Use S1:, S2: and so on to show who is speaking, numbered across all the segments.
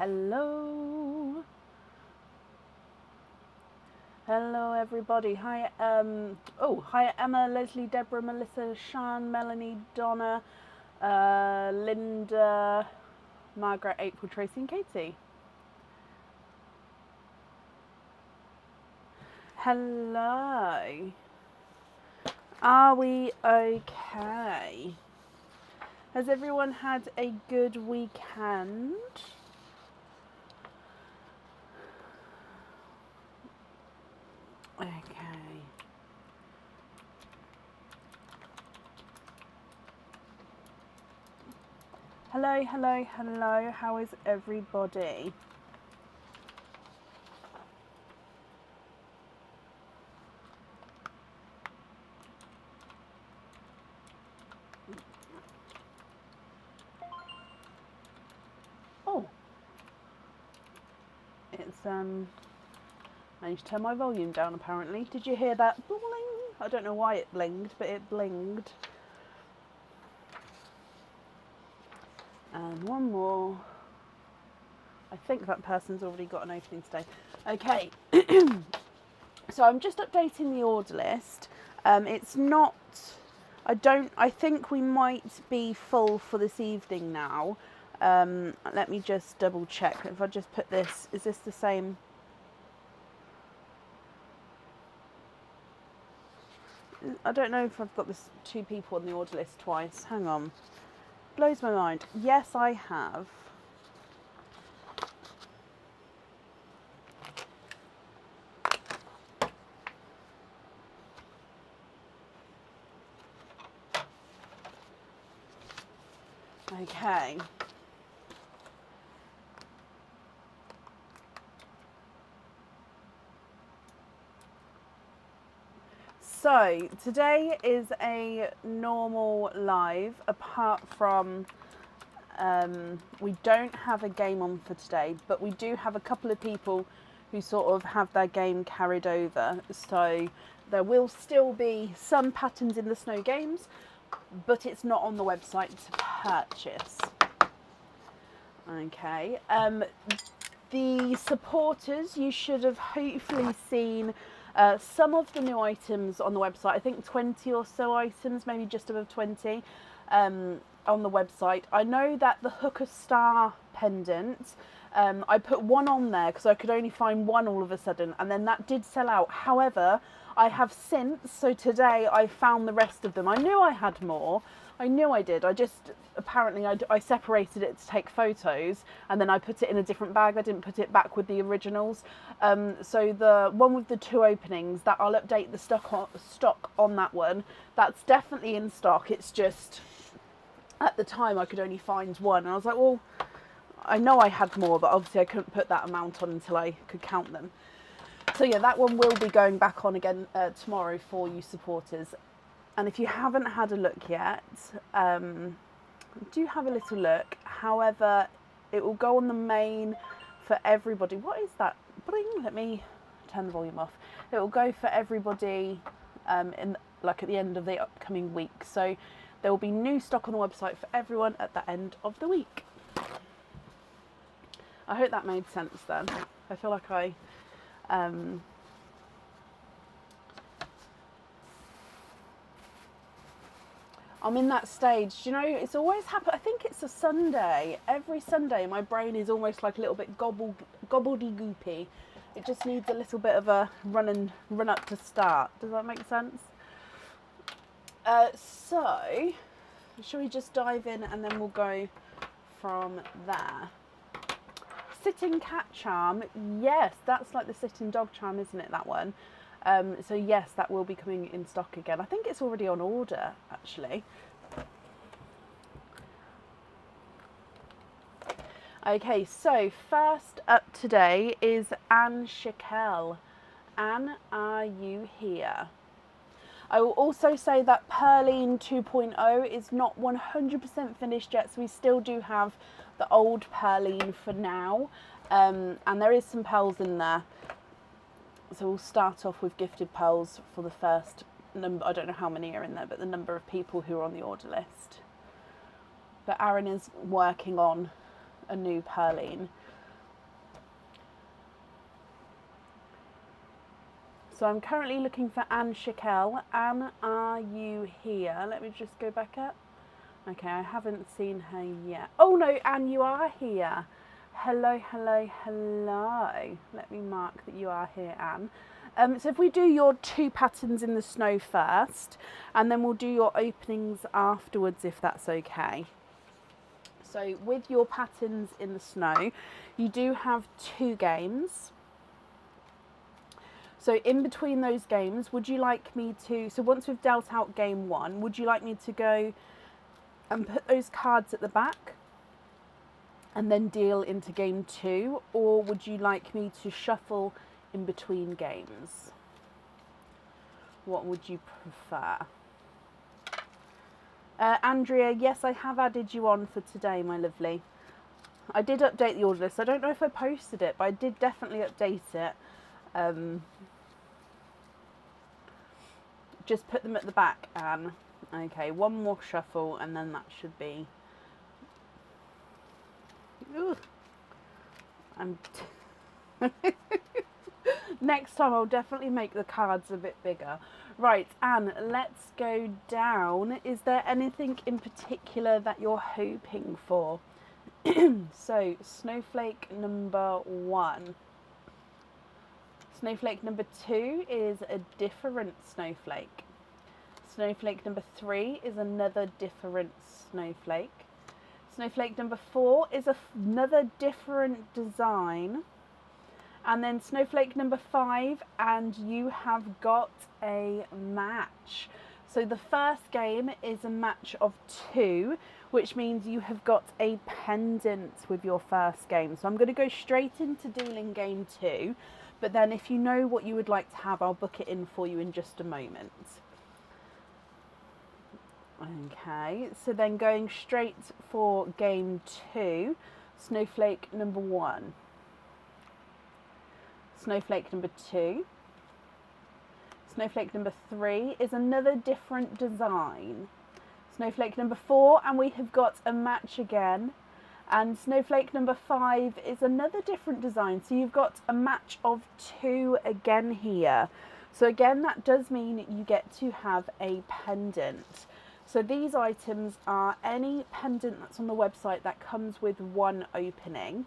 S1: Hello. Hello everybody. Hi hi Emma, Leslie, Deborah, Melissa, Sean, Melanie, Donna, Linda, Margaret, April, Tracy and Katie. Hello. Are we okay? Has everyone had a good weekend? Okay. Hello, hello, hello. How is everybody? Oh, it's I need to turn my volume down apparently. Did you hear that bling? I don't know why it blinged, but it blinged. And one more. I think that person's already got an opening today. Okay. So I'm just updating the order list. It's not, I think we might be full for this evening now. Let me just double check. If I just put this, is this the same? I don't know if I've got this two people on the order list twice. Hang on. Blows my mind. Yes, I have. Okay. So today is a normal live, apart from we don't have a game on for today, but we do have a couple of people who sort of have their game carried over. So there will still be some patterns in the snow games, but it's not on the website to purchase. Okay. The supporters, you should have hopefully seen some of the new items on the website. I think 20 or so items, maybe just above 20 on the website. I know that the Hooker Star pendant, I put one on there because I could only find one all of a sudden, and then that did sell out. However, I have since, so today I found the rest of them. I knew I had more. I knew I did. I just, apparently I separated it to take photos, and then I put it in a different bag. I didn't put it back with the originals. So the one with the two openings, that I'll update the stock on that one. That's definitely in stock. It's just, at the time I could only find one. And I was like, well, I know I had more, but obviously I couldn't put that amount on until I could count them. So yeah, that one will be going back on again tomorrow for you supporters. And if you haven't had a look yet, do have a little look. However, it will go on the main for everybody. What is that? Bling. Let me turn the volume off. It will go for everybody in like at the end of the upcoming week. So there will be new stock on the website for everyone at the end of the week. I hope that made sense then. I feel like I'm in that stage. Do you know, it's always happened. I think it's a Sunday. Every Sunday, my brain is almost like a little bit gobbledygoopy. It just needs a little bit of a run up to start. Does that make sense? So, shall we just dive in and then we'll go from there. Sitting cat charm. Yes, that's like the sitting dog charm, isn't it, that one? So yes, that will be coming in stock again. I think it's already on order, actually. Okay, so first up today is Anne Shakel. Anne, are you here? I will also say that Perline 2.0 is not 100% finished yet, so we still do have the old Perline for now. And there is some pearls in there. So we'll start off with gifted pearls for the first number. I don't know how many are in there, but the number of people who are on the order list. But Aaron is working on a new Perline. So I'm currently looking for Anne Shakel. Anne, are you here? Let me just go back up. Okay, I haven't seen her yet. Oh no, Anne, you are here. Hello, hello, hello. Let me mark that you are here, Anne. So if we do your 2 patterns in the snow first, and then we'll do your openings afterwards, if that's okay. So with your patterns in the snow, you do have 2 games. So in between those games, would you like me to, so once we've dealt out game 1, would you like me to go and put those cards at the back and then deal into game 2, or would you like me to shuffle in between games? What would you prefer? Andrea, yes, I have added you on for today, my lovely. I did update the order list. I don't know if I posted it, but I did definitely update it. Just put them at the back, Anne. Okay, 1 more shuffle and then that should be... Ooh. Next time I'll definitely make the cards a bit bigger. Right, Anne, let's go down. Is there anything in particular that you're hoping for? So, snowflake number 1. Snowflake number 2 is a different snowflake. Snowflake number 3 is another different snowflake. Snowflake number 4 is another different design. And then snowflake number 5, and you have got a match. So the first game is a match of 2, which means you have got a pendant with your first game. So I'm going to go straight into dealing game 2, but then if you know what you would like to have, I'll book it in for you in just a moment. Okay, so then going straight for game 2, snowflake number 1. Snowflake number 2. Snowflake number 3 is another different design. Snowflake number 4, and we have got a match again. And snowflake number 5 is another different design. So you've got a match of 2 again here. So again, that does mean you get to have a pendant. So these items are any pendant that's on the website that comes with 1 opening.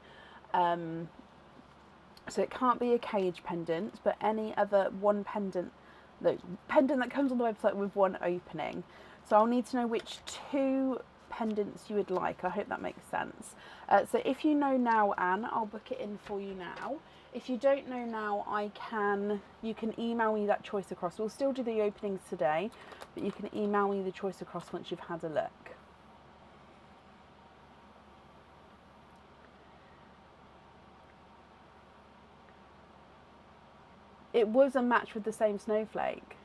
S1: So it can't be a cage pendant, but any other pendant that comes on the website with 1 opening. So I'll need to know which 2 pendants you would like. I hope that makes sense. So if you know now, Anne, I'll book it in for you now. If you don't know now, you can email me that choice across. We'll still do the openings today, but you can email me the choice across once you've had a look. It was a match with the same snowflake.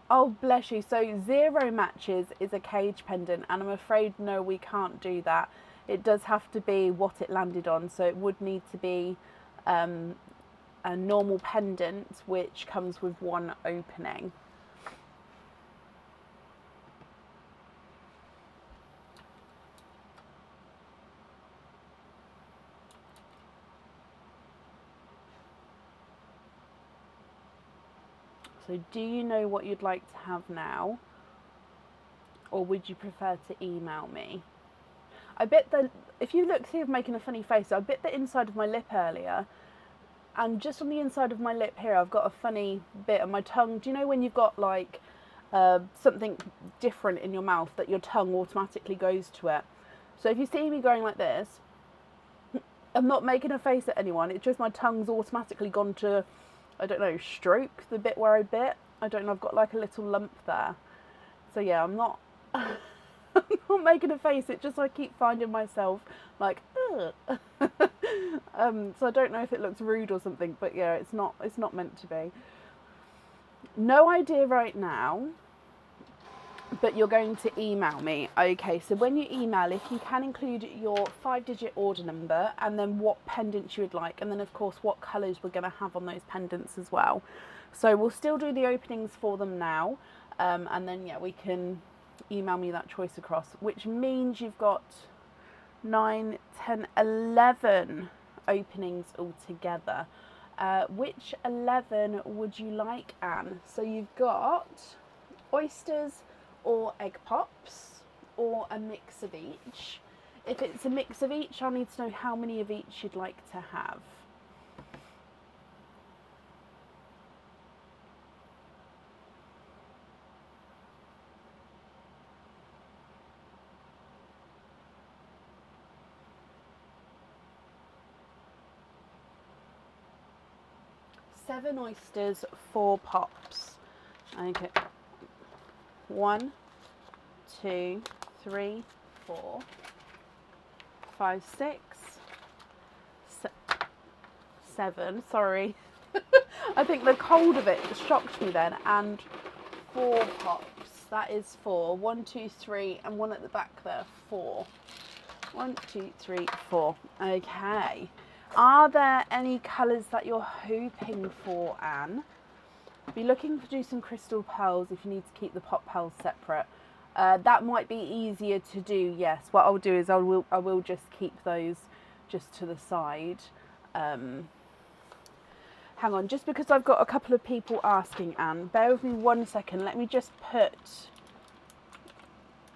S1: Oh, bless you. So 0 matches is a cage pendant, and I'm afraid, no, we can't do that. It does have to be what it landed on. So it would need to be a normal pendant, which comes with 1 opening. So do you know what you'd like to have now? Or would you prefer to email me? I bit the, if you look, see I'm making a funny face, I bit the inside of my lip earlier. And just on the inside of my lip here, I've got a funny bit on my tongue. Do you know when you've got like something different in your mouth that your tongue automatically goes to it? So if you see me going like this, I'm not making a face at anyone. It's just my tongue's automatically gone to, I don't know, stroke the bit where I bit. I don't know, I've got like a little lump there. So yeah, I'm not I'm not making a face, it's just I keep finding myself like, ugh. So I don't know if it looks rude or something, but yeah, it's not meant to be. No idea right now, but you're going to email me. Okay, so when you email, if you can include your 5-digit order number and then what pendants you would like, and then of course what colours we're going to have on those pendants as well. So we'll still do the openings for them now, and then yeah, we can email me that choice across, which means you've got 9, 10, 11 openings altogether. Which 11 would you like, Anne? So you've got oysters or egg pops or a mix of each. If it's a mix of each, I'll need to know how many of each you'd like to have. Seven oysters, 4 pops. Okay. 1, 2, 3, 4, 5, 6, 7. Sorry. I think the cold of it shocked me then. And 4 pops. That is 4. 1, 2, 3, and one at the back there. 4. 1, 2, 3, 4. Okay. Are there any colours that you're hoping for, Anne? Be looking to do some crystal pearls if you need to keep the pop pearls separate. That might be easier to do, yes. What I'll do is I will just keep those just to the side. Hang on, just because I've got a couple of people asking, Anne, bear with me 1 second. Let me just put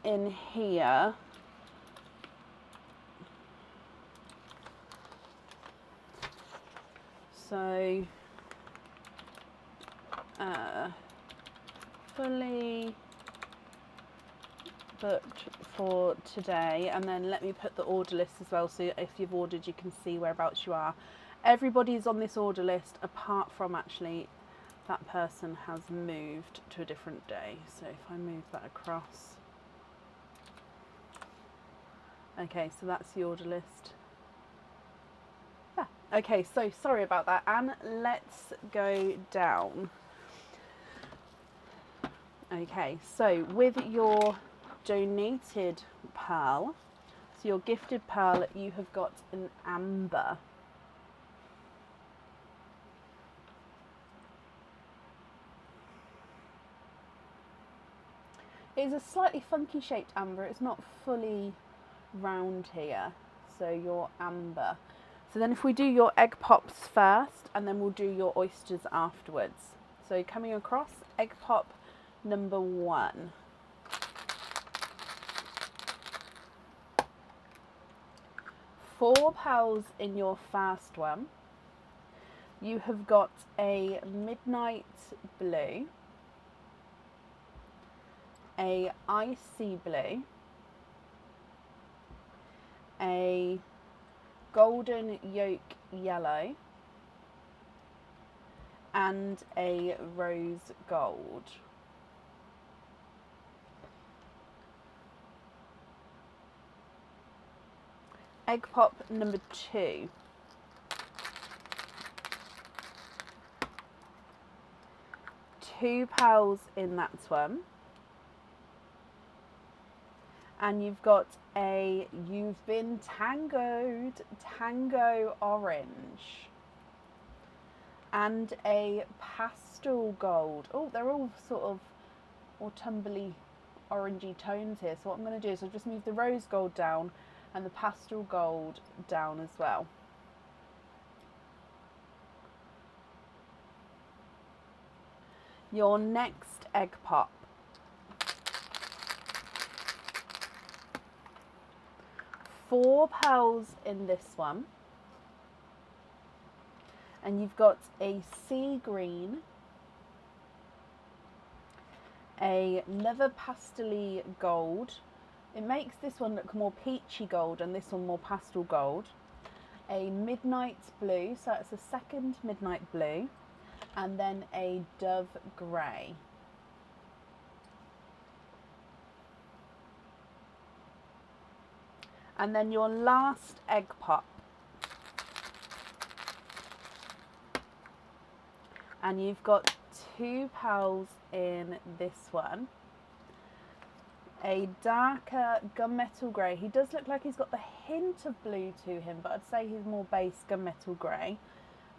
S1: in here. So, fully booked for today, and then let me put the order list as well, so if you've ordered you can see whereabouts you are. Everybody's on this order list apart from actually that person has moved to a different day. So if I move that across. Okay, so that's the order list. Yeah. Okay, so sorry about that, Anne. Let's go down. Okay, so with your donated pearl, so your gifted pearl, you have got an amber. It's a slightly funky shaped amber. It's not fully round here. So your amber. So then if we do your egg pops first, and then we'll do your oysters afterwards. So coming across, egg pop number 1. Four pearls in your first one. You have got a midnight blue, a icy blue, a golden yolk yellow, and a rose gold. Egg pop number 2. Two pearls in that one. And you've got a You've Been Tangoed Tango Orange. And a pastel gold. Oh, they're all sort of autumnally orangey tones here. So what I'm going to do is I'll just move the rose gold down and the pastel gold down as well. Your next egg pop. Four pearls in this one. And you've got a sea green, another pastel-y gold. It makes this one look more peachy gold and this one more pastel gold. A midnight blue, so it's a second midnight blue, and then a dove grey. And then your last egg pop. And you've got two pearls in this one. A darker gunmetal grey. He does look like he's got the hint of blue to him, but I'd say he's more base gunmetal grey.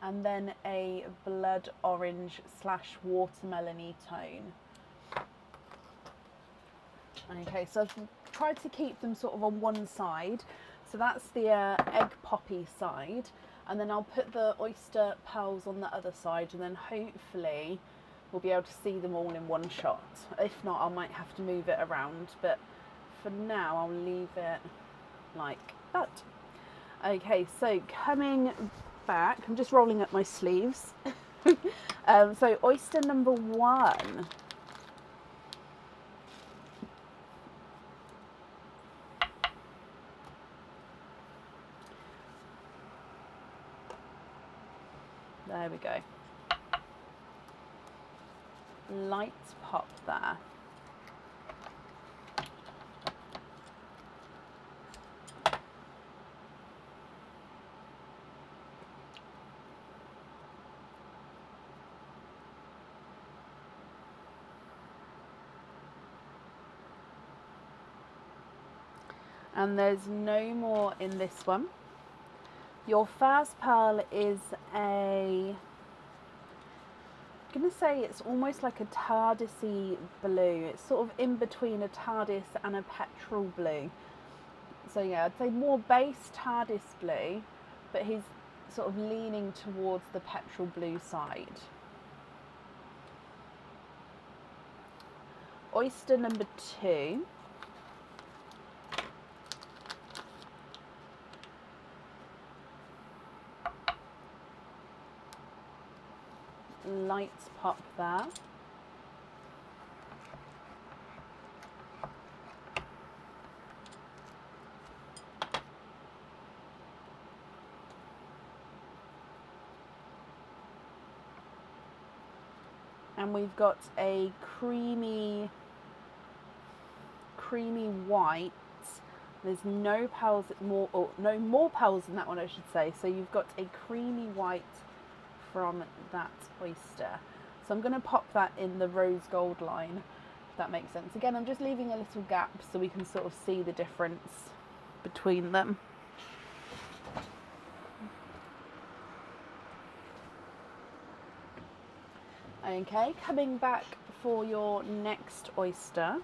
S1: And then a blood orange / watermelony tone. Okay, so I've tried to keep them sort of on one side So that's the egg poppy side, and then I'll put the oyster pearls on the other side, and then hopefully we'll be able to see them all in one shot. If not, I might have to move it around, but for now I'll leave it like that. Okay, so coming back, I'm just rolling up my sleeves. So oyster number 1. There we go. Light pop there. And there's no more in this one. Your first pearl is I'm going to say it's almost like a TARDIS-y blue. It's sort of in between a TARDIS and a petrol blue. So yeah, I'd say more base TARDIS blue, but he's sort of leaning towards the petrol blue side. Oyster number 2. Light pop there. And we've got a creamy white. There's no pearls more, or no more pearls in that one, I should say. So you've got a creamy white from that oyster. So I'm going to pop that in the rose gold line, if that makes sense. Again, I'm just leaving a little gap so we can sort of see the difference between them. Okay, coming back for your next oyster.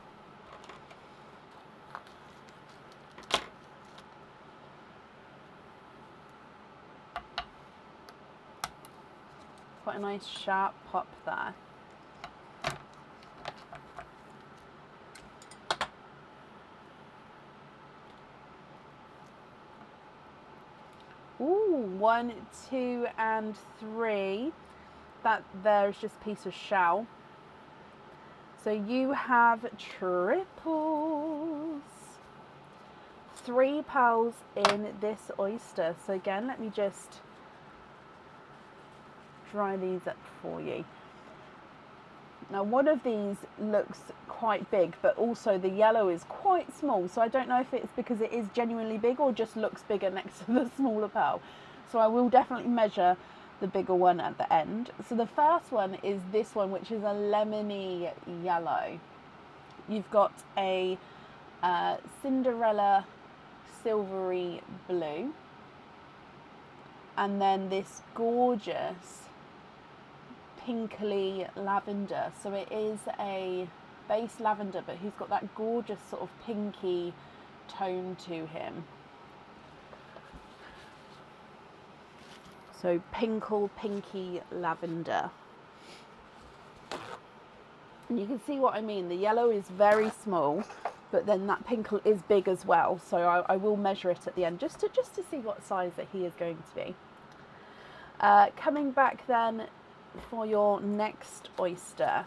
S1: Quite a nice sharp pop there. Ooh, 1, 2, and 3. That there is just a piece of shell. So you have triples. 3 pearls in this oyster. So again, let me just dry these up for you. Now one of these looks quite big, but also the yellow is quite small, so I don't know if it's because it is genuinely big or just looks bigger next to the smaller pearl. So I will definitely measure the bigger one at the end. So the first one is this one, which is a lemony yellow. You've got a Cinderella silvery blue, and then this gorgeous pinkly lavender. So it is a base lavender, but he's got that gorgeous sort of pinky tone to him. So pinky lavender. And you can see what I mean. The yellow is very small, but then that pinkle is big as well. So I will measure it at the end just to see what size that he is going to be. Coming back then for your next oyster.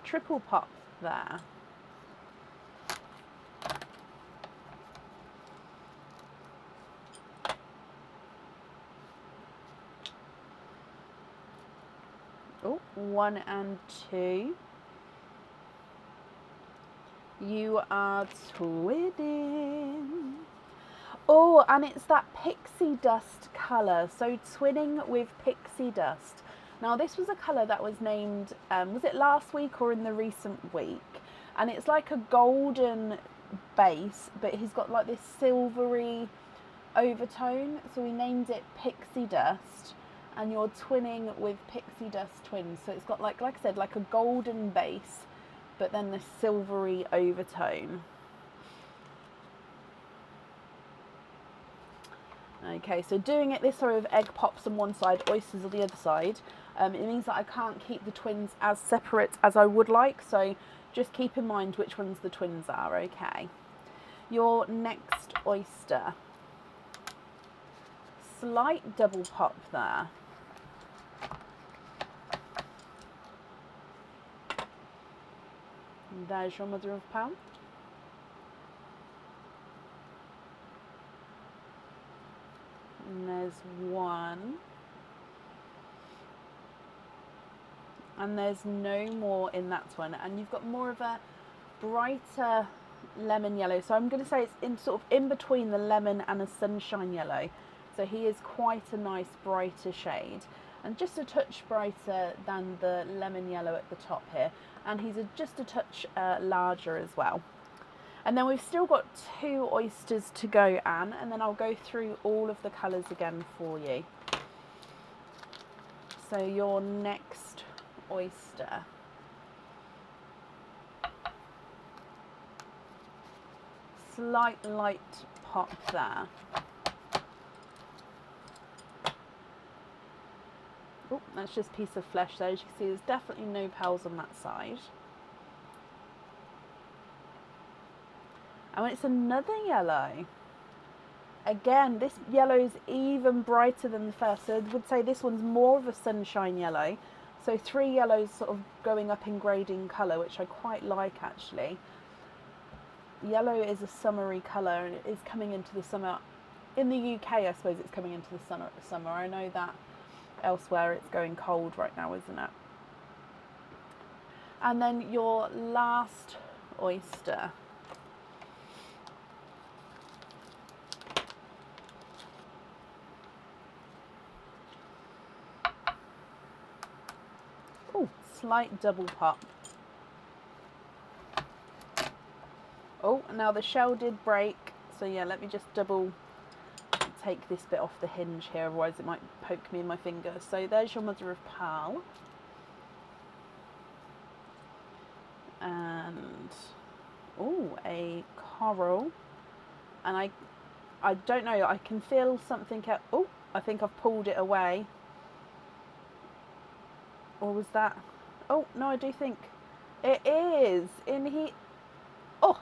S1: Triple pop there. Oh, 1 and 2. You are twinning. Oh, and it's that pixie dust colour. So twinning with pixie dust. Now this was a colour that was named, was it last week or in the recent week? And it's like a golden base, but he's got like this silvery overtone. So we named it pixie dust. and you're twinning with Pixie Dust Twins. So it's got like I said, like a golden base, but then this silvery overtone. Okay, so doing it this way with egg pops on one side, oysters on the other side, it means that I can't keep the twins as separate as I would like, so just keep in mind which ones the twins are, okay. Your next oyster. Slight double pop there. And there's your mother of pearl. And there's one. And there's no more in that one. And you've got more of a brighter lemon yellow. So I'm going to say it's in sort of in between the lemon and a sunshine yellow. So he is quite a nice brighter shade. And just a touch brighter than the lemon yellow at the top here. And he's just a touch larger as well. And then we've still got 2 oysters to go, Anne, and then I'll go through all of the colours again for you. So your next oyster. Slight light pop there. Oh, that's just a piece of flesh there. As you can see, there's definitely no pearls on that side. And it's another yellow. Again, this yellow is even brighter than the first. So I would say this one's more of a sunshine yellow. So 3 yellows sort of going up in grading colour, which I quite like actually. Yellow is a summery colour and it is coming into the summer. In the UK, I suppose it's coming into the summer. I know that elsewhere it's going cold right now, isn't it? And then your last oyster. Oh, slight double pop. Oh, now the shell did break. So yeah, let me just double take this bit off the hinge here, otherwise it might poke me in my finger. So there's your mother of pearl. And oh, a coral. And I don't know, I can feel something out. Oh, I think I've pulled it away. Or was that? Oh, no, I do think it is in here. Oh,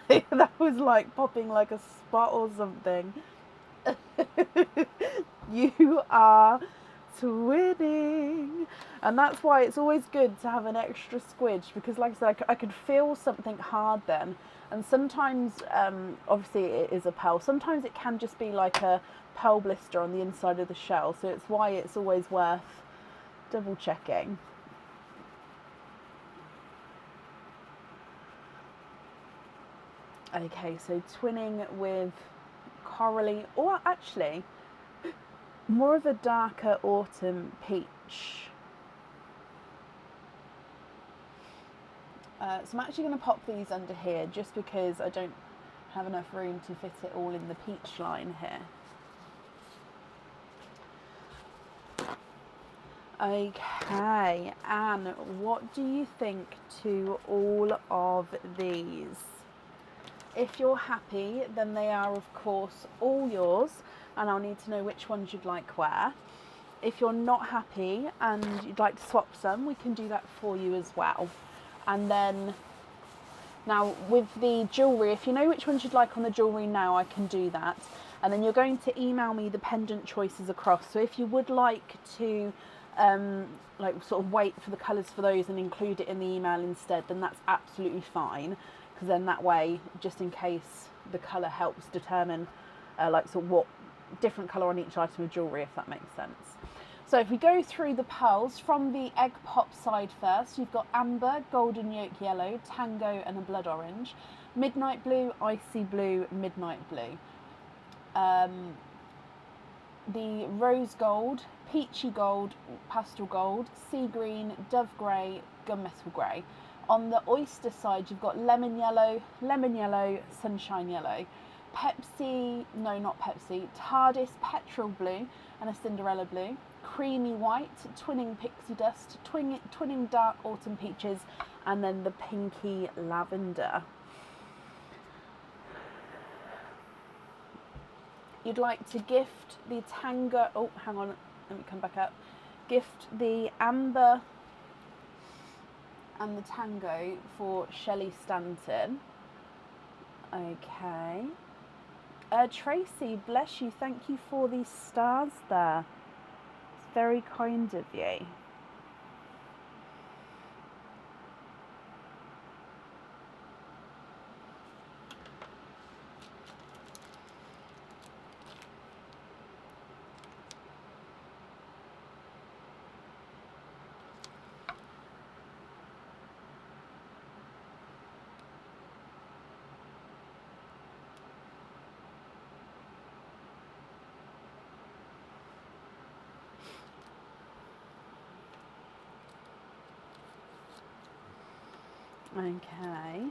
S1: that was like popping like a spot or something. You are twinning. And that's why it's always good to have an extra squidge, because like I said, I could feel something hard then. And sometimes, obviously it is a pearl, sometimes it can just be like a pearl blister on the inside of the shell. So it's why it's always worth double checking. Okay, so twinning with corally, or actually more of a darker autumn peach. So I'm actually going to pop these under here just because I don't have enough room to fit it all in the peach line here. Okay, Anne, what do you think to all of these? If you're happy, then they are of course all yours, and I'll need to know which ones you'd like where. If you're not happy and you'd like to swap some, we can do that for you as well. And then now with the jewellery, if you know which ones you'd like on the jewellery now, I can do that. And then you're going to email me the pendant choices across. So if you would like to like sort of wait for the colours for those and include it in the email instead, then that's absolutely fine. Because then that way, just in case, the colour helps determine like sort of what different colour on each item of jewellery, if that makes sense. So if we go through the pearls, from the egg pop side first, you've got amber, golden yolk yellow, tango and a blood orange, midnight blue, icy blue, midnight blue. The rose gold, peachy gold, pastel gold, sea green, dove grey, gunmetal grey. On the oyster side, you've got lemon yellow, sunshine yellow. Pepsi, no, not Pepsi, TARDIS Petrol Blue and a Cinderella Blue, Creamy White, Twinning Pixie Dust, Twinning Dark Autumn Peaches, and then the Pinky Lavender. You'd like to gift the Tango, oh, hang on, let me come back up. Gift the Amber and the Tango for Shelley Stanton. Okay. Tracy, bless you. Thank you for these stars there. It's very kind of you. Okay.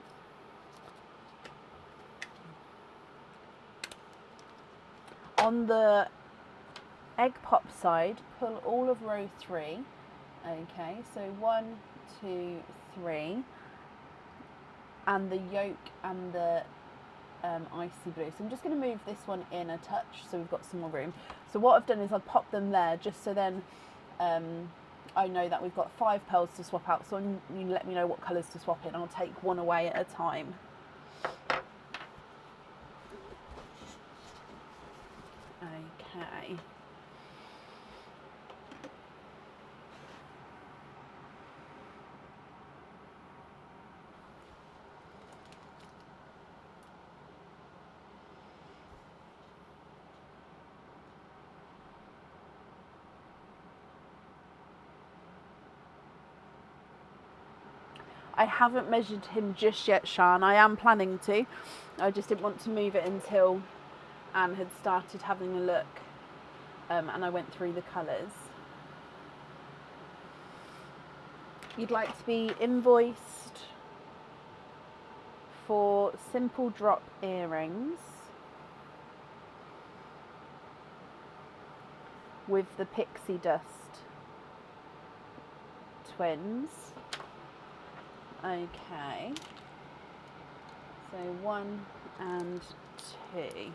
S1: On the egg pop side, pull all of row 3. Okay, so 1, 2, 3, and the yolk and the icy blue. So I'm just going to move this one in a touch so we've got some more room. So what I've done is I've popped them there just so then I know that we've got 5 pearls to swap out, so you let me know what colours to swap in. I'll take one away at a time. Okay. I haven't measured him just yet, Sian. I am planning to. I just didn't want to move it until Anne had started having a look and I went through the colours. You'd like to be invoiced for simple drop earrings with the pixie dust twins. Okay, so 1 and 2.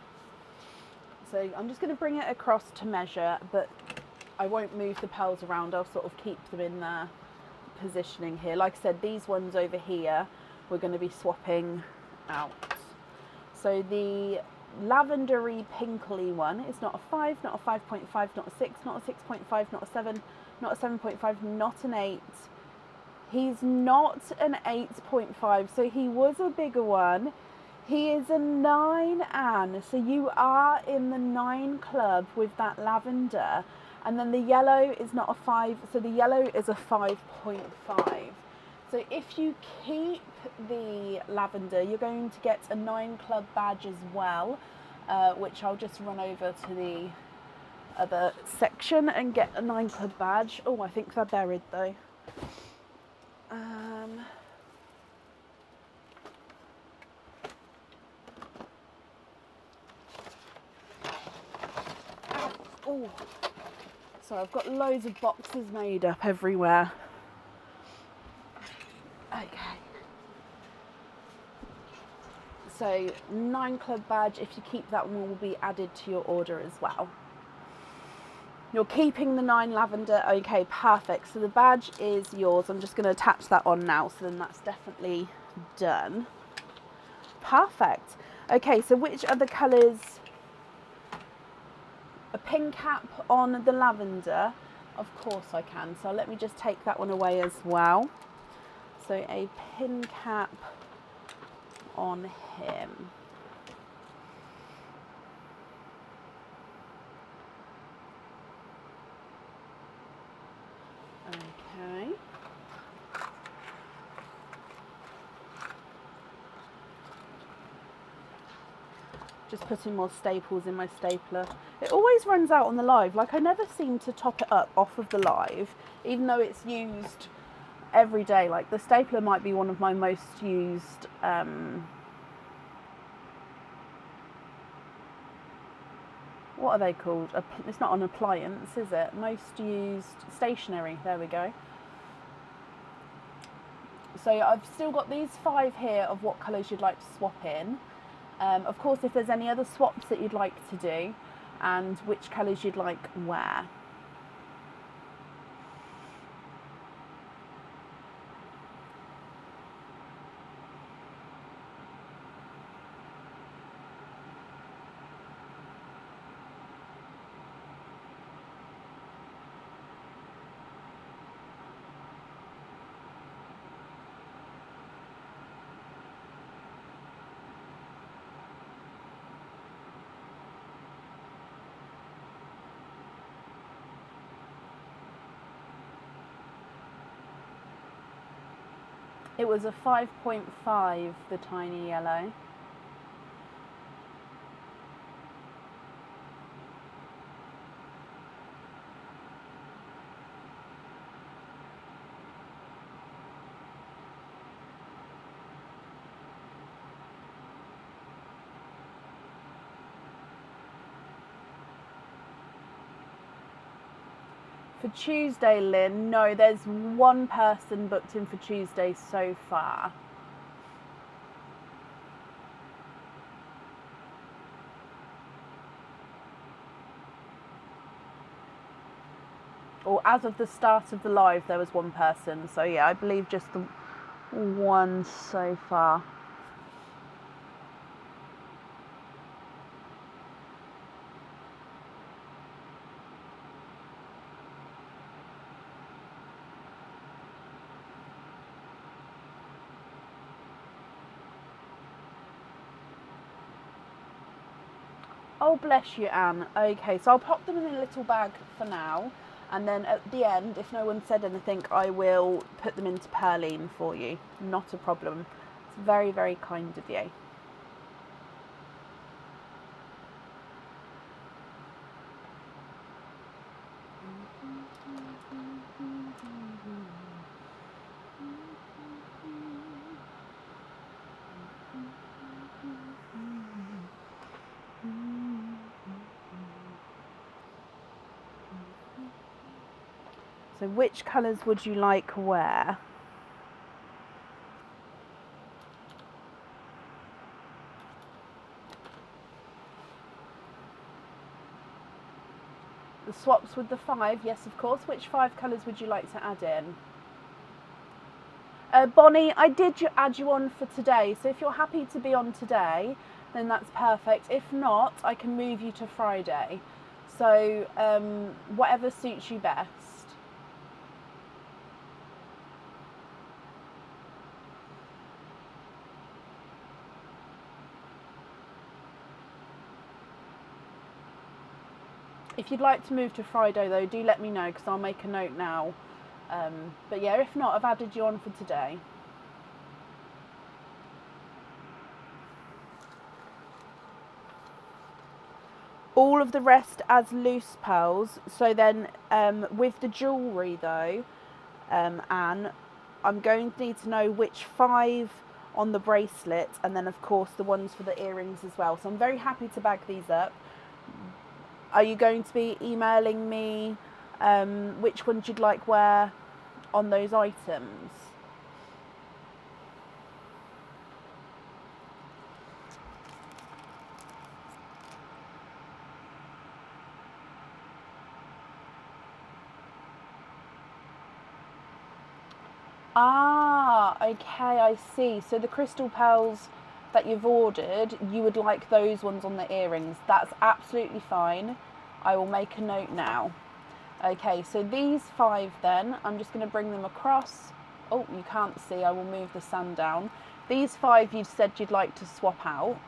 S1: So I'm just going to bring it across to measure, but I won't move the pearls around. I'll sort of keep them in their positioning here. Like I said, these ones over here we're going to be swapping out. So the lavendery pinkly one is not a 5, not a 5.5, not a 6, not a 6.5, not a 7, not a 7.5, not an 8. He's not an 8.5, so he was a bigger one. He is a 9, Anne, so you are in the 9 club with that lavender. And then the yellow is not a 5, so the yellow is a 5.5. So if you keep the lavender, you're going to get a 9 club badge as well, which I'll just run over to the other section and get a 9 club badge. Oh, I think they're buried though. Oh, so I've got loads of boxes made up everywhere. Okay. So 9 club badge, if you keep that one, will be added to your order as well. You're keeping the 9 lavender. Okay, perfect. So the badge is yours. I'm just going to attach that on now, so then that's definitely done. Perfect. Okay, so which other colours? A pin cap on the lavender. Of course I can. So let me just take that one away as well. So a pin cap on him. Okay. Just putting more staples in my stapler. It always runs out on the live. Like, I never seem to top it up off of the live, even though it's used every day. Like, the stapler might be one of my most used what are they called? It's not an appliance, is it? Most used stationery. There we go. So I've still got these 5 here of what colours you'd like to swap in. Of course, if there's any other swaps that you'd like to do, and which colours you'd like where. It was a 5.5, the tiny yellow. For Tuesday, Lynn, no, there's one person booked in for Tuesday so far. Or as of the start of the live, there was one person. So yeah, I believe just the one so far. Oh, bless you, Anne. Okay, so I'll pop them in a little bag for now. And then at the end, if no one said anything, I will put them into Perline for you. Not a problem. It's very, very kind of you. So which colours would you like where? The swaps with the 5, yes, of course. Which 5 colours would you like to add in? Bonnie, I did add you on for today, so if you're happy to be on today, then that's perfect. If not, I can move you to Friday. So whatever suits you best. If you'd like to move to Friday, though, do let me know, because I'll make a note now. But yeah, if not, I've added you on for today. All of the rest as loose pearls. So then with the jewellery, though, Anne, I'm going to need to know which 5 on the bracelet, and then of course the ones for the earrings as well. So I'm very happy to bag these up. Are you going to be emailing me which ones you'd like where on those items? Ah, okay, I see. So the crystal pearls that you've ordered, you would like those ones on the earrings. That's absolutely fine. I will make a note now. Okay, so these 5 then, I'm just going to bring them across. Oh, you can't see, I will move the sand down. These 5 you've said you'd like to swap out.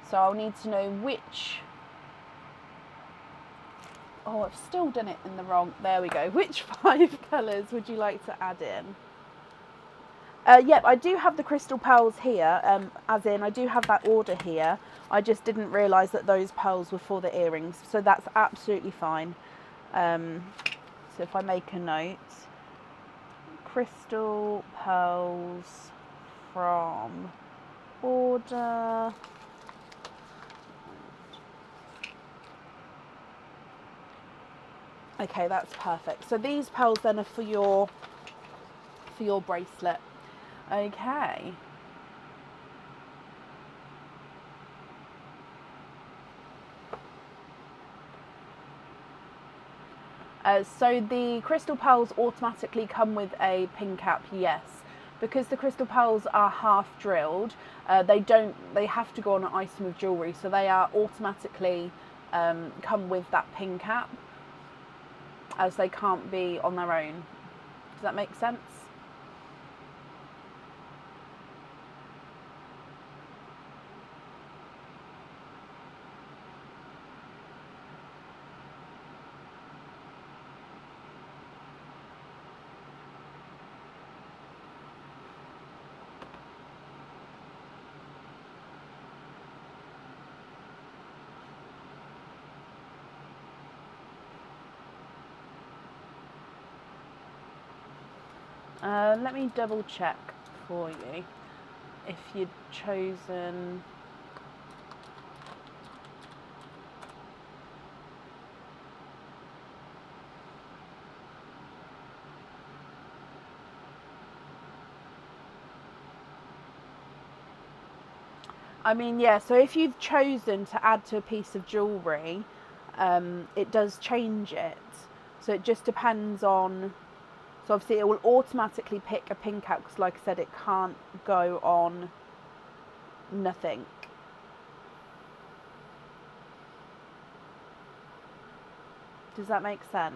S1: So I'll need to know which... Oh, I've still done it in the wrong... There we go. Which 5 colours would you like to add in? Yep, I do have the crystal pearls here, as in I do have that order here. I just didn't realise that those pearls were for the earrings, so that's absolutely fine. So if I make a note, crystal pearls from order Okay, that's perfect. So these pearls then are for your bracelet. Okay. So the crystal pearls automatically come with a pin cap, yes. Because the crystal pearls are half drilled, they have to go on an item of jewellery, so they are automatically come with that pin cap, as they can't be on their own. Does that make sense? Let me double check for you if you'd chosen. I mean, yeah, so if you've chosen to add to a piece of jewellery, it does change it. So it just depends on. So obviously it will automatically pick a pin cap because, like I said, it can't go on nothing. Does that make sense?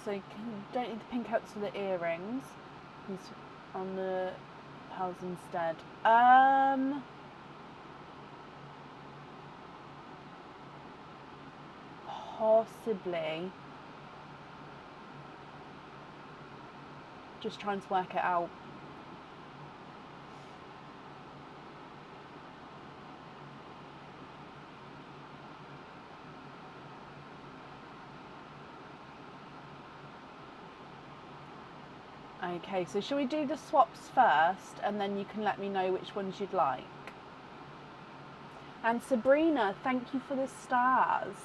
S1: So you don't need the pin caps for the earrings. It's on the pearls instead. Possibly. Just trying to work it out. Okay, so shall we do the swaps first and then you can let me know which ones you'd like? And Sabrina, thank you for the stars.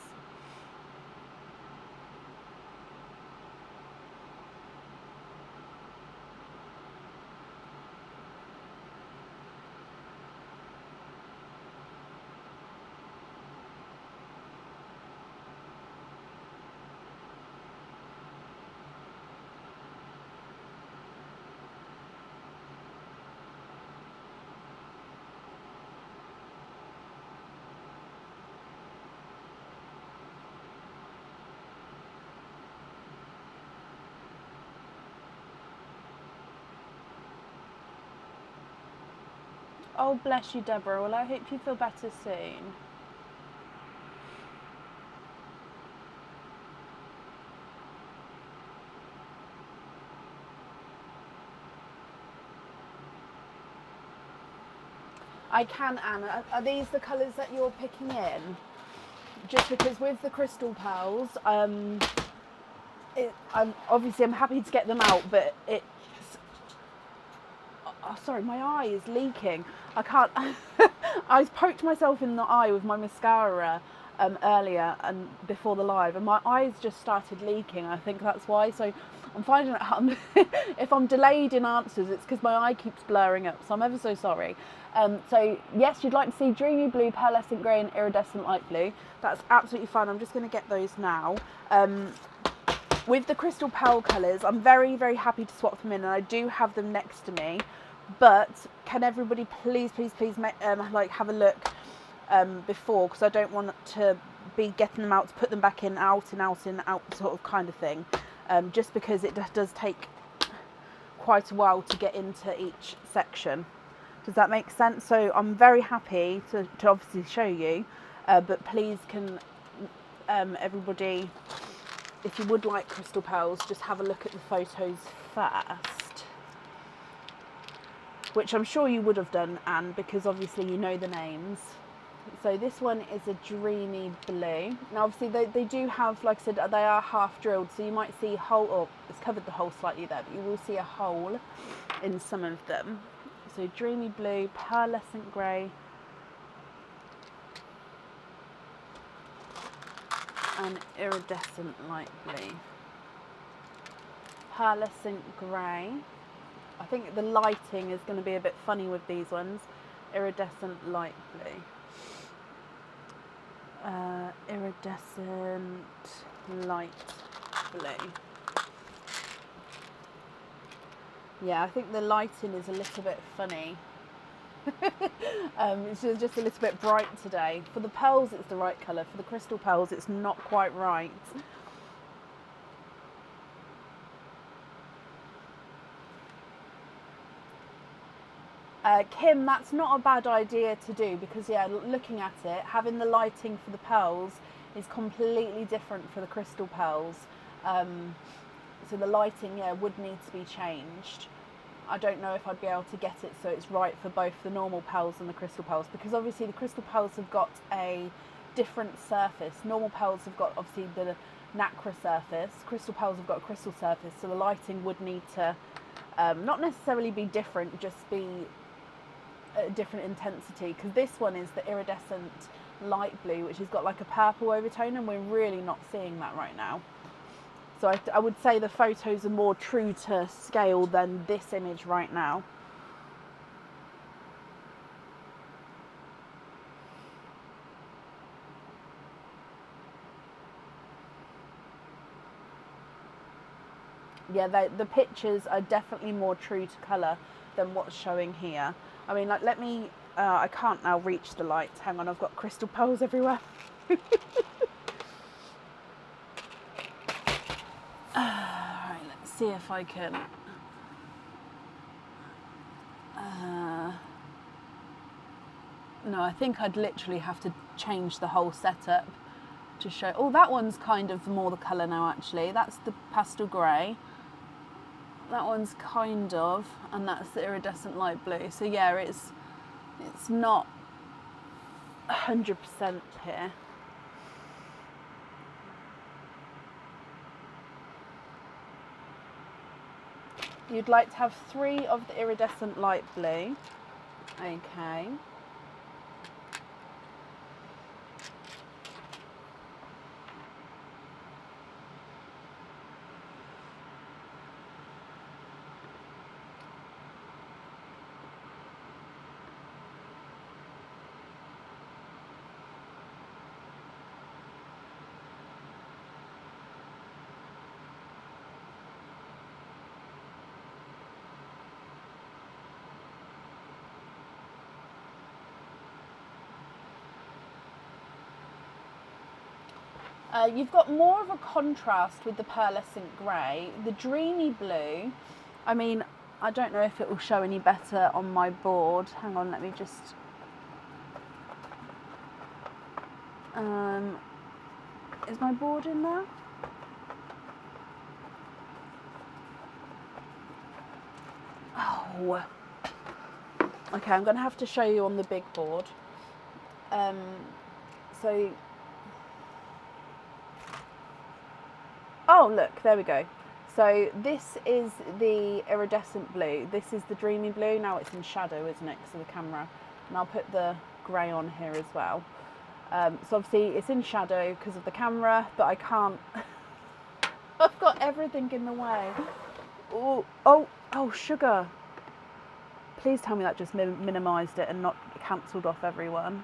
S1: Oh, bless you, Deborah. Well, I hope you feel better soon. I can, Anna. Are these the colours that you're picking in? Just because with the crystal pearls, I'm happy to get them out, but it's. Oh, sorry, my eye is leaking. I can't. I poked myself in the eye with my mascara, earlier and before the live, and my eyes just started leaking. I think that's why. So I'm finding out if I'm delayed in answers, it's because my eye keeps blurring up. So I'm ever so sorry. So yes, you'd like to see dreamy blue, pearlescent grey and iridescent light blue. That's absolutely fine. I'm just going to get those now. With the crystal pearl colours, I'm very, very happy to swap them in, and I do have them next to me. But can everybody please like have a look before, because I don't want to be getting them out to put them back in, out sort of kind of thing. Just because it does take quite a while to get into each section. Does that make sense? So I'm very happy to obviously show you, but please can everybody, if you would like crystal pearls, just have a look at the photos first, which I'm sure you would have done, Anne, because obviously you know the names. So this one is a dreamy blue. Now obviously they do have, like I said, they are half drilled, so you might see a hole, or it's covered the hole slightly there, but you will see a hole in some of them. So dreamy blue, pearlescent grey, and iridescent light blue. Pearlescent grey. I think the lighting is going to be a bit funny with these ones. Iridescent light blue. Iridescent light blue. Yeah, I think the lighting is a little bit funny. It's just a little bit bright today. For the pearls, it's the right colour. For the crystal pearls, it's not quite right. Kim, that's not a bad idea to do, because yeah, looking at it, having the lighting for the pearls is completely different for the crystal pearls. So the lighting, yeah, would need to be changed. I don't know if I'd be able to get it so it's right for both the normal pearls and the crystal pearls, because obviously the crystal pearls have got a different surface. Normal pearls have got obviously the nacre surface. Crystal pearls have got a crystal surface, so the lighting would need to not necessarily be different, just be a different intensity, because this one is the iridescent light blue, which has got like a purple overtone, and we're really not seeing that right now. So I would say the photos are more true to scale than this image right now. Yeah, the pictures are definitely more true to colour than what's showing here. I mean, like, let me, I can't now reach the lights. Hang on, I've got crystal pearls everywhere. Right, let's see if I can. No, I think I'd literally have to change the whole setup to show. Oh, that one's kind of more the colour now, actually. That's the pastel grey. That one's kind of, and that's the iridescent light blue. So yeah, it's not 100% here. You'd like to have 3 of the iridescent light blue. Okay. You've got more of a contrast with the pearlescent grey. The dreamy blue, I mean, I don't know if it will show any better on my board. Hang on, let me just... is my board in there? Oh. Okay, I'm going to have to show you on the big board. So... Oh, look, there we go. So this is the iridescent blue. This is the dreamy blue. Now it's in shadow, isn't it, because of the camera. And I'll put the grey on here as well. So obviously it's in shadow because of the camera, but I can't, I've got everything in the way. Oh, sugar. Please tell me that just minimised it and not cancelled off everyone.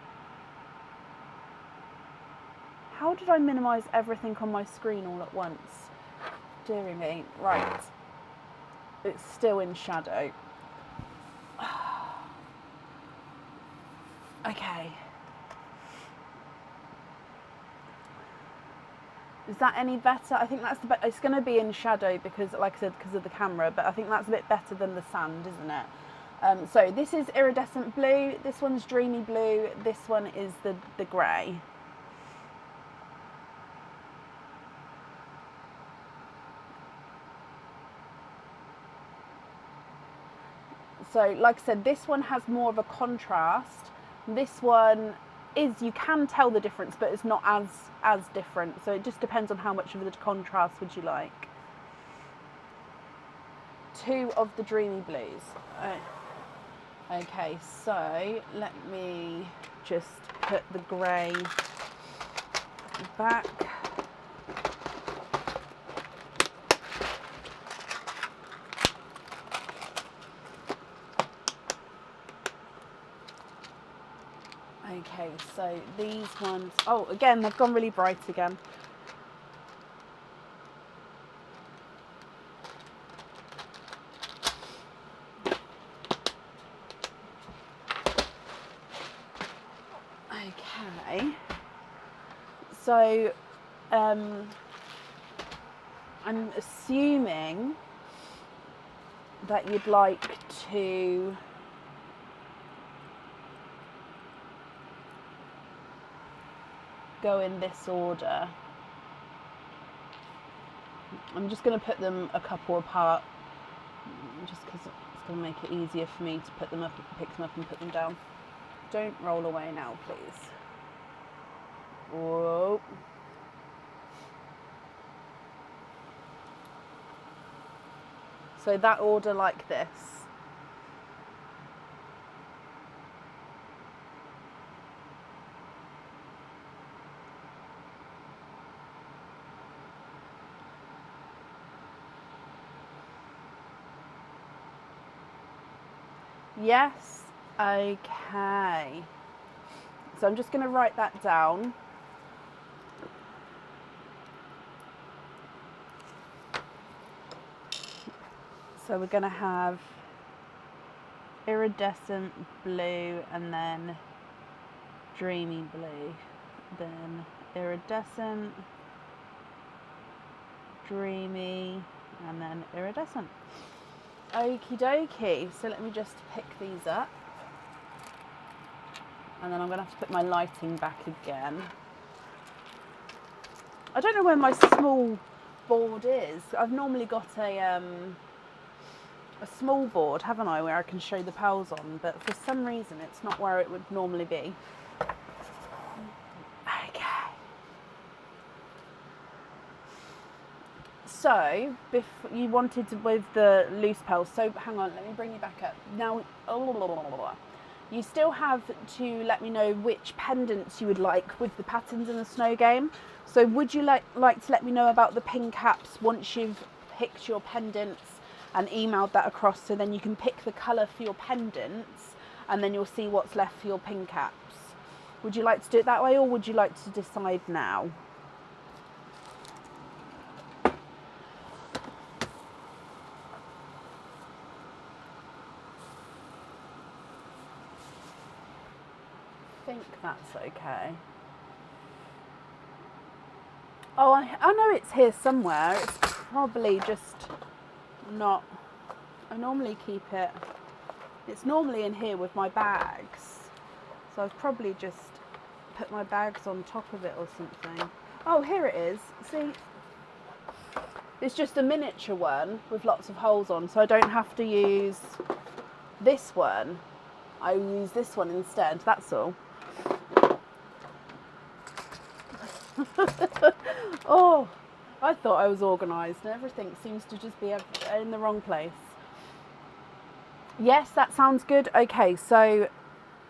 S1: How did I minimise everything on my screen all at once? Deary me. Right. It's still in shadow. Okay. Is that any better? I think that's the it's going to be in shadow because, like I said, because of the camera, but I think that's a bit better than the sand, isn't it? So this is iridescent blue, this one's dreamy blue, this one is the grey. So like I said, this one has more of a contrast. This one is, you can tell the difference, but it's not as different. So it just depends on how much of the contrast would you like. 2 of the dreamy blues. Okay, so let me just put the grey back. Okay, so these ones, oh, again, they've gone really bright again. Okay, so I'm assuming that you'd like to go in this order. I'm just going to put them a couple apart, just because it's going to make it easier for me to put them up, pick them up and put them down. Don't roll away now, please. Whoa. So that order like this. Yes, okay. So I'm just going to write that down. So we're going to have iridescent blue and then dreamy blue. Then iridescent, dreamy, and then iridescent. Okie dokie, so let me just pick these up. And then I'm going to have to put my lighting back again. I don't know where my small board is. I've normally got a small board, haven't I, where I can show the pals on, but for some reason it's not where it would normally be. Okay. So, you wanted to, with the loose pals, so hang on, let me bring you back up. Now, you still have to let me know which pendants you would like with the patterns in the snow game. So would you like to let me know about the pin caps once you've picked your pendants and emailed that across, so then you can pick the colour for your pendants and then you'll see what's left for your pin caps? Would you like to do it that way, or would you like to decide now? I think that's okay. Oh, I know it's here somewhere. It's probably just not. I normally keep it. It's normally in here with my bags. So I've probably just put my bags on top of it or something. Oh, here it is. See? It's just a miniature one with lots of holes on, so I don't have to use this one. I use this one instead, that's all. Oh, I thought I was organised and everything seems to just be in the wrong place. Yes, that sounds good. Okay, so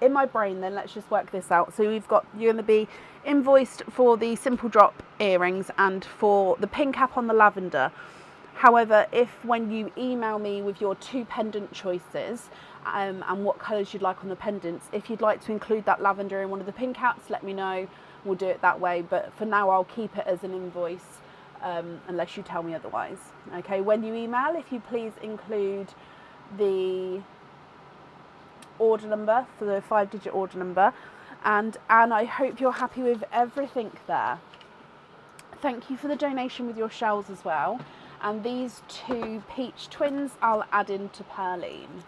S1: in my brain then, let's just work this out. So you're going to be invoiced for the simple drop earrings and for the pin cap on the lavender. However, if when you email me with your 2 pendant choices and what colours you'd like on the pendants, if you'd like to include that lavender in one of the pin caps, let me know. We'll do it that way. But for now, I'll keep it as an invoice unless you tell me otherwise. Okay, when you email, if you please include the order number for the 5-digit order number. And Anne, I hope you're happy with everything there. Thank you for the donation with your shells as well. And these 2 peach twins I'll add into Pearline.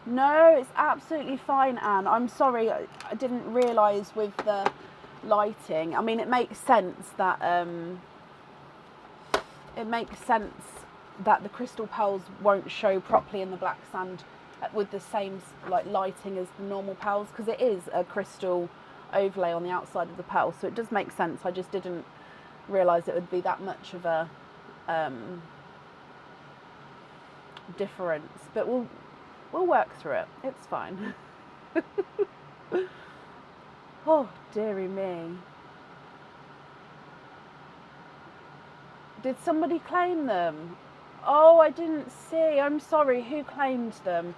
S1: No, it's absolutely fine, Anne. I'm sorry, I didn't realise with the lighting. I mean, it makes sense that the crystal pearls won't show properly in the black sand with the same like lighting as the normal pearls, because it is a crystal overlay on the outside of the pearl, so it does make sense. I just didn't realise it would be that much of a difference, but we'll work through it. It's fine. Oh, dearie me. Did somebody claim them? Oh, I didn't see. I'm sorry. Who claimed them?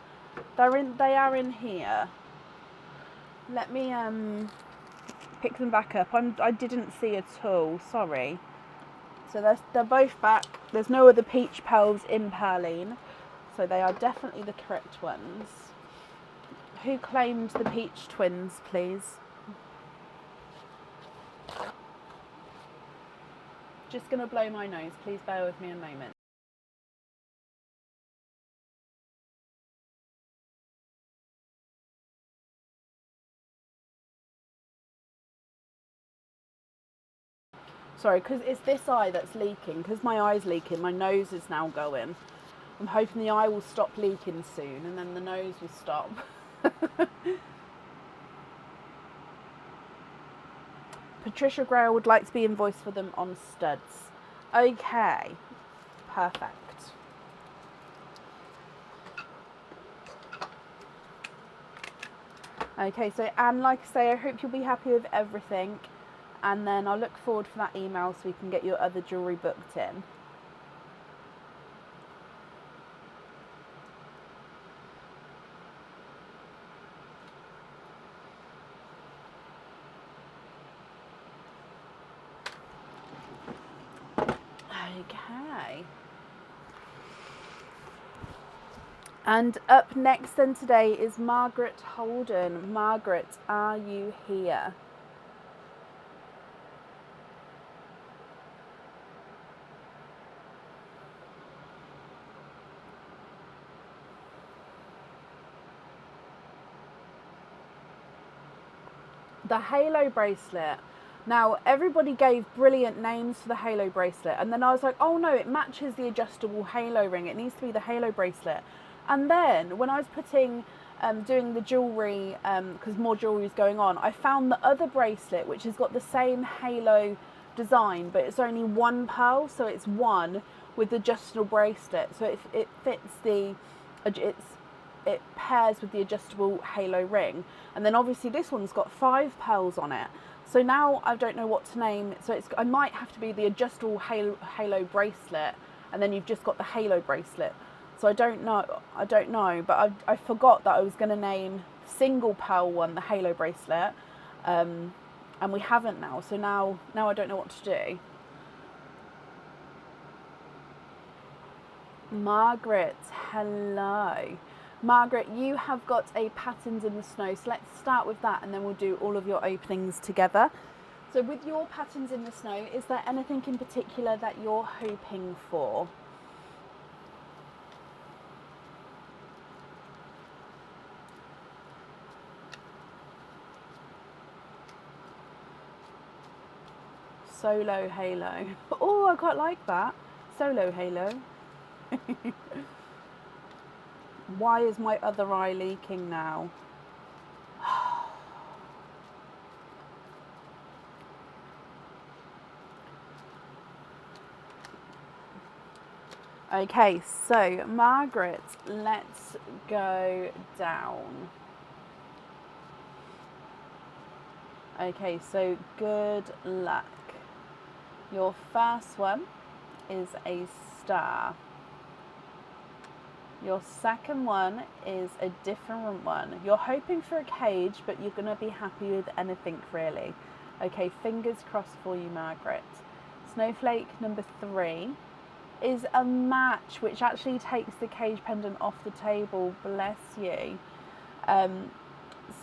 S1: They are in here. Let me pick them back up. I didn't see at all. Sorry. So they're both back. There's no other peach pearls in Pearline, so they are definitely the correct ones. Who claimed the peach twins, please? Just gonna blow my nose. Please bear with me a moment. Sorry, because it's this eye that's leaking. Because my eye's leaking, my nose is now going. I'm hoping the eye will stop leaking soon, and then the nose will stop. Patricia Gray would like to be invoiced for them on studs. Okay, perfect. Okay, so Anne, like I say, I hope you'll be happy with everything. And then I'll look forward for that email so we can get your other jewellery booked in. Okay. And up next then today is Margaret Holden. Margaret, are you here? The halo bracelet. Now, everybody gave brilliant names for the halo bracelet, and then I was like, oh no, it matches the adjustable halo ring. It needs to be the halo bracelet. And then when I was doing the jewellery, because more jewellery is going on, I found the other bracelet, which has got the same halo design, but it's only 1 pearl, so it's 1 with the adjustable bracelet. So it fits it pairs with the adjustable halo ring. And then obviously this one's got 5 pearls on it. So now I don't know what to name. So I might have to be the adjustable halo bracelet, and then you've just got the halo bracelet. So I don't know, but I forgot that I was going to name single pearl one the halo bracelet, and we haven't now. So now I don't know what to do. Margaret, hello. Margaret, you have got a Patterns in the Snow, so let's start with that and then we'll do all of your openings together. So with your Patterns in the Snow, is there anything in particular that you're hoping for? Solo halo. Oh, I quite like that. Solo halo. Why is my other eye leaking now? Okay, so Margaret, let's go down. Okay, so good luck. Your first one is a star. Your second one is a different one. You're hoping for a cage, but you're going to be happy with anything really. Okay, fingers crossed for you, Margaret. Snowflake number 3 is a match, which actually takes the cage pendant off the table. Bless you.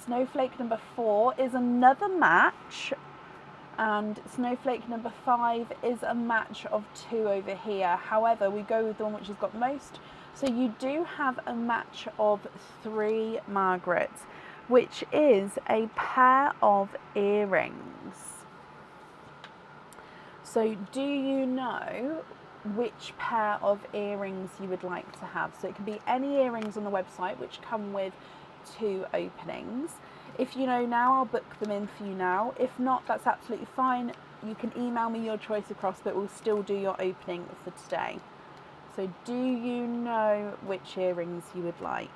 S1: Snowflake number 4 is another match, and snowflake number 5 is a match of 2 over here. However, we go with the one which has got most. So you do have a match of 3, Margaret, which is a pair of earrings. So do you know which pair of earrings you would like to have? So it can be any earrings on the website which come with 2 openings. If you know now, I'll book them in for you now. If not, that's absolutely fine. You can email me your choice across, but we'll still do your opening for today. So do you know which earrings you would like?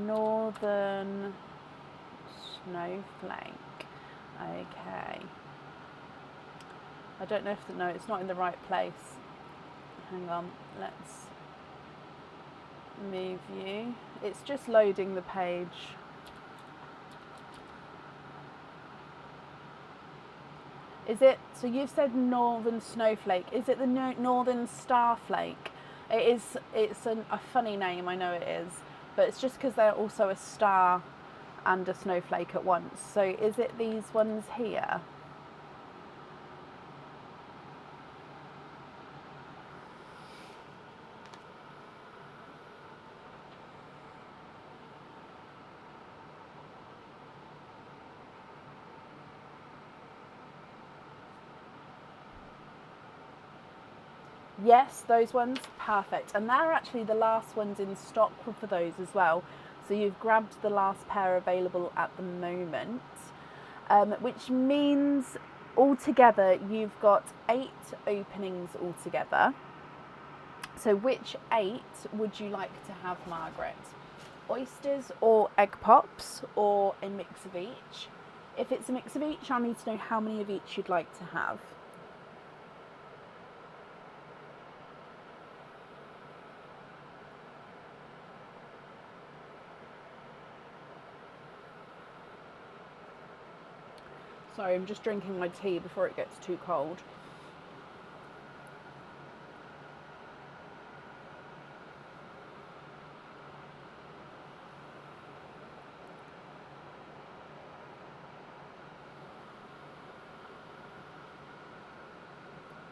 S1: Northern Snowflake. Okay. I don't know if no, it's not in the right place. Hang on, let's move you. It's just loading the page. Is it, so you've said Northern Snowflake. Is it the Northern Starflake? It's a funny name, I know it is, but it's just because they're also a star and a snowflake at once. So is it these ones here? Yes, those ones, perfect. And they're actually the last ones in stock for those as well. So you've grabbed the last pair available at the moment, which means altogether you've got 8 openings altogether. So which 8 would you like to have, Margaret? Oysters or egg pops, or a mix of each? If it's a mix of each, I need to know how many of each you'd like to have. Sorry, I'm just drinking my tea before it gets too cold.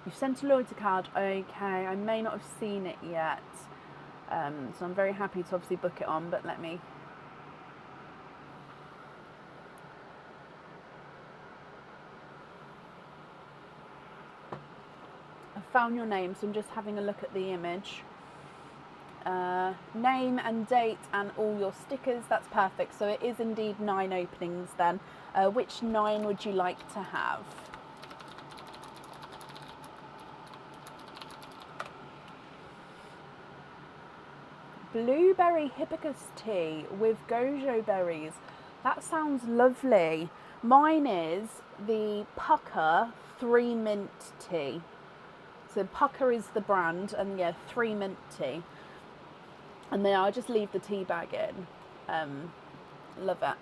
S1: You've sent a loyalty card. Okay, I may not have seen it yet. So I'm very happy to obviously book it on, but let me... I found your name, so I'm just having a look at the image. Name and date and all your stickers, that's perfect. So it is indeed 9 openings then. Which 9 would you like to have? Blueberry hibiscus tea with gojo berries. That sounds lovely. Mine is the Pucker 3 mint tea. So Pucker is the brand, and yeah, 3 mint tea. And then I'll just leave the tea bag in. Love it.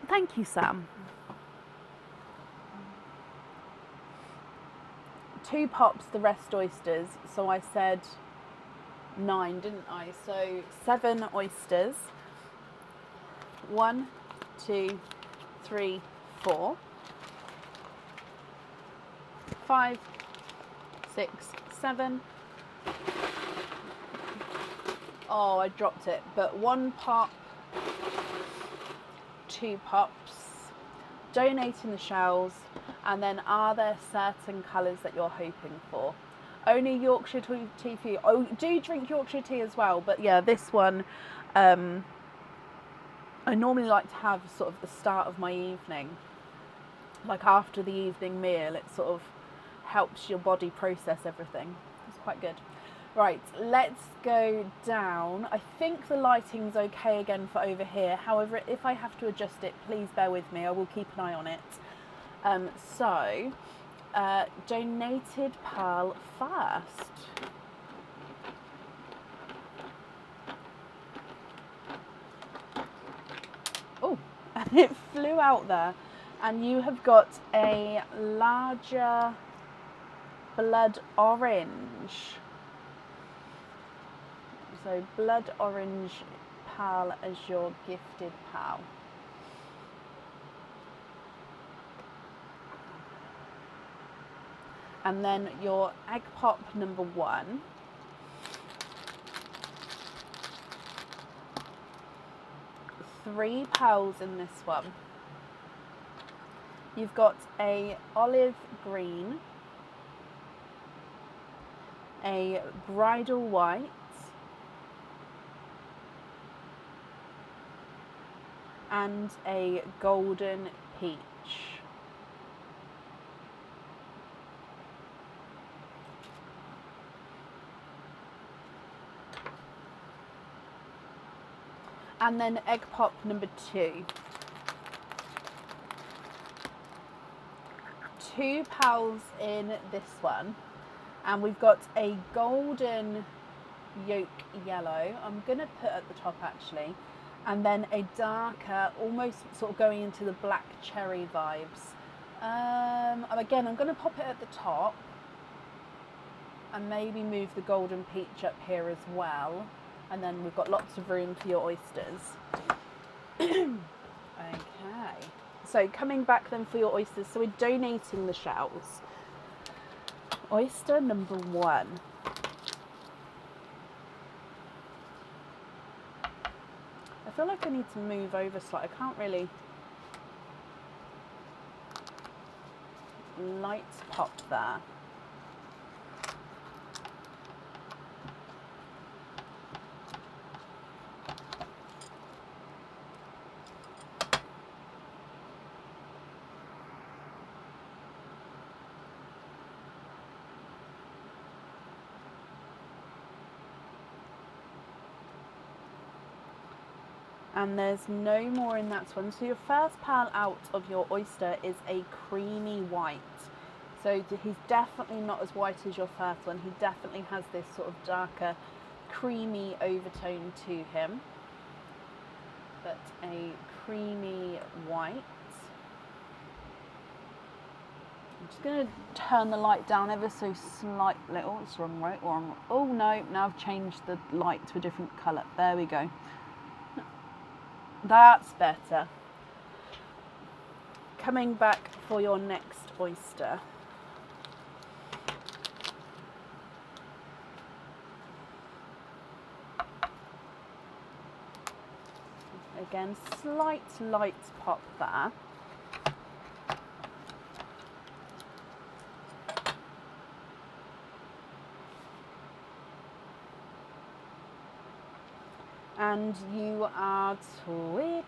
S1: Thank you, Sam. 2 pops, the rest oysters. So I said 9, didn't I? So 7 oysters. 1, 2, 3, 4, 5, 6, 7. Oh, I dropped it. But 1 pop, 2 pops, donating the shells, and then are there certain colours that you're hoping for? Only Yorkshire tea for you. Oh, do drink Yorkshire tea as well, but yeah, this one I normally like to have sort of the start of my evening, like after the evening meal. It sort of helps your body process everything. It's quite good. Right, let's go down. I think the lighting's okay again for over here. However, if I have to adjust it, please bear with me. I will keep an eye on it. Donated pearl first. Oh, and it flew out there. And you have got a larger blood orange. So blood orange pearl as your gifted pearl. And then your egg pop number 1. Three pearls in this one. You've got a olive green, a bridal white, and a golden peach. And then egg pop number 2. 2 pearls in this one, and we've got a golden yolk yellow. I'm gonna put at the top actually, and then a darker, almost sort of going into the black cherry vibes. Again, I'm gonna pop it at the top, and maybe move the golden peach up here as well. And then we've got lots of room for your oysters. Okay. So coming back then for your oysters, so we're donating the shells. Oyster number 1. I feel like I need to move over slightly. I can't really light pop there. And there's no more in that one. So your first pearl out of your oyster is a creamy white. So he's definitely not as white as your first one. He definitely has this sort of darker, creamy overtone to him. But a creamy white. I'm just going to turn the light down ever so slightly. Oh, it's wrong, right? Wrong. Oh no, now I've changed the light to a different colour. There we go. That's better. Coming back for your next oyster. Again, slight light pop there. And you are twinning.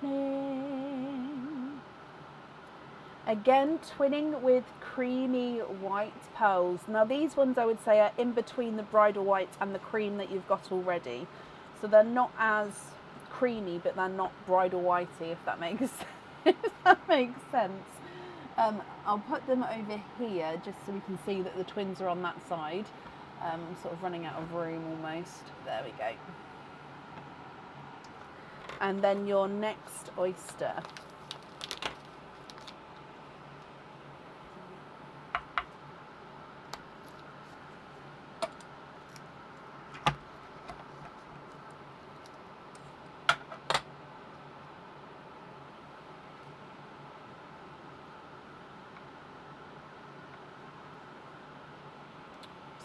S1: Again, twinning with creamy white pearls. Now these ones I would say are in between the bridal white and the cream that you've got already. So they're not as creamy, but they're not bridal whitey, if that makes sense. I'll put them over here just so we can see that the twins are on that side. I'm sort of running out of room almost. There we go. And then your next oyster.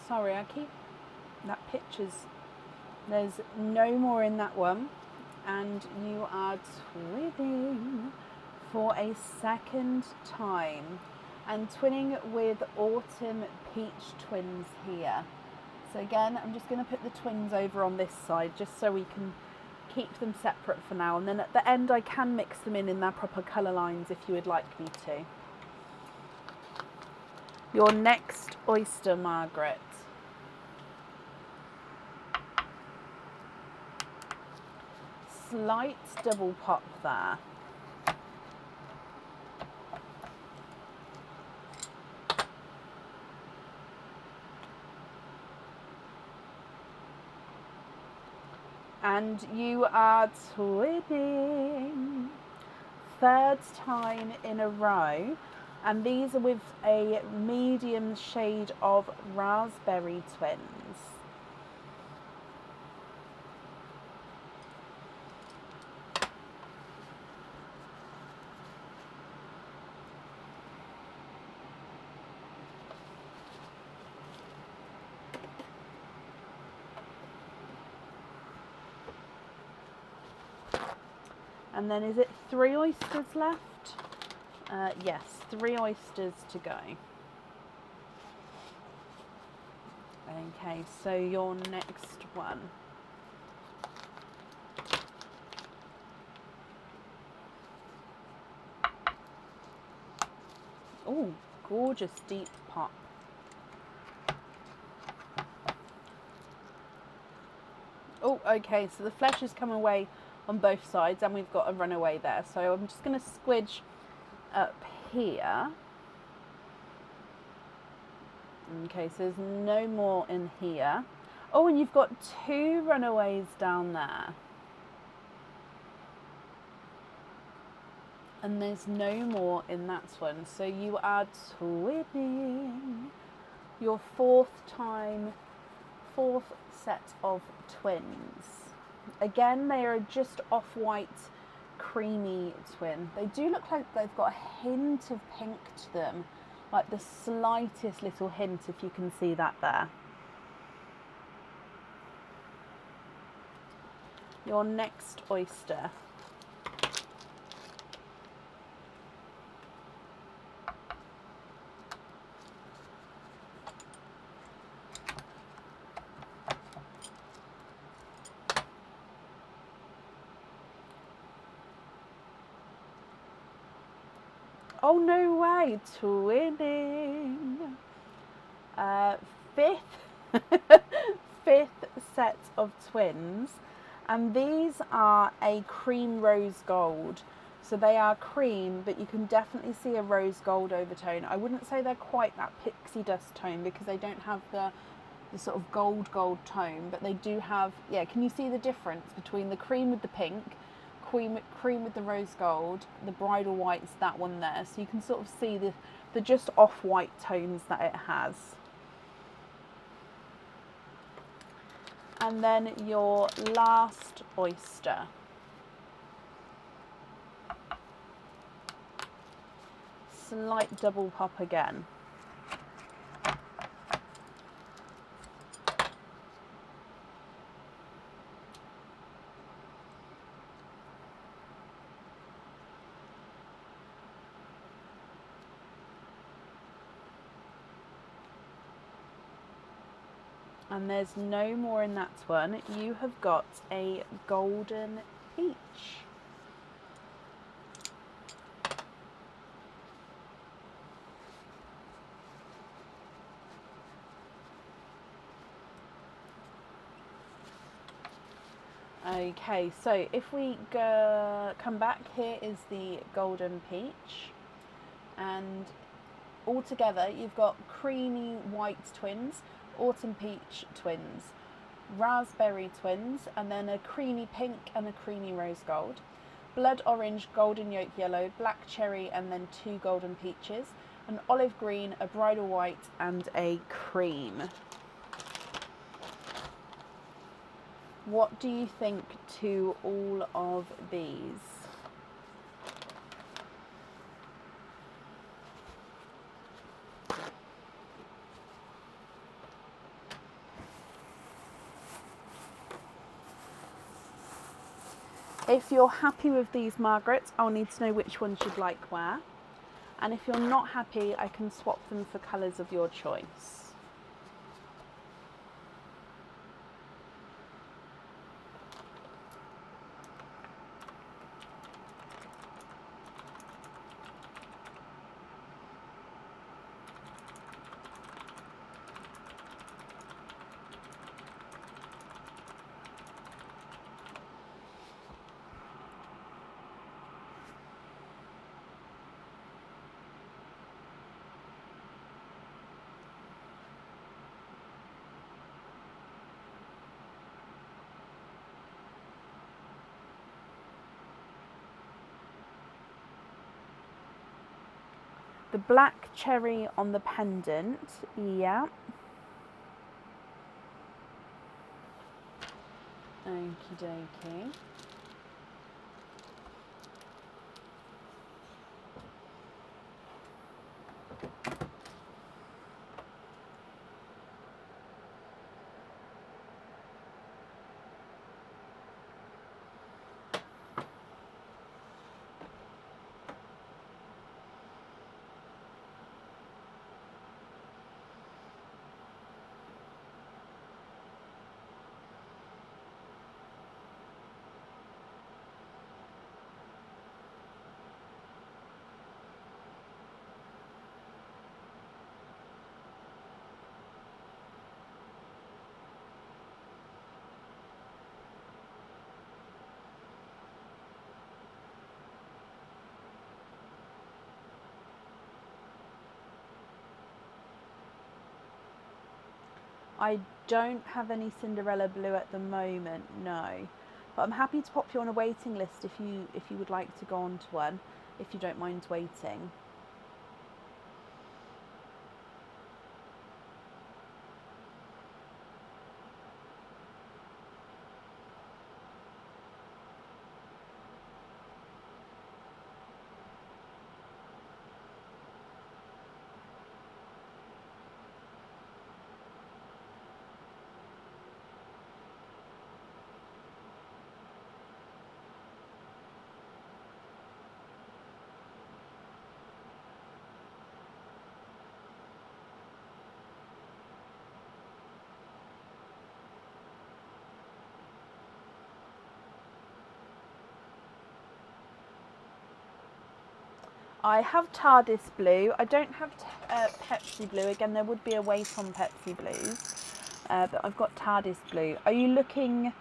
S1: Sorry, that picture's, there's no more in that one. And you are twinning for a second time, and twinning with Autumn Peach Twins here. So again, I'm just going to put the twins over on this side just so we can keep them separate for now, and then at the end I can mix them in their proper colour lines if you would like me to. Your next oyster, Margaret. Slight double pop there. And you are twinning. Third time in a row. And these are with a medium shade of Raspberry Twins. And then is it 3 oysters left? Yes, 3 oysters to go. Okay, so your next one. Oh, gorgeous deep pop. Oh, okay, so the flesh has come away on both sides and we've got a runaway there. So I'm just going to squidge up here. Okay, so there's no more in here. Oh, and you've got 2 runaways down there. And there's no more in that one. So you are twinning your 4th set of twins. Again, they are just off-white creamy twin. They do look like they've got a hint of pink to them, like the slightest little hint, if you can see that there. Your next oyster. Oh, no way, twinning. 5th set of twins, and these are a cream rose gold. So they are cream, but you can definitely see a rose gold overtone. I wouldn't say they're quite that pixie dust tone because they don't have the sort of gold tone, but they do have, yeah, can you see the difference between the cream with the pink, cream with the rose gold, the bridal white's that one there, so you can sort of see the just off-white tones that it has. And then your last oyster. Slight double pop again. And there's no more in that one. You have got a golden peach. Okay, so if we come back, here is the golden peach, and all together you've got creamy white twins, autumn peach twins, raspberry twins, and then a creamy pink and a creamy rose gold, blood orange, golden yolk yellow, black cherry, and then 2 golden peaches, an olive green, a bridal white, and a cream. What do you think to all of these? If you're happy with these Margarets, I'll need to know which ones you'd like where. And if you're not happy, I can swap them for colours of your choice. The black cherry on the pendant, yeah. Okie dokie. I don't have any Cinderella blue at the moment, no. But I'm happy to pop you on a waiting list if you would like to go on to one, if you don't mind waiting. I have TARDIS blue. I don't have Pepsi blue. Again, there would be a weight on Pepsi blues. But I've got TARDIS blue. Are you looking,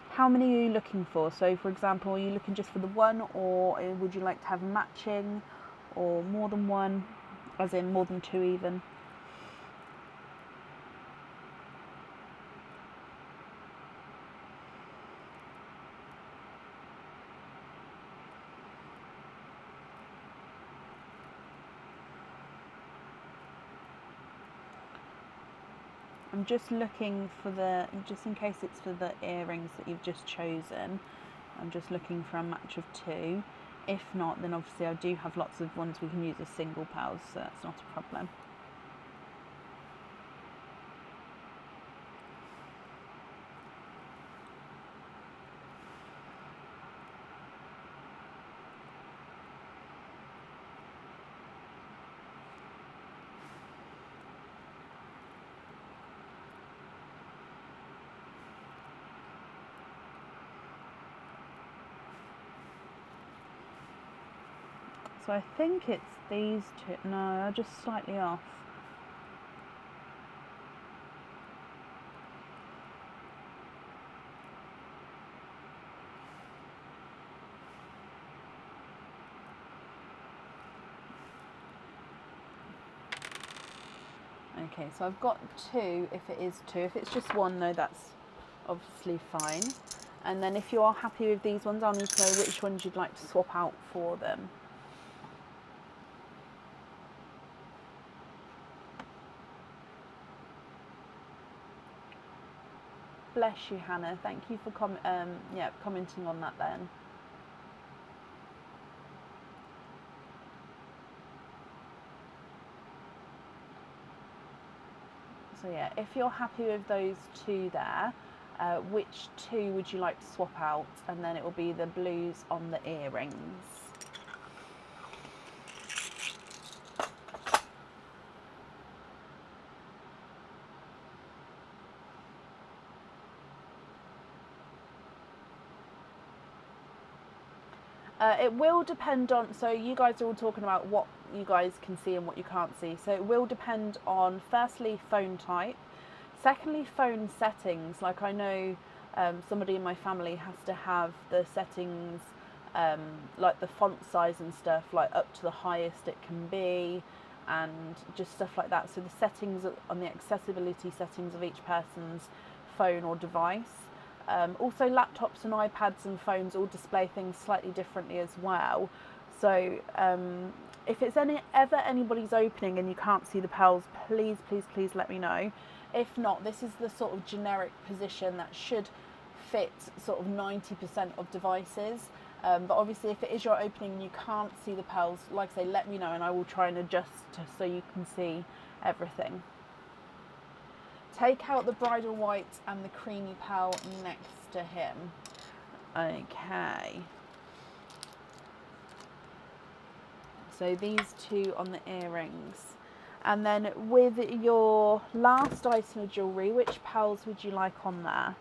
S1: how many are you looking for? So for example, are you looking just for the one, or would you like to have matching, or more than one, as in more than two even? I'm just looking for the, just in case it's for the earrings that you've just chosen, I'm just looking for a match of two. If not, then obviously I do have lots of ones we can use as single pearls, so that's not a problem. So I think it's these two. No, they're just slightly off. Okay, so I've got two if it is two. If it's just one, no, that's obviously fine. And then if you are happy with these ones, I'll need to know which ones you'd like to swap out for them. Bless you, Hannah. Thank you for commenting on that then. So yeah, if you're happy with those two there, which two would you like to swap out? And then it will be the blues on the earrings. It will depend on, so you guys are all talking about what you guys can see and what you can't see. So it will depend on, firstly, phone type. Secondly, phone settings. Like I know somebody in my family has to have the settings, like the font size and stuff, like up to the highest it can be, and just stuff like that. So the settings on the accessibility settings of each person's phone or device. Also, laptops and iPads and phones all display things slightly differently as well. So if it's ever anybody's opening and you can't see the pearls, please, please, please let me know. If not, this is the sort of generic position that should fit sort of 90% of devices. But obviously, if it is your opening and you can't see the pearls, like I say, let me know and I will try and adjust so you can see everything. Take out the bridal white and the creamy pearl next to him. Okay. So these two on the earrings. And then with your last item of jewellery, which pearls would you like on there?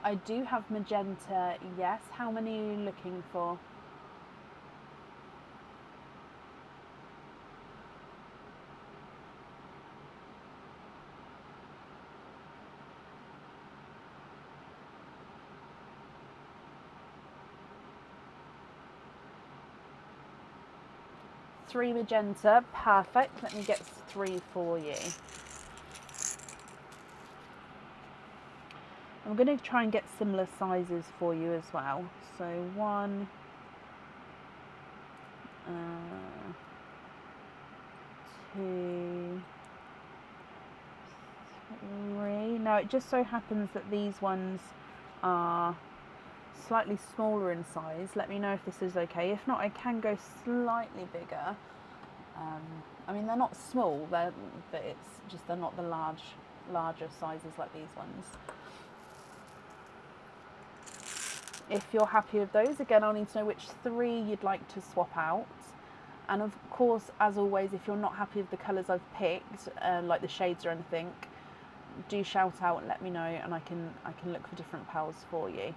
S1: I do have magenta, yes. How many are you looking for? Three magenta, perfect. Let me get 3 for you. I'm going to try and get similar sizes for you as well. So 1, 2, 3. Now it just so happens that these ones are slightly smaller in size. Let me know if this is okay. If not, I can go slightly bigger. I mean, they're not small, but it's just they're not the larger sizes like these ones. If you're happy with those, again, I'll need to know which 3 you'd like to swap out. And of course, as always, if you're not happy with the colours I've picked, like the shades or anything, do shout out and let me know, and I can look for different pearls for you.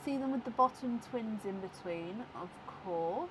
S1: See them with the bottom twins in between, of course.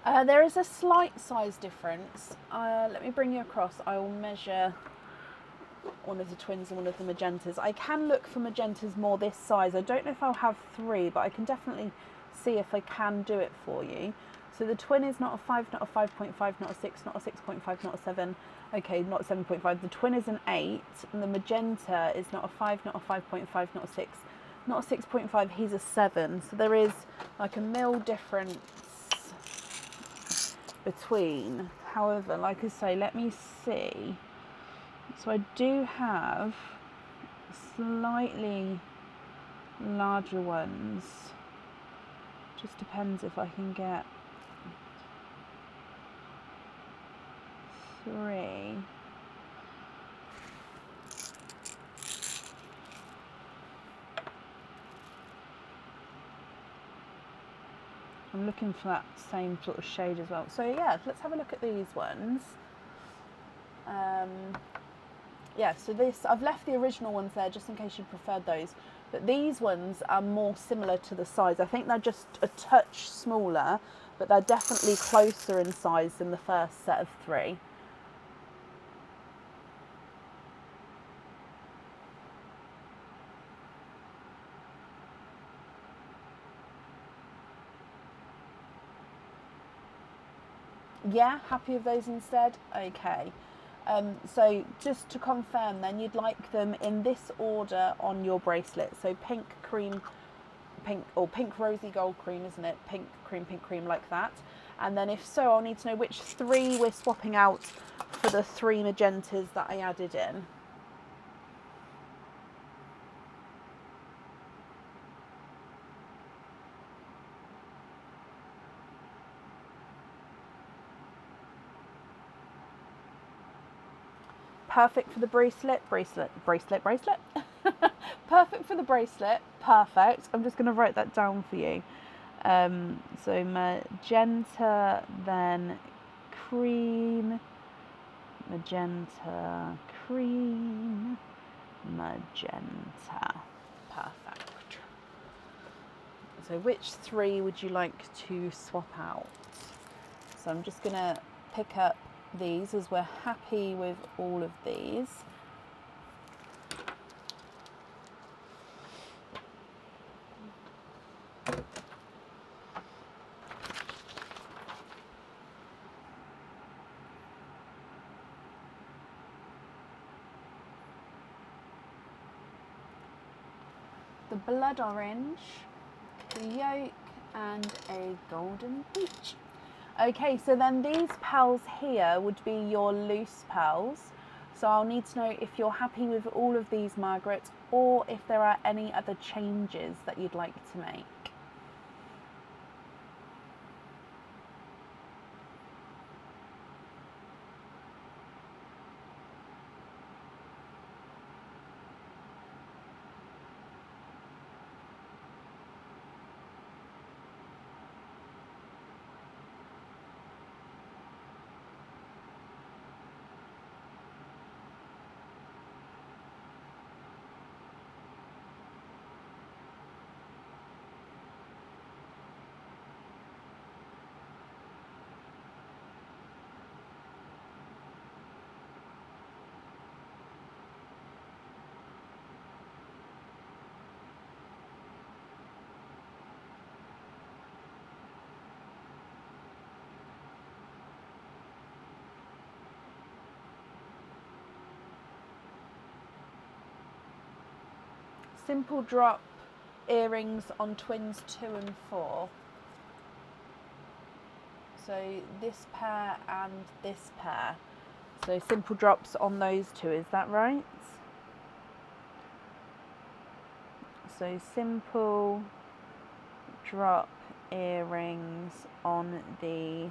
S1: There is a slight size difference. Let me bring you across. I will measure one of the twins and one of the magentas. I can look for magentas more this size. I don't know if I'll have 3, but I can definitely see if I can do it for you. So the twin is not a 5, not a 5.5, not a 6, not a 6.5, not a 7. Okay, not a 7.5. The twin is an 8, and the magenta is not a 5, not a 5.5, not a 6, not a 6.5. He's a 7. So there is like a mil difference between. However, like I say, let me see. So I do have slightly larger ones. Just depends if I can get 3. I'm looking for that same sort of shade as well. So yeah, let's have a look at these ones. Yeah, so this, I've left the original ones there just in case you preferred those. But these ones are more similar to the size. I think they're just a touch smaller, but they're definitely closer in size than the first set of 3. Yeah, happy with those instead? Okay. So just to confirm then, you'd like them in this order on your bracelet. So pink, cream, pink, or pink, rosy, gold, cream, isn't it? Pink, cream, like that. And then if so, I'll need to know which 3 we're swapping out for the 3 magentas that I added in. Perfect for the bracelet. Perfect for the bracelet. Perfect. I'm just going to write that down for you. So magenta, then cream, magenta, cream, magenta. Perfect. So which 3 would you like to swap out? So I'm just going to pick up these as we're happy with all of these. The blood orange, the yolk, and a golden peach. Okay, so then these pearls here would be your loose pearls. So I'll need to know if you're happy with all of these, Margaret, or if there are any other changes that you'd like to make. Simple drop earrings on twins 2 and 4. So this pair and this pair. So simple drops on those 2, is that right? So simple drop earrings on the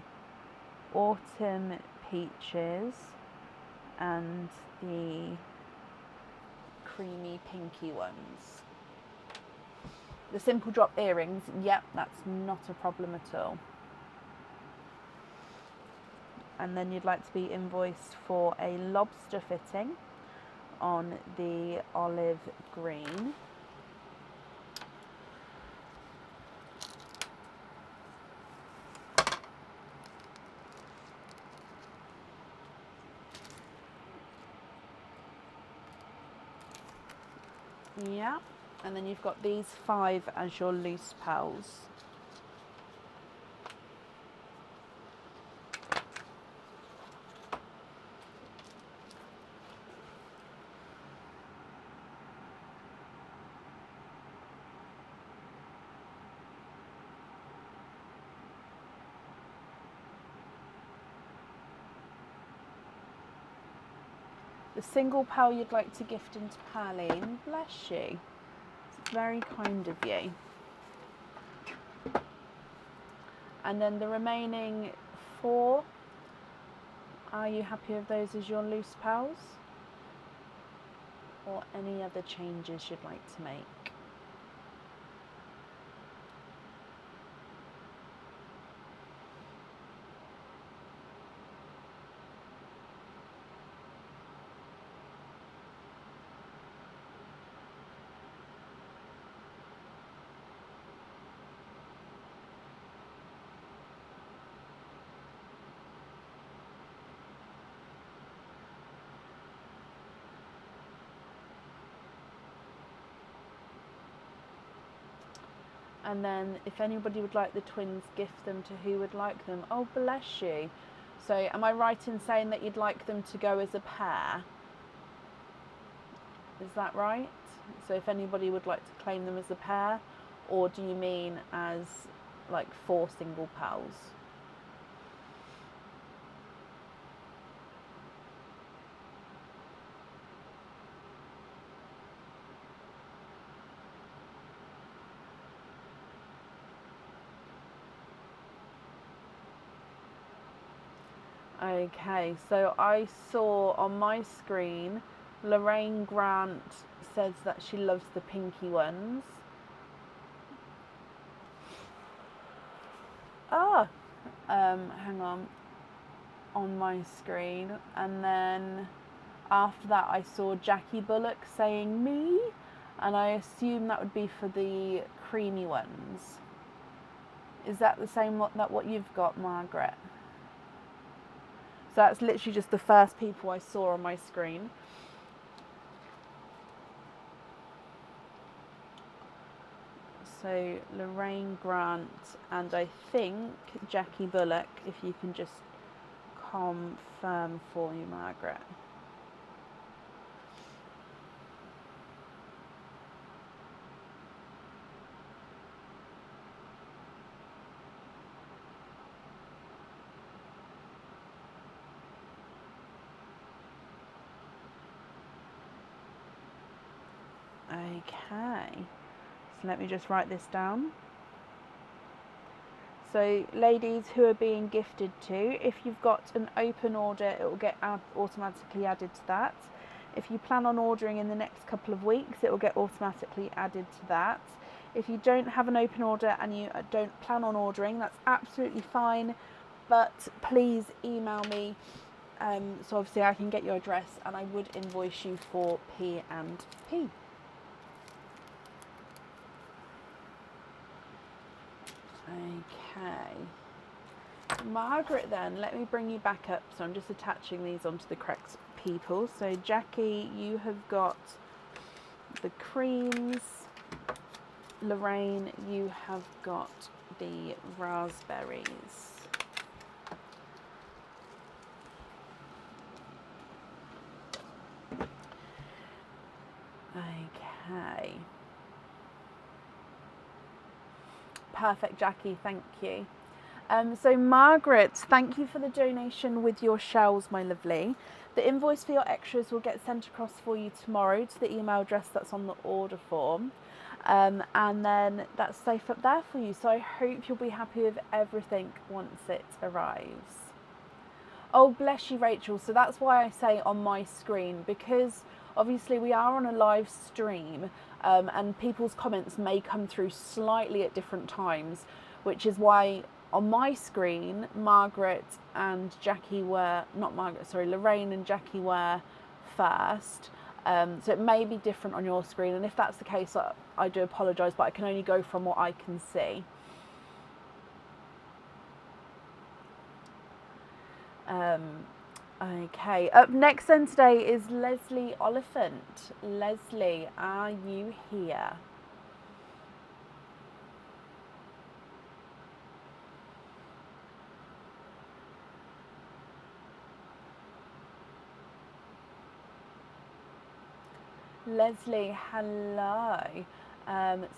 S1: autumn peaches and the creamy pinky ones. The simple drop earrings, yep, that's not a problem at all. And then you'd like to be invoiced for a lobster fitting on the olive green. Yeah, and then you've got these 5 as your loose pearls. The single pearl you'd like to gift into Perline, bless you. It's very kind of you. And then the remaining 4, are you happy with those as your loose pearls? Or any other changes you'd like to make? And then if anybody would like the twins, gift them to who would like them. Oh, bless you. So am I right in saying that you'd like them to go as a pair? Is that right? So if anybody would like to claim them as a pair, or do you mean as like 4 single pearls? Okay, so I saw on my screen Lorraine Grant says that she loves the pinky ones. Hang on my screen, and then after that I saw Jackie Bullock saying me, and I assume that would be for the creamy ones. Is that the same what you've got, Margaret? So that's literally just the first people I saw on my screen. So Lorraine Grant and I think Jackie Bullock, if you can just confirm for me, Margaret. Okay, so let me just write this down. So ladies who are being gifted to, if you've got an open order, it will get automatically added to that. If you plan on ordering in the next couple of weeks, it will get automatically added to that. If you don't have an open order and you don't plan on ordering, that's absolutely fine, but please email me so obviously I can get your address and I would invoice you for P&P. Okay, Margaret, then let me bring you back up. So I'm just attaching these onto the correct people. So Jackie, you have got the creams. Lorraine, you have got the raspberries. Okay. Perfect, Jackie, thank you. So Margaret, thank you for the donation with your shells, my lovely. The invoice for your extras will get sent across for you tomorrow to the email address that's on the order form. And then that's safe up there for you. So I hope you'll be happy with everything once it arrives. Oh, bless you, Rachel. So that's why I say on my screen, because obviously we are on a live stream and people's comments may come through slightly at different times, which is why on my screen, Margaret and Jackie were, not Margaret, sorry, Lorraine and Jackie were first. So it may be different on your screen. And if that's the case, I do apologise, but I can only go from what I can see. Okay, up next then today is Leslie Oliphant. Leslie, are you here? Leslie, hello.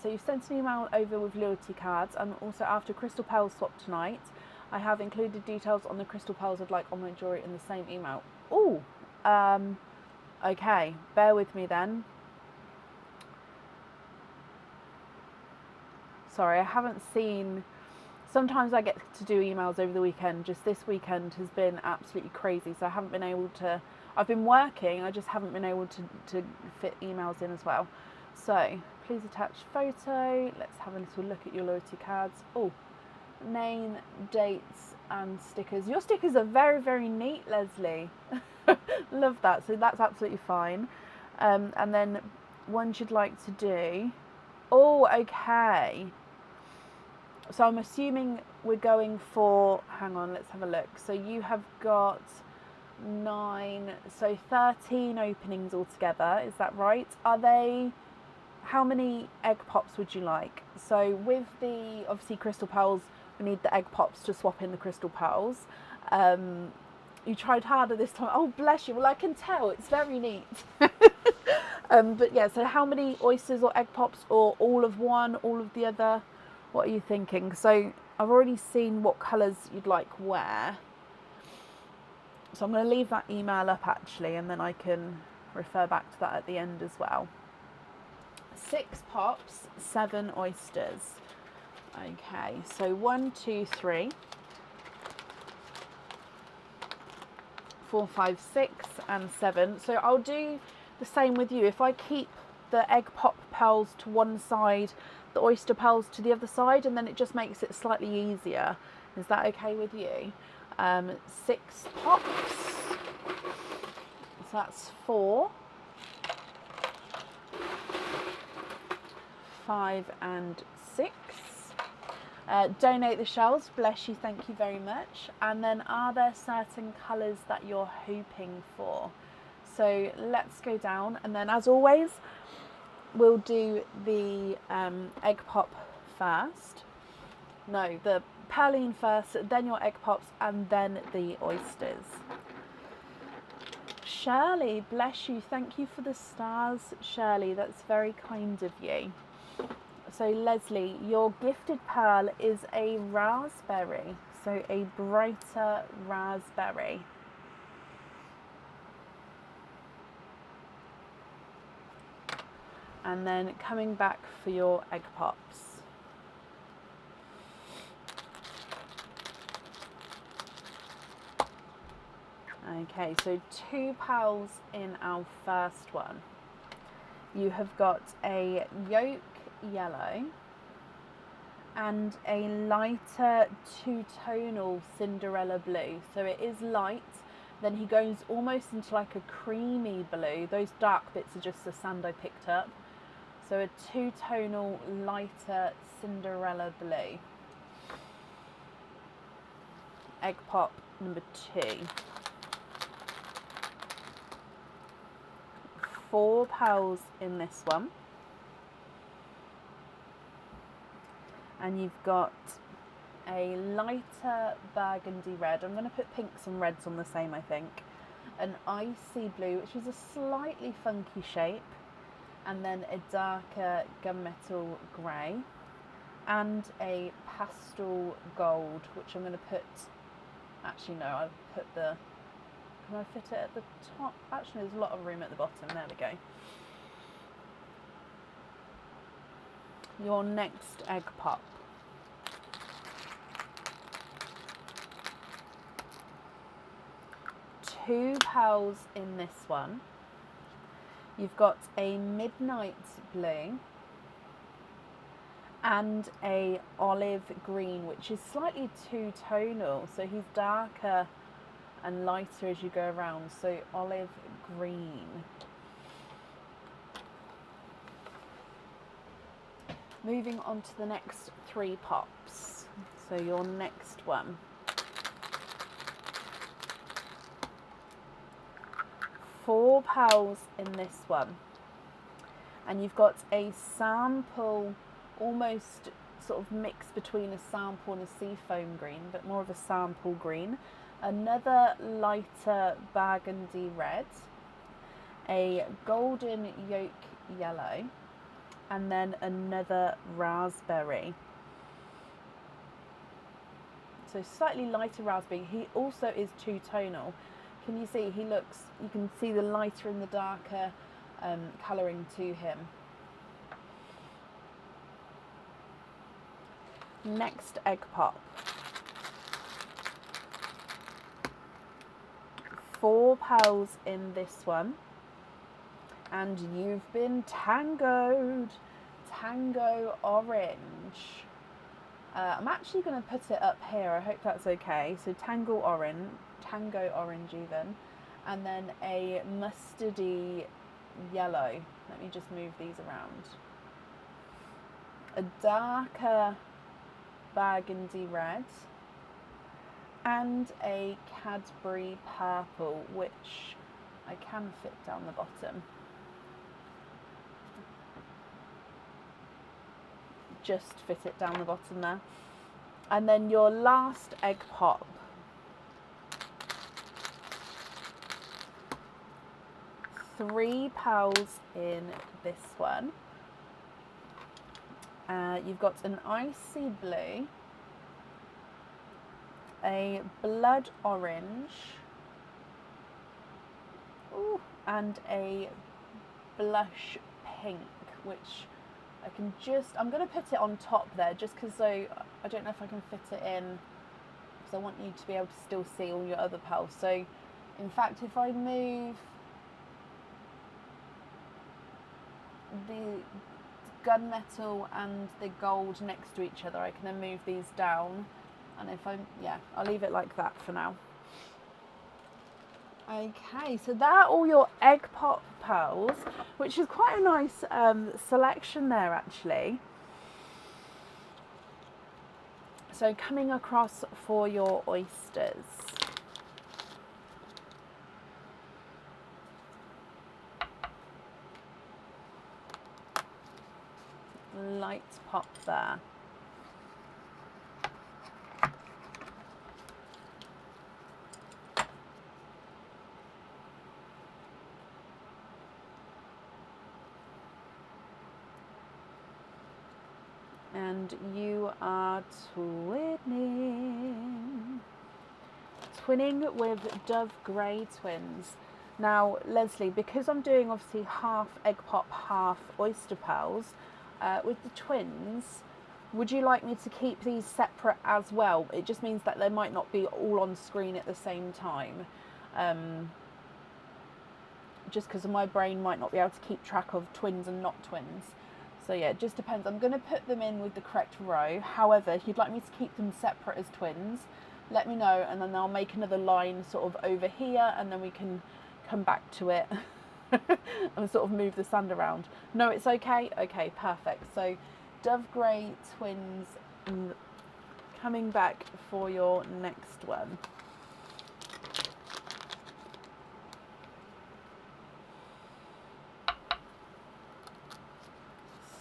S1: So you sent an email over with loyalty cards. I'm also after crystal pearl swap tonight. I have included details on the crystal pearls I'd like on my jewellery in the same email. Oh, okay. Bear with me then. Sorry, I haven't seen. Sometimes I get to do emails over the weekend. Just this weekend has been absolutely crazy, so I haven't been able to. I've been working, I just haven't been able to fit emails in as well. So please attach photo. Let's have a little look at your loyalty cards. Oh, name, dates, and stickers. Your stickers are very, very neat, Leslie. Love that. So that's absolutely fine. And then ones you'd like to do. Oh, okay. So I'm assuming we're going for, hang on, let's have a look. So you have got 9, so 13 openings altogether, is that right? Are they, how many egg pops would you like? So with the, obviously crystal pearls, we need the egg pops to swap in the crystal pearls. You tried harder this time. Oh, bless you. Well, I can tell, it's very neat. But yeah, so how many oysters or egg pops, or all of one, all of the other? What are you thinking? So I've already seen what colours you'd like where. So I'm going to leave that email up actually, and then I can refer back to that at the end as well. 6 pops, 7 oysters. Okay, so 1, 2, 3, 4, 5, 6, and 7. So I'll do the same with you. If I keep the egg pop pearls to one side, the oyster pearls to the other side, and then it just makes it slightly easier. Is that okay with you? 6 pops. So that's 4, 5, and 6. Donate the shells, bless you, thank you very much. And then are there certain colours that you're hoping for? So let's go down, and then as always, we'll do the egg pop first. No, the praline first, then your egg pops, and then the oysters. Shirley, bless you. Thank you for the stars, Shirley. That's very kind of you. So Leslie, your gifted pearl is a raspberry. So a brighter raspberry. And then coming back for your egg pops. Okay, so 2 pearls in our first one. You have got a yolk yellow and a lighter two-tonal Cinderella blue. So it is light, then he goes almost into like a creamy blue. Those dark bits are just the sand I picked up. So a two-tonal lighter Cinderella blue. Egg pop number 2. 4 pearls in this one. And you've got a lighter burgundy red. I'm going to put pinks and reds on the same, I think. An icy blue, which is a slightly funky shape. And then a darker gunmetal grey, and a pastel gold, which I'm going to put, actually no, I've put the, can I fit it at the top? Actually there's a lot of room at the bottom, there we go. Your next egg pop. Two pearls in this one. You've got a midnight blue and a olive green, which is slightly two-tonal. So he's darker and lighter as you go around. So olive green. Moving on to the next 3 pops. So your next one. 4 pals in this one. And you've got a sample, almost sort of mix between a sample and a seafoam green, but more of a sample green. Another lighter burgundy red, a golden yolk yellow, and then another raspberry. So slightly lighter raspberry. He also is two-tonal. Can you see? You can see the lighter and the darker colouring to him. Next egg pop. 4 pals in this one. And you've been tangoed. Tango orange. I'm actually going to put it up here. I hope that's okay. So tango orange even. And then a mustardy yellow. Let me just move these around. A darker burgundy red. And a Cadbury purple, which I can fit down the bottom. Just fit it down the bottom there. And then your last egg pop. 3 pals in this one. You've got an icy blue, a blood orange, and a blush pink, which I'm going to put it on top there just because I don't know if I can fit it in, because I want you to be able to still see all your other pals. So in fact, if I move the gunmetal and the gold next to each other, I can then move these down, and I'll leave it like that for now. Okay, so there are all your egg pop pearls, which is quite a nice selection there actually. So coming across for your oysters. Light pop there. And you are twinning with Dove Grey twins. Now, Leslie, because I'm doing obviously half egg pop, half oyster pearls, with the twins, would you like me to keep these separate as well? It just means that they might not be all on screen at the same time. Just because my brain might not be able to keep track of twins and not twins. So yeah, it just depends. I'm going to put them in with the correct row. However, if you'd like me to keep them separate as twins, let me know, and then I'll make another line sort of over here, and then we can come back to it and sort of move the sand around. No, it's okay? Okay, perfect. So Dove Grey twins coming back for your next one.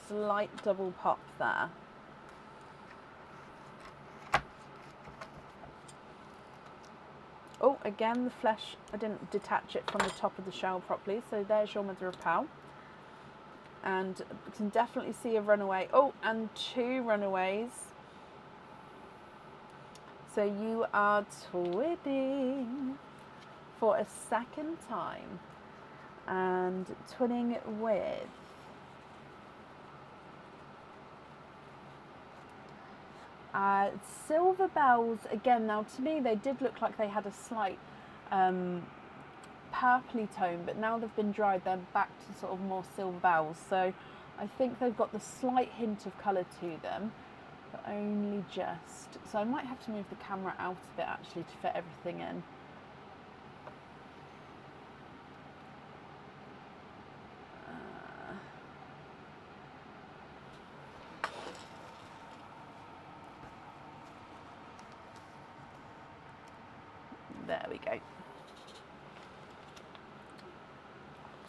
S1: Slight double pop there. Oh, again, the flesh, I didn't detach it from the top of the shell properly. So there's your mother of pearl. And you can definitely see a runaway. Oh, and 2 runaways. So you are twinning for a second time. And twinning with silver bells. Again, now to me they did look like they had a slight purpley tone, but now they've been dried, they're back to sort of more silver bells. So I think they've got the slight hint of colour to them, but only just. So I might have to move the camera out a bit actually to fit everything in. There we go.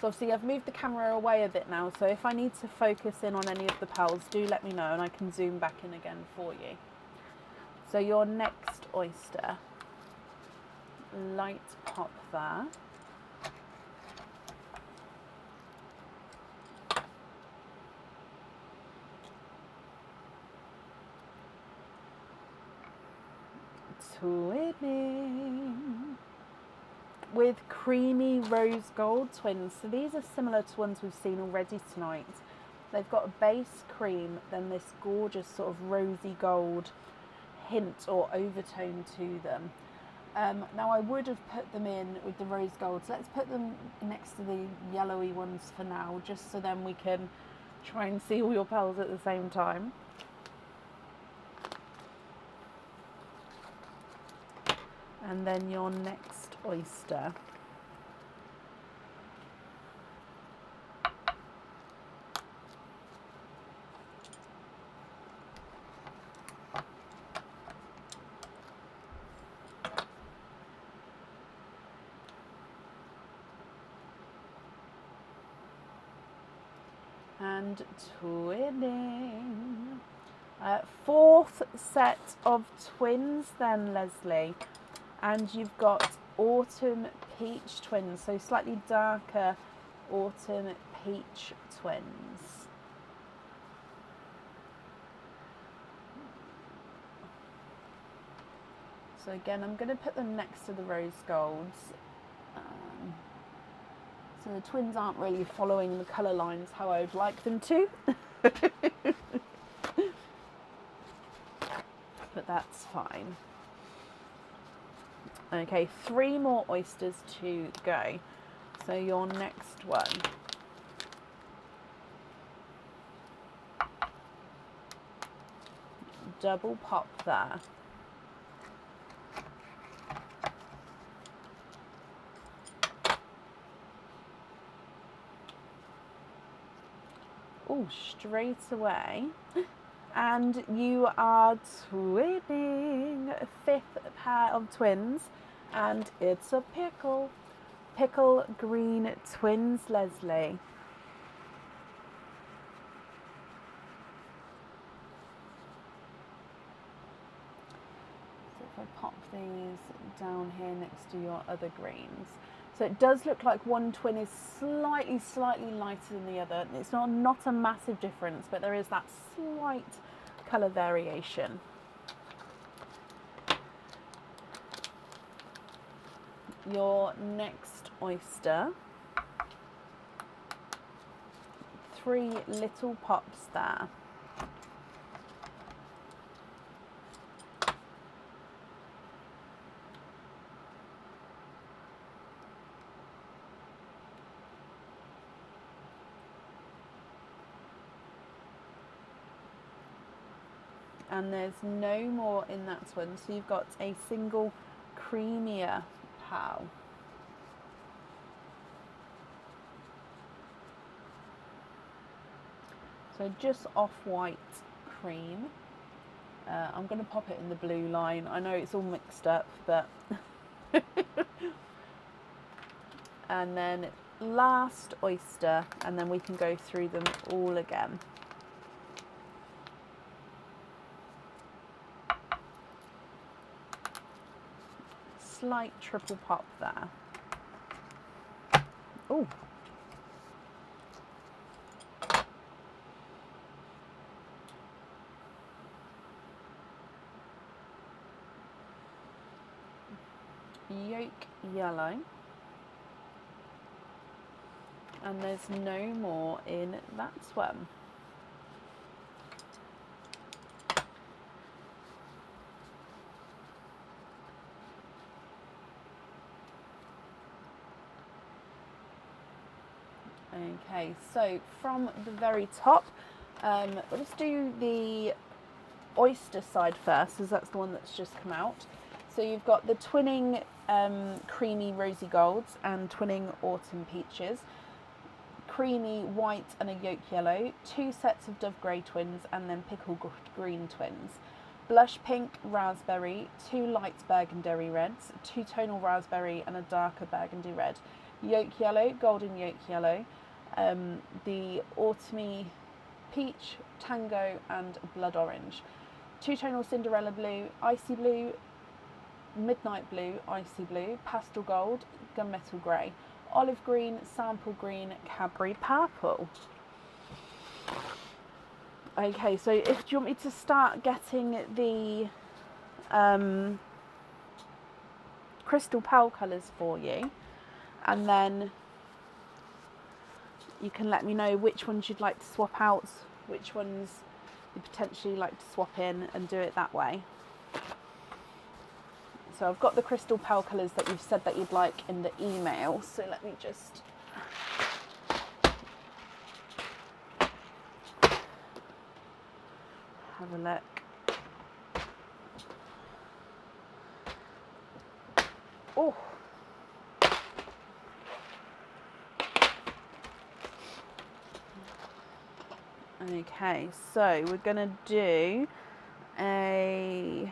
S1: So obviously I've moved the camera away a bit now, so if I need to focus in on any of the pearls, do let me know and I can zoom back in again for you. So your next oyster, light pop there. Twinning with creamy rose gold twins. So these are similar to ones we've seen already tonight. They've got a base cream, then this gorgeous sort of rosy gold hint or overtone to them. Now I would have put them in with the rose gold, so let's put them next to the yellowy ones for now, just so then we can try and see all your pearls at the same time. And then your next oyster. And twinning. Fourth set of twins then, Leslie. And you've got autumn peach twins, so slightly darker autumn peach twins. So again, I'm going to put them next to the rose golds. So the twins aren't really following the colour lines how I would like them to. But that's fine. Okay, 3 more oysters to go. So your next one. Double pop there. Oh, straight away. And you are twinning. 5th pair of twins. And it's a pickle. Pickle green twins, Leslie. So if I pop these down here next to your other greens. So it does look like one twin is slightly lighter than the other. It's not a massive difference, but there is that slight colour variation. Your next oyster. 3 little pops there. And there's no more in that one, so you've got a single creamier pearl. So just off-white cream. I'm going to pop it in the blue line. I know it's all mixed up, but... And then last oyster, and then we can go through them all again. Slight triple pop there. Oh. Yolk yellow. And there's no more in that one. Okay, so from the very top, let's do the oyster side first, as that's the one that's just come out. So you've got the twinning creamy rosy golds and twinning autumn peaches, creamy white and a yolk yellow, 2 sets of dove grey twins, and then pickle green twins. Blush pink raspberry, 2 light burgundy reds, 2 tonal raspberry and a darker burgundy red. yolk yellow, golden yolk yellow, the autumny peach, tango, and blood orange. Two-tonal Cinderella blue, icy blue, midnight blue, icy blue, pastel gold, gunmetal grey, olive green, sample green, Cadbury purple. Okay, so do you want me to start getting the crystal pearl colours for you, and then you can let me know which ones you'd like to swap out, which ones you potentially like to swap in, and do it that way. So I've got the crystal pearl colours that you've said that you'd like in the email, so let me just have a look. Oh, okay, so we're gonna do a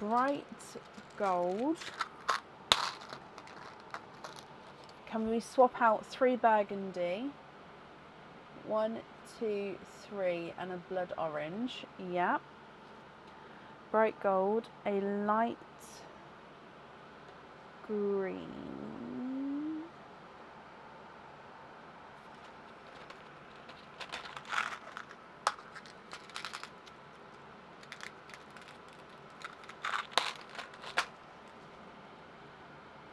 S1: bright gold. Can we swap out 3 burgundy, 1, 2, 3, and a blood orange? Yeah. Bright gold, a light green,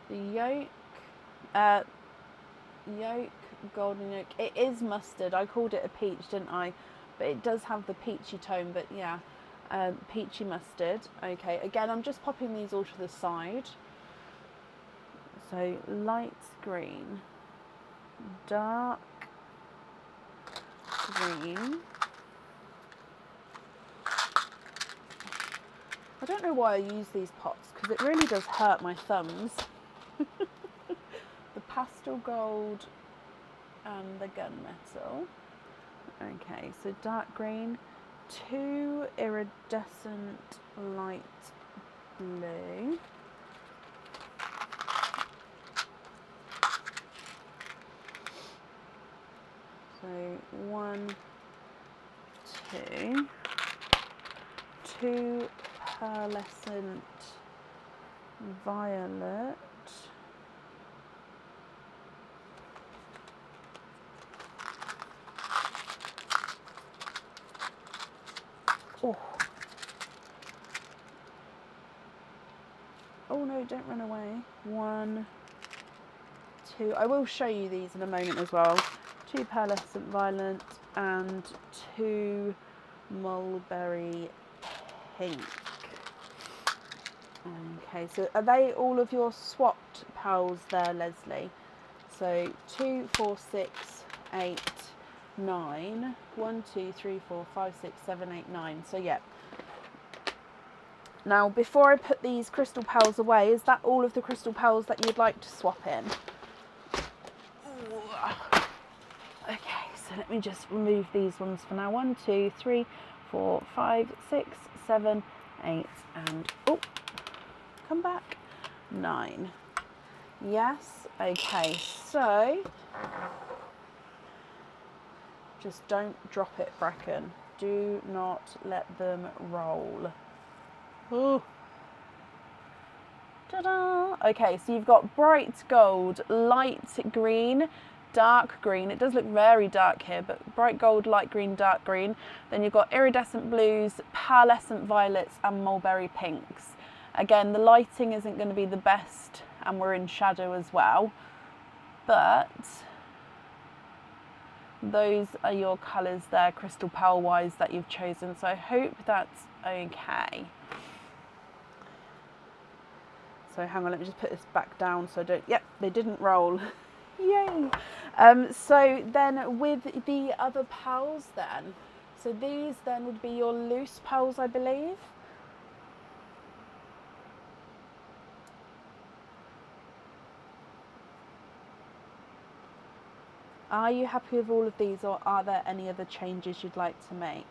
S1: the yolk, golden yolk. It is mustard. I called it a peach, didn't I? But it does have the peachy tone, but yeah, peachy mustard. Okay, again, I'm just popping these all to the side. So light green, dark green. I don't know why I use these pots, because it really does hurt my thumbs. The pastel gold and the gunmetal. Okay, so dark green, 2 iridescent light blue, so 1, 2, 2 pearlescent violet, oh no, don't run away. 1, 2, I will show you these in a moment as well. 2 pearlescent violet and 2 mulberry pink. Okay, so are they all of your swapped pearls there, Leslie? So 2, 4, 6, 8, 9. 1, 2, 3, 4, 5, 6, 7, 8, 9. So yeah. Now, before I put these crystal pearls away, is that all of the crystal pearls that you'd like to swap in? Okay, so let me just remove these ones for now. 1, 2, 3, 4, 5, 6, 7, 8, and oh, come back. 9. Yes, okay, so just don't drop it, Bracken. Do not let them roll. Ooh. Ta-da! Okay, so you've got bright gold, light green, dark green. It does look very dark here, but bright gold, light green, dark green. Then you've got iridescent blues, pearlescent violets, and mulberry pinks. Again, the lighting isn't going to be the best, and we're in shadow as well. But those are your colours there, crystal pearl wise, that you've chosen. So I hope that's okay. So hang on, let me just put this back down so I don't, yep, they didn't roll. Yay! So then with the other pearls then, so these then would be your loose pearls, I believe. Are you happy with all of these, or are there any other changes you'd like to make?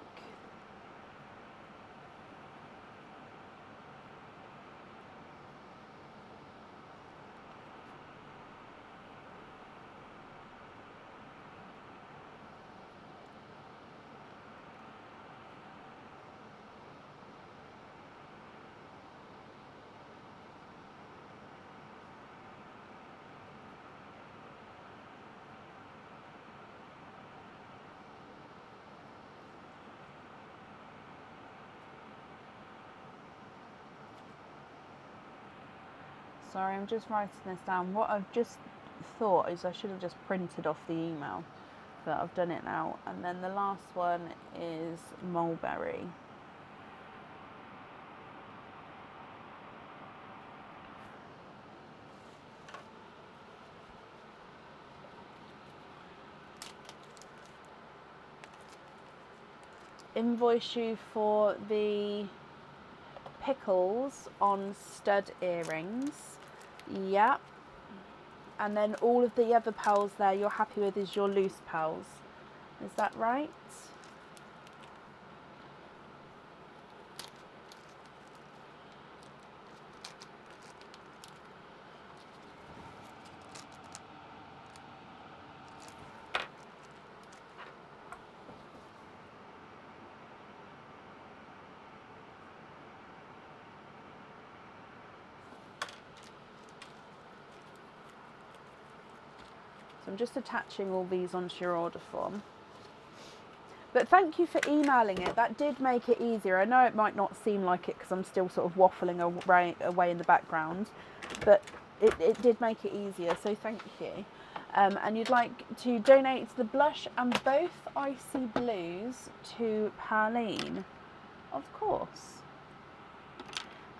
S1: Sorry, I'm just writing this down. What I've just thought is I should have just printed off the email, but I've done it now. And then the last one is mulberry. Invoice you for the pickles on stud earrings. Yep. And then all of the other pearls there you're happy with is your loose pearls. Is that right? So I'm just attaching all these onto your order form. But thank you for emailing it. That did make it easier. I know it might not seem like it because I'm still sort of waffling away in the background, but it did make it easier, so thank you. And you'd like to donate the blush and both icy blues to Pauline, of course.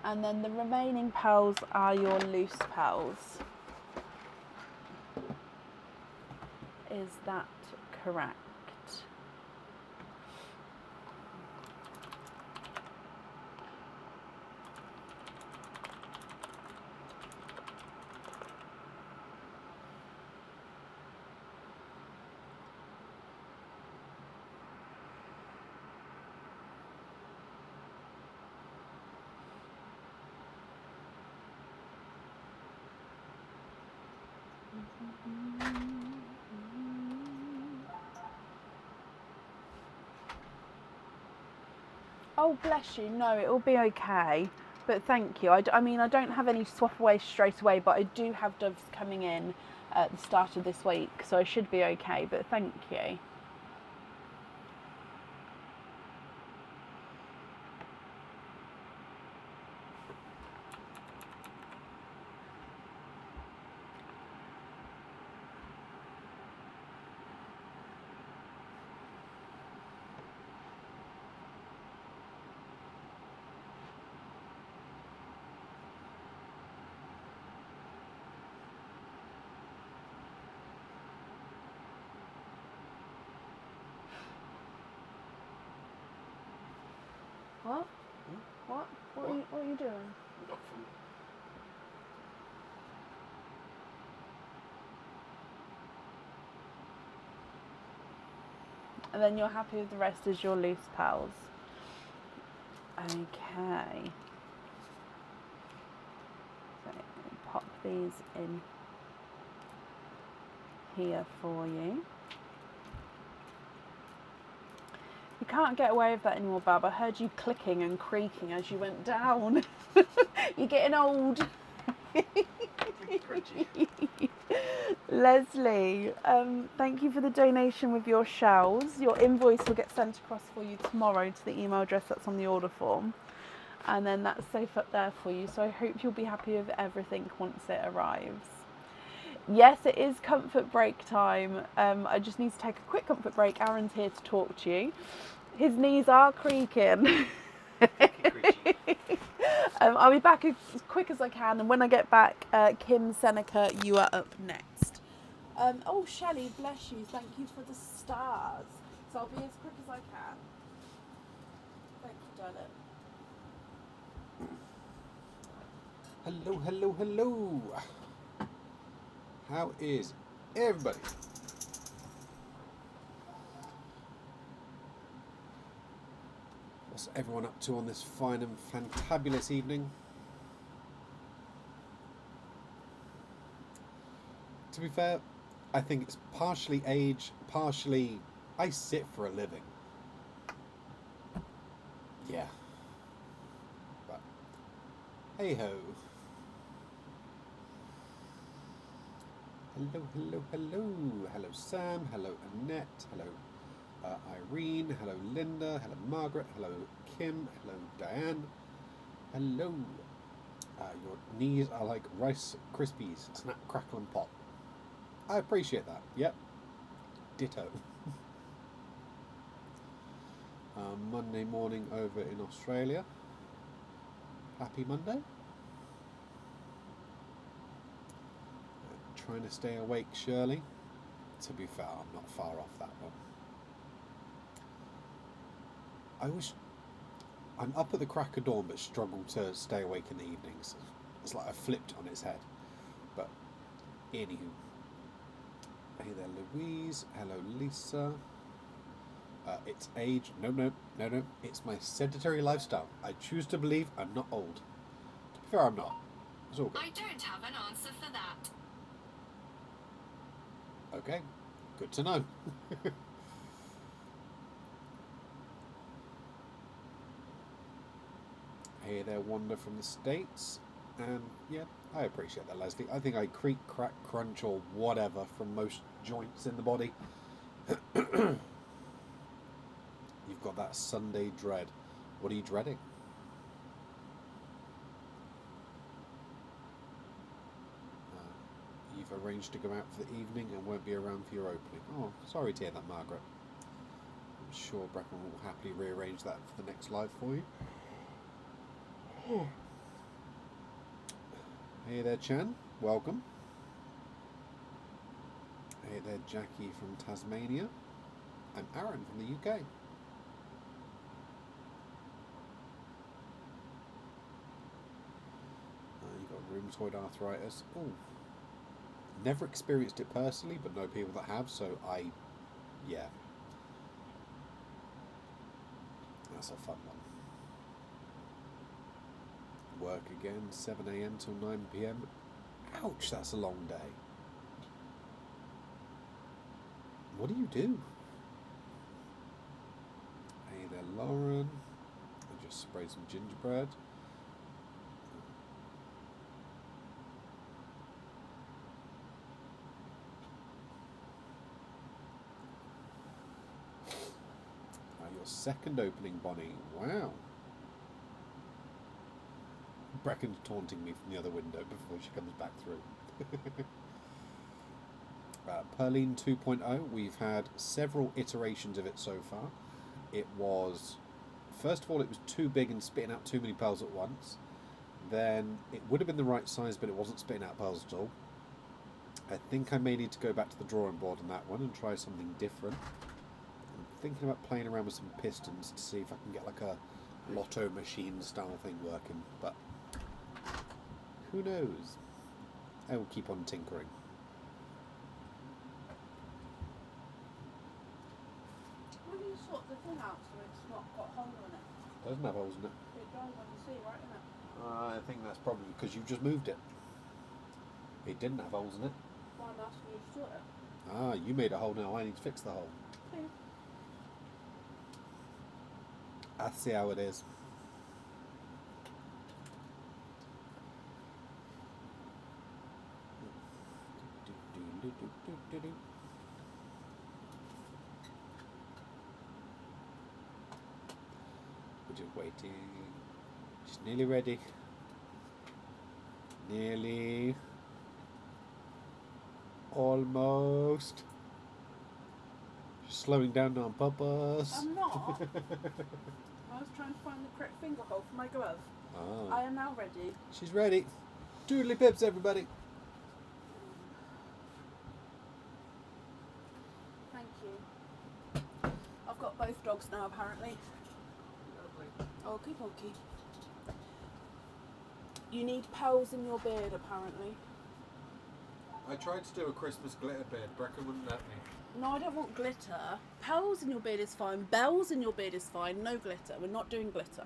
S1: And then the remaining pearls are your loose pearls. Is that correct? Oh, bless you. No, it will be okay. But thank you. I mean, I don't have any swap away straight away, but I do have doves coming in at the start of this week, so I should be okay. But thank you. What? What? What are you doing? And then you're happy with the rest as your loose pearls. Okay. So pop these in here for you. You can't get away with that anymore, Bab. I heard you clicking and creaking as you went down. You're getting old. Leslie, thank you for the donation with your shells. Your invoice will get sent across for you tomorrow to the email address that's on the order form. And then that's safe up there for you. So I hope you'll be happy with everything once it arrives. Yes, it is comfort break time. I just need to take a quick comfort break. Aaron's here to talk to you. His knees are creaking. I'll be back as quick as I can, and when I get back, Kim Seneca, you are up next. Oh, Shelley, bless you. Thank you for the stars. So I'll be as quick as I can. Thank you, darling.
S2: Hello, hello, hello. How is everybody? What's everyone up to on this fine and fantabulous evening? To be fair, I think it's partially age, partially I sit for a living. Yeah. But hey ho. Hello, hello, hello. Hello Sam, hello Annette, hello Irene, hello Linda, hello Margaret, hello Kim, hello Diane, hello. Your knees are like Rice Krispies, snap, crackle and pop. I appreciate that, yep. Ditto. Monday morning over in Australia. Happy Monday. Trying to stay awake, Shirley. To be fair, I'm not far off that one. I'm up at the crack of dawn but struggle to stay awake in the evenings. It's like I flipped on its head. But anywho. Hey there, Louise. Hello, Lisa. It's age. No. It's my sedentary lifestyle. I choose to believe I'm not old. To be fair, I'm not. It's all good.
S3: I don't have an answer for that.
S2: Okay. Good to know. Hey there, Wanda from the States. And yeah, I appreciate that, Leslie. I think I creak, crack, crunch, or whatever from most joints in the body. You've got that Sunday dread. What are you dreading? You've arranged to go out for the evening and won't be around for your opening. Oh, sorry to hear that, Margaret. I'm sure Brecken will happily rearrange that for the next live for you. Hey there, Chan. Welcome. Hey there, Jackie from Tasmania. And Aaron from the UK. You've got rheumatoid arthritis. Oh, never experienced it personally, but know people that have, so yeah. That's a fun one. Work again, 7 a.m. till 9 p.m. Ouch, that's a long day. What do you do? Hey there, Lauren. I just sprayed some gingerbread. Your second opening, Bonnie. Wow. Brecken's taunting me from the other window before she comes back through. Perline 2.0, we've had several iterations of it so far. It was, first of all, it was too big and spitting out too many pearls at once. Then it would have been the right size, but it wasn't spitting out pearls at all. I think I may need to go back to the drawing board on that one and try something different. I'm thinking about playing around with some pistons to see if I can get like a lotto machine style thing working, but who knows? I will keep on tinkering.
S1: When you sort the thing out so it's not got holes in it?
S2: It doesn't have holes in it.
S1: It does, I can see right in it.
S2: I think that's probably because you just moved it. It didn't have holes in it.
S1: Why I'm asking you to sort it?
S2: Ah, you made a hole now. I need to fix the hole.
S1: Okay.
S2: I see how it is. We're just waiting. She's nearly ready. Nearly. Almost. She's slowing down on purpose.
S1: I'm not. I was trying to find the correct finger hole for my glove.
S2: Oh.
S1: I am now ready.
S2: She's ready. Doodly pips, everybody.
S1: Thank you. I've got both dogs now, apparently. Lovely. Okie dokie. You need pearls in your beard, apparently.
S2: I tried to do a Christmas glitter beard. Brecken wouldn't let me.
S1: No, I don't want glitter. Pearls in your beard is fine. Bells in your beard is fine. No glitter. We're not doing glitter.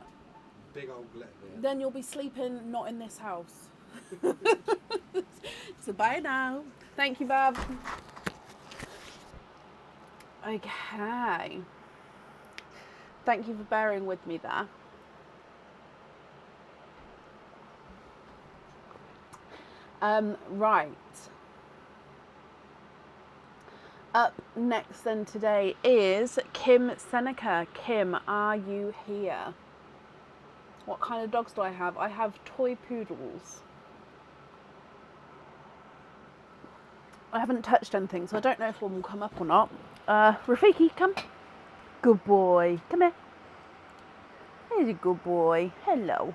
S2: Big old glitter.
S1: Then you'll be sleeping not in this house. So bye now. Thank you, Bab. Okay. Thank you for bearing with me there. Right. Up next then today is Kim Seneca. Kim, are you here? What kind of dogs do I have? I have toy poodles. I haven't touched anything, so I don't know if one will come up or not. Rafiki, come. Good boy. Come here. Here's a good boy. Hello.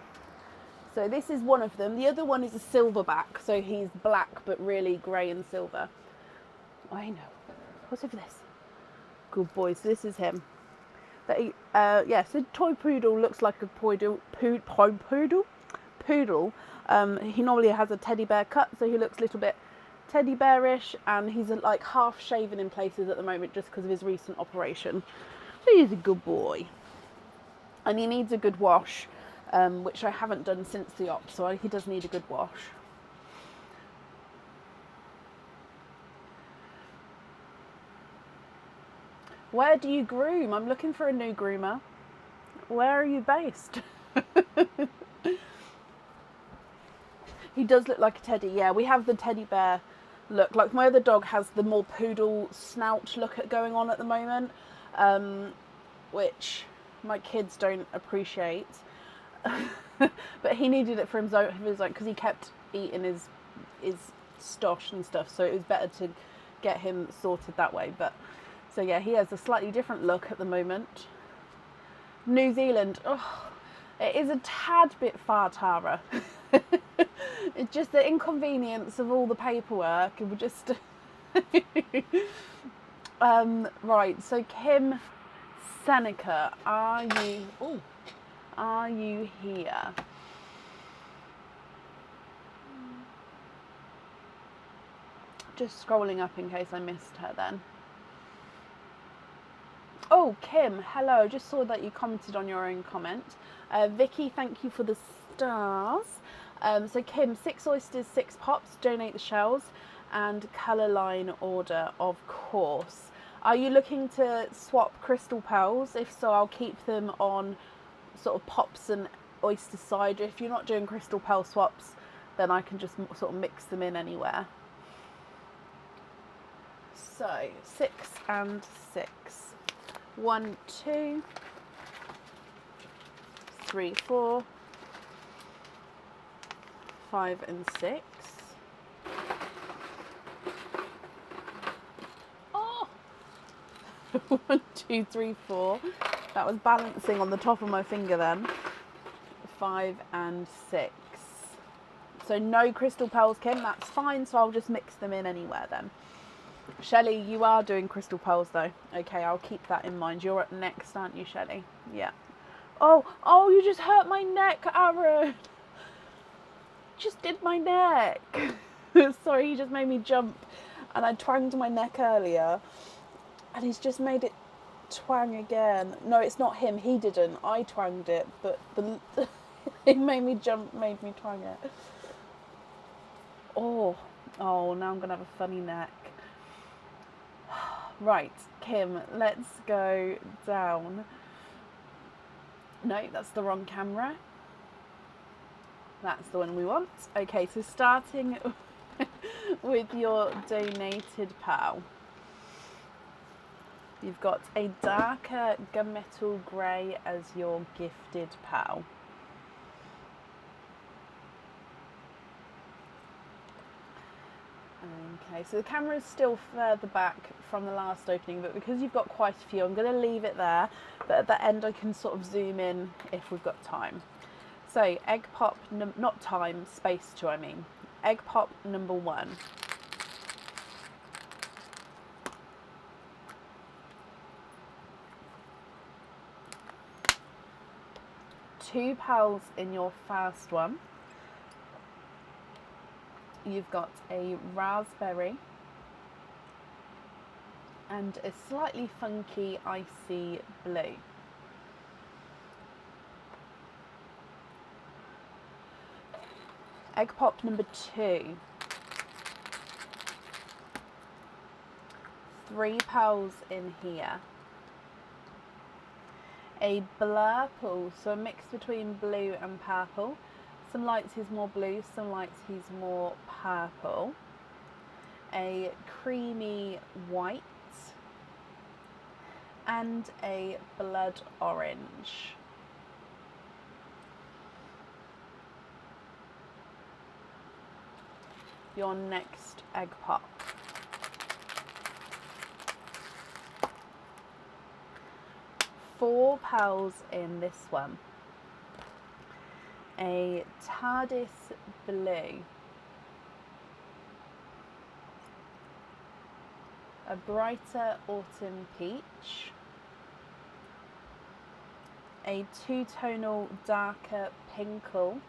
S1: So this is one of them. The other one is a silverback, so he's black but really grey and silver. I know. What's over this? Good boy. So this is him. Yeah, so toy poodle looks like a poodle. He normally has a teddy bear cut, so he looks a little bit teddy bearish, and he's like half shaven in places at the moment just because of his recent operation. So he's a good boy, and he needs a good wash, which I haven't done since the op, so he does need a good wash. Where do you groom? I'm looking for a new groomer. Where are you based? He does look like a teddy. Yeah, we have the teddy bear look. Like my other dog has the more poodle snout look going on at the moment, which my kids don't appreciate. But he needed it for his own, because he kept eating his stosh and stuff, so it was better to get him sorted that way. But so yeah, he has a slightly different look at the moment. New Zealand, oh, it is a tad bit far, Tara. It's just the inconvenience of all the paperwork. It would just right. So Kim Seneca, are you here? Just scrolling up in case I missed her then. Oh, Kim, hello. Just saw that you commented on your own comment. Vicky, thank you for the stars. So Kim, 6 oysters, 6 pops, donate the shells, and colour line order, of course. Are you looking to swap crystal pearls? If so, I'll keep them on sort of pops and oyster side. If you're not doing crystal pearl swaps, then I can just sort of mix them in anywhere. So 6 and 6. 1, 2, 3, 4, 5 and 6. Oh! 1, 2, 3, 4. That was balancing on the top of my finger then. 5 and 6. So no crystal pearls, Kim, that's fine, so I'll just mix them in anywhere then. Shelley, you are doing crystal pearls though. Okay, I'll keep that in mind. You're up next, aren't you, Shelley? Yeah. Oh, you just hurt my neck, Aaron. Just did my neck. Sorry, he just made me jump, and I twanged my neck earlier, and he's just made it twang again. No, it's not him. He didn't. I twanged it, but it made me jump, made me twang it. Oh, now I'm gonna have a funny neck. Right, Kim, let's go down. No, that's the wrong camera. That's the one we want. Okay, so starting with your donated pal. You've got a darker gunmetal grey as your gifted pal. Okay, so the camera is still further back from the last opening, but because you've got quite a few, I'm going to leave it there, but at the end I can sort of zoom in if we've got time. So, egg pop, not time, space 2 I mean. Egg pop number 1. Two pals in your first one. You've got a raspberry and a slightly funky icy blue. Egg pop number 2. 3 pearls in here. A blurple, so a mix between blue and purple. Some lights he's more blue, some lights he's more purple. A creamy white and a blood orange. Your next egg pop. Four pearls in this one. A TARDIS blue. A brighter autumn peach. A two-tonal darker pinkle.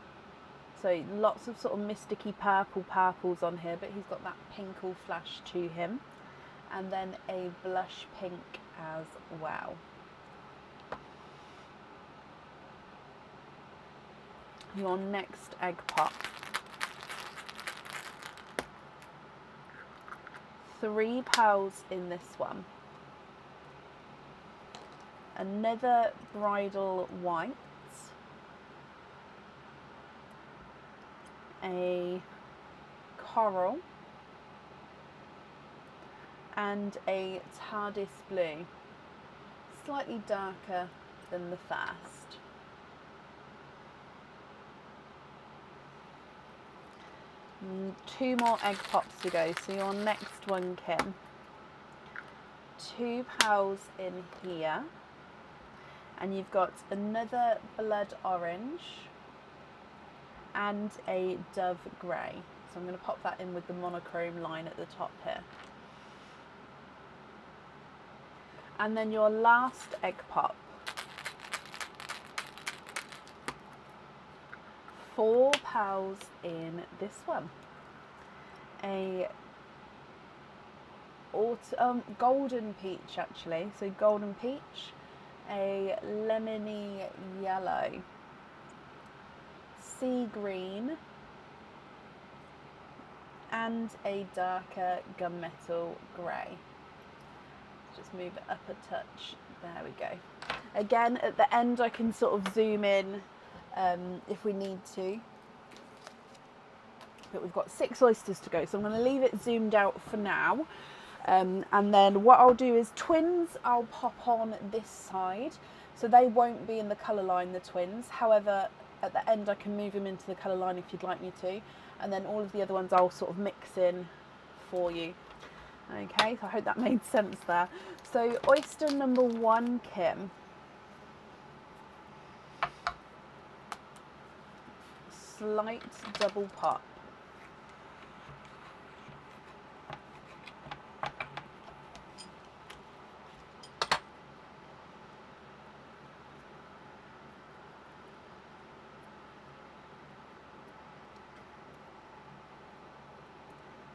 S1: So lots of sort of mysticky purples on here, but he's got that pinkle flash to him. And then a blush pink as well. Your next egg pop. 3 pearls in this one. Another bridal white. A coral. And a TARDIS blue. Slightly darker than the first. Two more egg pops to go. So your next one, Kim. 2 pearls in here. And you've got another blood orange and a dove grey. So I'm going to pop that in with the monochrome line at the top here. And then your last egg pop. 4 pearls in this one. A golden peach actually, so golden peach, a lemony yellow, sea green, and a darker gunmetal grey. Just move it up a touch. There we go. Again, at the end I can sort of zoom in if we need to. But we've got 6 oysters to go, so I'm going to leave it zoomed out for now. And then what I'll do is twins I'll pop on this side, so they won't be in the colour line, the twins. However, at the end I can move them into the colour line if you'd like me to. And then all of the other ones I'll sort of mix in for you. Okay, so I hope that made sense there. So oyster number 1, Kim. Slight double pop.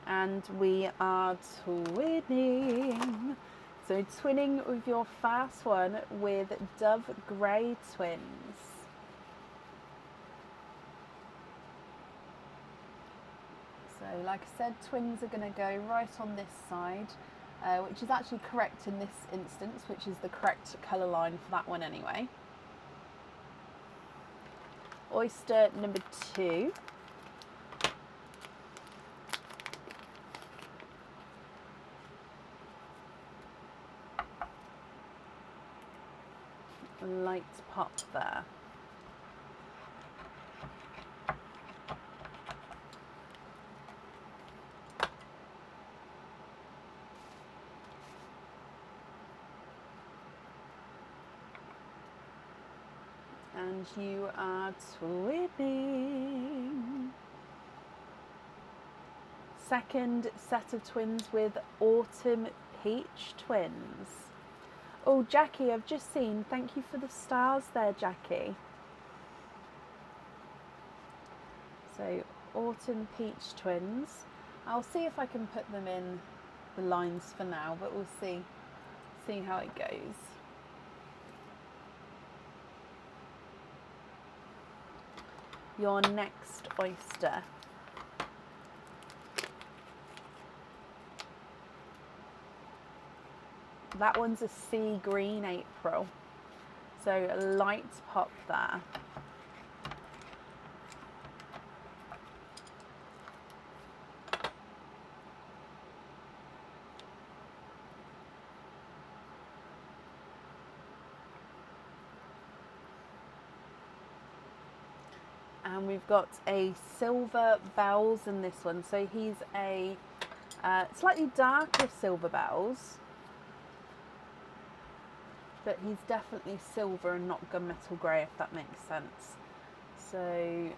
S1: And we are twinning. So twinning with your first one with Dove Grey twins. So like I said, twins are going to go right on this side, which is actually correct in this instance, which is the correct colour line for that one anyway. Oyster number 2. Light pop there. And you are twinning. Second set of twins with Autumn Peach twins. Oh, Jackie, I've just seen. Thank you for the stars there, Jackie. So, Autumn Peach twins. I'll see if I can put them in the lines for now, but we'll see see how it goes. Your next oyster. That one's a sea green April. So a light pop there. And we've got a silver bells in this one. So he's a slightly darker silver bells, but he's definitely silver and not gunmetal grey, if that makes sense. So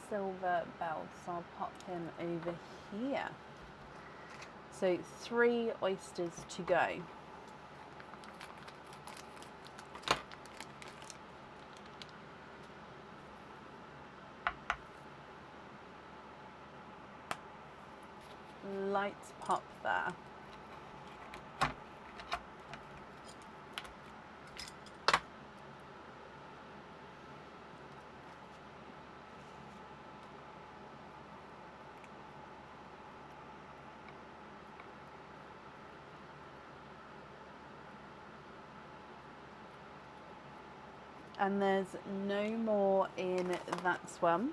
S1: silver bells, so I'll pop him over here. So 3 oysters to go. Light pop there. And there's no more in that one.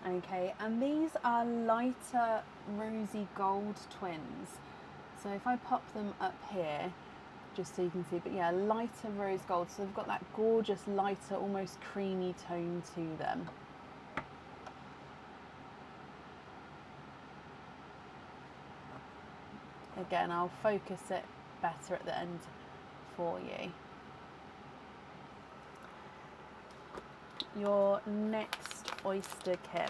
S1: Okay, and these are lighter rosy gold twins. So if I pop them up here, just so you can see, but yeah, lighter rose gold. So they've got that gorgeous lighter, almost creamy tone to them. Again, I'll focus it better at the end for you. Your next oyster, Kim.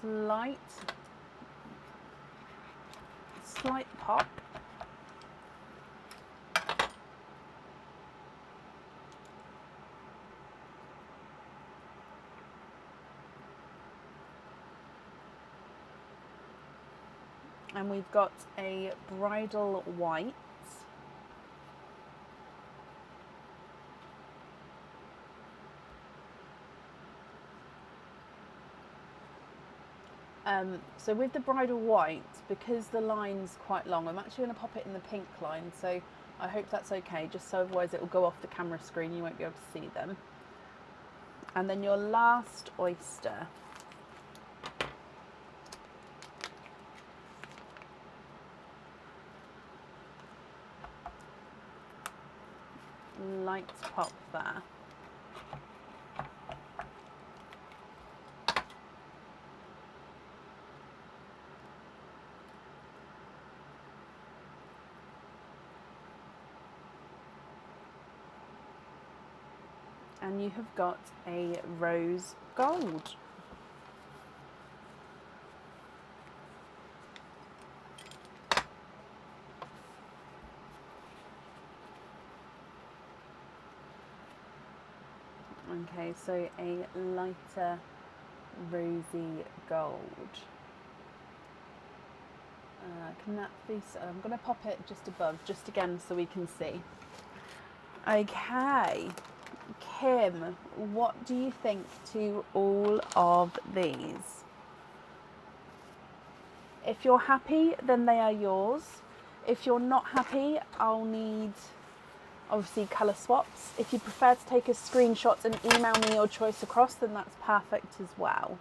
S1: Slight pop. And we've got a bridal white. So with the bridal white, because the line's quite long, I'm actually going to pop it in the pink line, so I hope that's okay, just so otherwise it will go off the camera screen, you won't be able to see them. And then your last oyster. Light pop there. And you have got a rose gold. Okay, so a lighter rosy gold. Can that be so? I'm going to pop it just above, just again so we can see. Okay, Kim, what do you think to all of these? If you're happy, then they are yours. If you're not happy, I'll need obviously colour swaps. If you prefer to take a screenshot and email me your choice across, then that's perfect as well.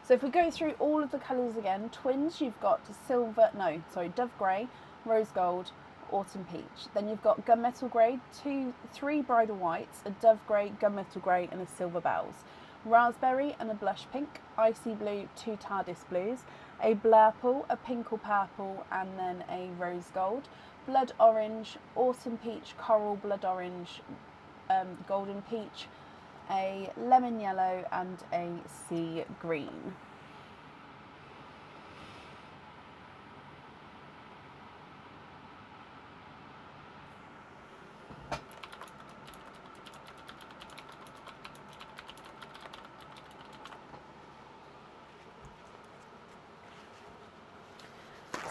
S1: So if we go through all of the colours again, twins, you've got dove grey, rose gold, autumn peach. Then you've got gunmetal grey, 3 bridal whites, a dove grey, gunmetal grey, and a silver bells. Raspberry and a blush pink, icy blue, 2 TARDIS blues, a blurple, a pink or purple, and then a rose gold. Blood orange, autumn peach, coral, blood orange, golden peach, a lemon yellow, and a sea green.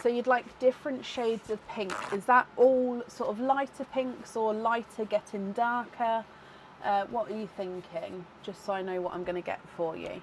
S1: So you'd like different shades of pink. Is that all sort of lighter pinks or lighter getting darker? What are you thinking? Just so I know what I'm going to get for you.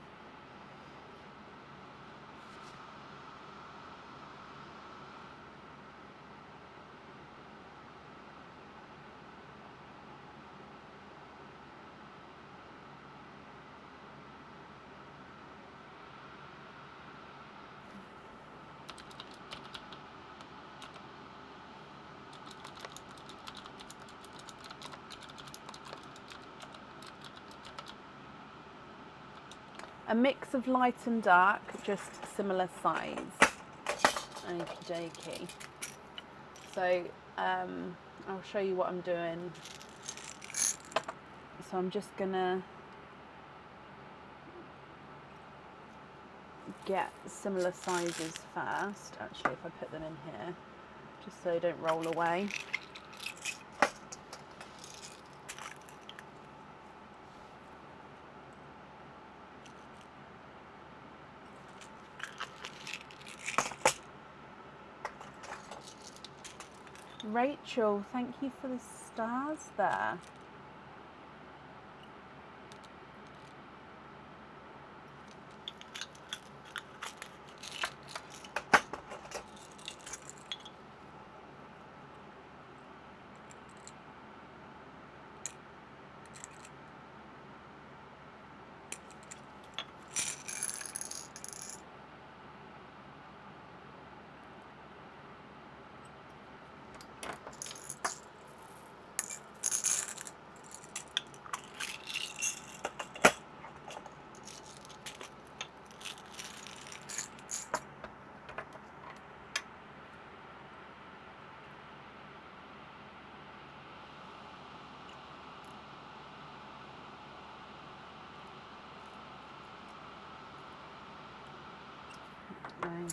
S1: A mix of light and dark, just similar size. Okie dokie. So I'll show you what I'm doing. So I'm just gonna get similar sizes first. Actually, if I put them in here, just so they don't roll away. Rachel, thank you for the stars there.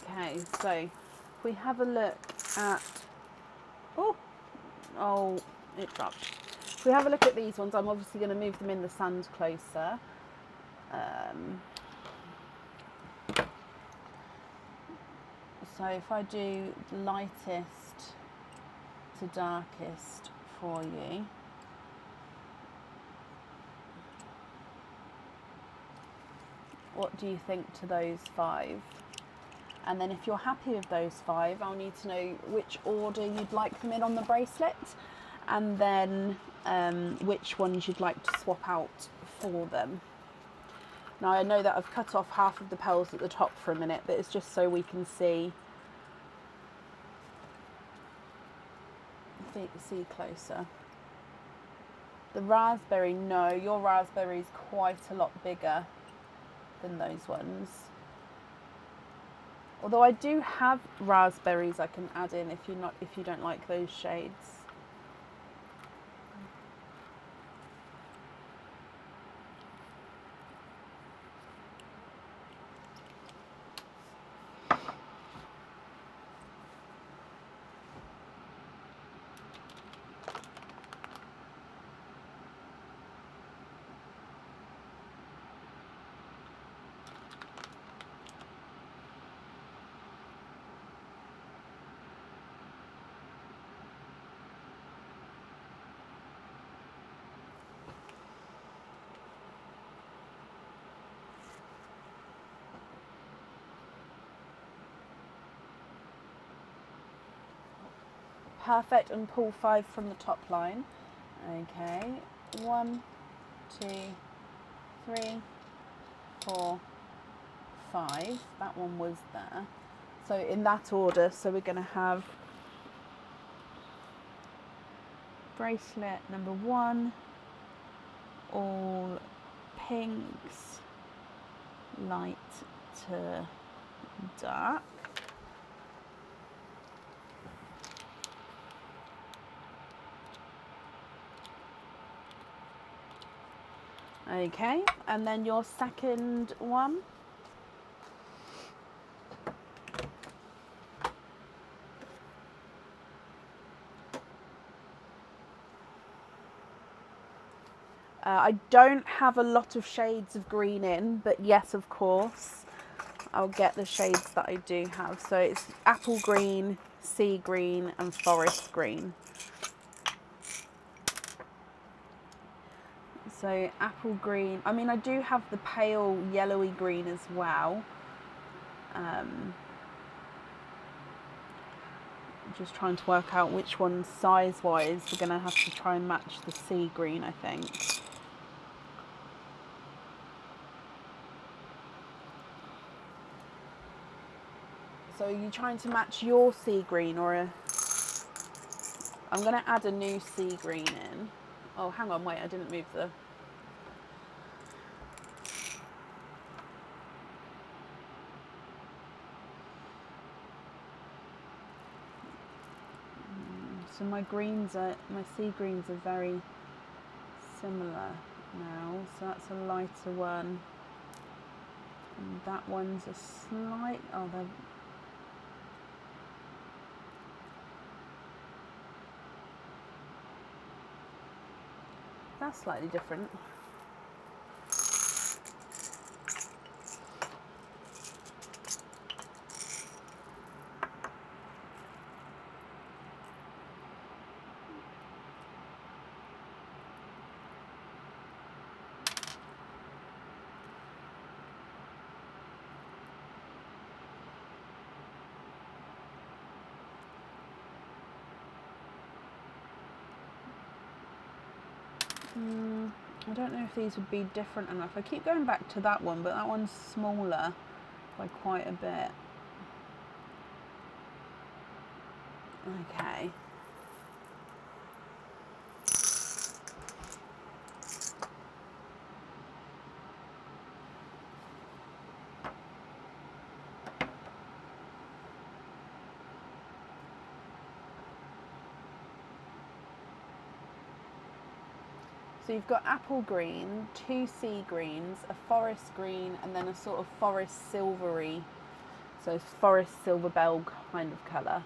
S1: Okay, so if we have a look at, it dropped. If we have a look at these ones, I'm obviously going to move them in the sand closer. So if I do lightest to darkest for you. What do you think to those 5? And then if you're happy with those 5, I'll need to know which order you'd like them in on the bracelet, and then which ones you'd like to swap out for them. Now I know that I've cut off half of the pearls at the top for a minute, but it's just so we can see closer. The raspberry, no, your raspberry is quite a lot bigger than those ones. Although I do have raspberries I can add in if you don't like those shades. Perfect, and pull 5 from the top line. Okay, 1, 2, 3, 4, 5. That one was there. So in that order, so we're going to have bracelet number 1, all pinks, light to dark. Okay, and then your second one. I don't have a lot of shades of green in, but yes, of course, I'll get the shades that I do have. So it's apple green, sea green, and forest green. So apple green, I mean, I do have the pale yellowy green as well. Just trying to work out which one size-wise we're going to have to try and match the sea green, I think. So are you trying to match your sea green or a... I'm going to add a new sea green in. Oh, hang on, wait, I didn't move the... So my sea greens are very similar now. So that's a lighter one. And that one's a slight, oh, that's slightly different. I don't know if these would be different enough. I keep going back to that one, but that one's smaller by quite a bit. Okay. So you've got apple green, 2 sea greens, a forest green, and then a sort of forest silvery, so forest silver bell kind of colour.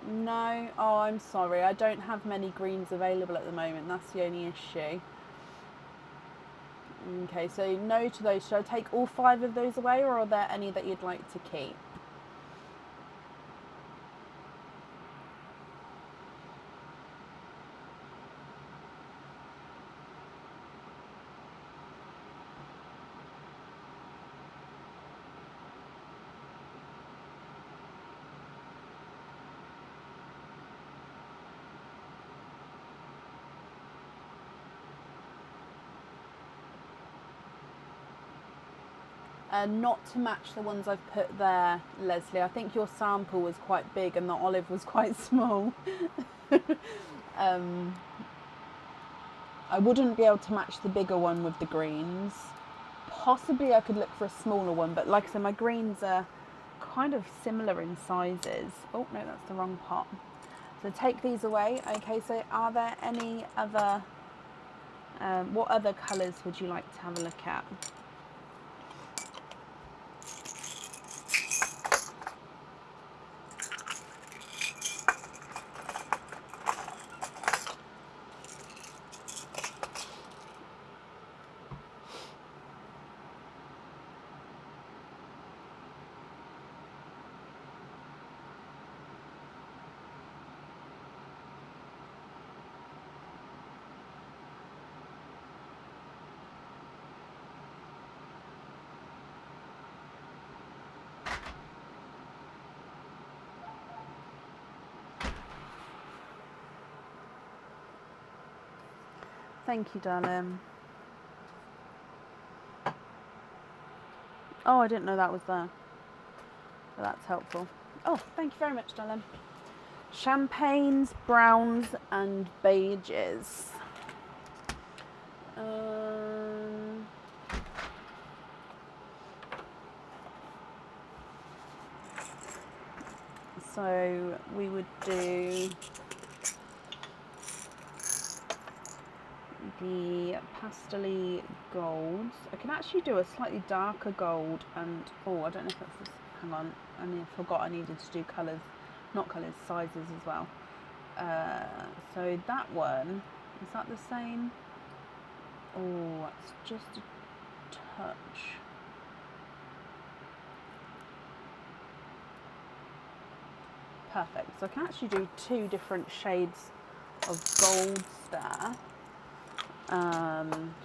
S1: No, oh, I'm sorry, I don't have many greens available at the moment, that's the only issue. Okay, so no to those. Should I take all 5 of those away, or are there any that you'd like to keep? Not to match the ones I've put there, Leslie. I think your sample was quite big and the olive was quite small. I wouldn't be able to match the bigger one with the greens. Possibly I could look for a smaller one, but like I said, my greens are kind of similar in sizes. Oh no, that's the wrong pot. So take these away. Okay, so are there any other, what other colours would you like to have a look at? Thank you, darling. Oh, I didn't know that was there. But that's helpful. Oh, thank you very much, darling. Champagnes, browns, and beiges. So we would do the pastel-y golds. I can actually do a slightly darker gold and, oh, I don't know if that's this, hang on, I forgot I needed to do colours, not colours, sizes as well. So that one, is that the same? Oh, that's just a touch. Perfect. So I can actually do 2 different shades of golds there.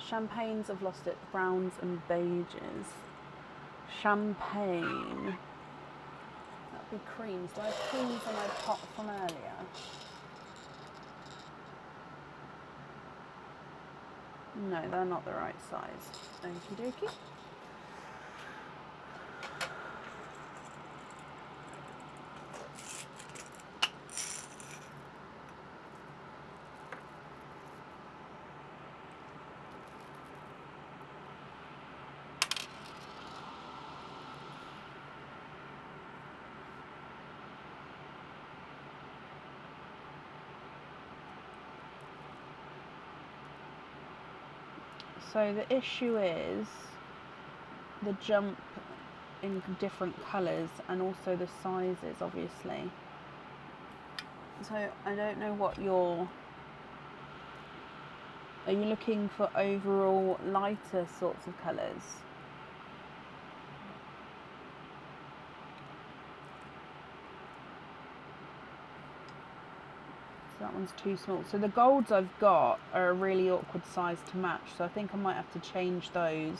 S1: Champagnes, I've lost it. Browns and beiges. Champagne. That'd be creams. Do I have creams in my pot from earlier? No, they're not the right size. Okie dokie. So the issue is the jump in different colours and also the sizes, obviously. So I don't know what are you looking for overall lighter sorts of colours? So that one's too small. So the golds I've got are a really awkward size to match, so I think I might have to change those,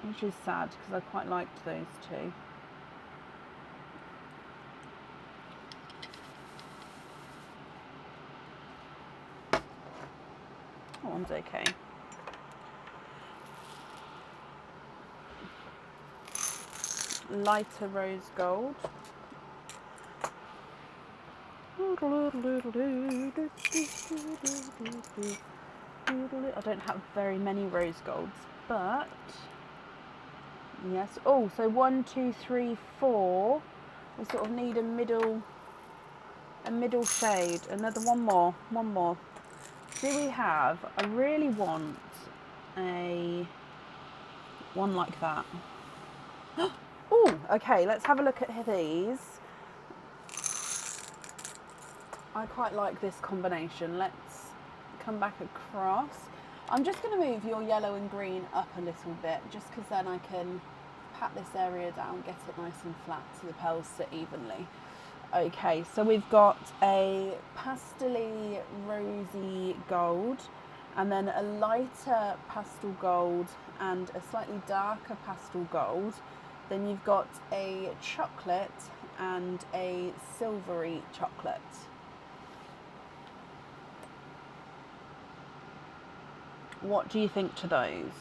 S1: which is sad because I quite liked those 2. That one's okay. Lighter rose gold. I don't have very many rose golds, but yes. Oh, so 1, 2, 3, 4. We sort of need a middle shade. Another one more. Do we have? I really want a one like that. Oh, okay. Let's have a look at these. I quite like this combination. Let's come back across. I'm just going to move your yellow and green up a little bit, just because then I can pat this area down, get it nice and flat so the pearls sit evenly. Okay, so we've got a pastel-y rosy gold, and then a lighter pastel gold and a slightly darker pastel gold. Then you've got a chocolate and a silvery chocolate. What do you think to those?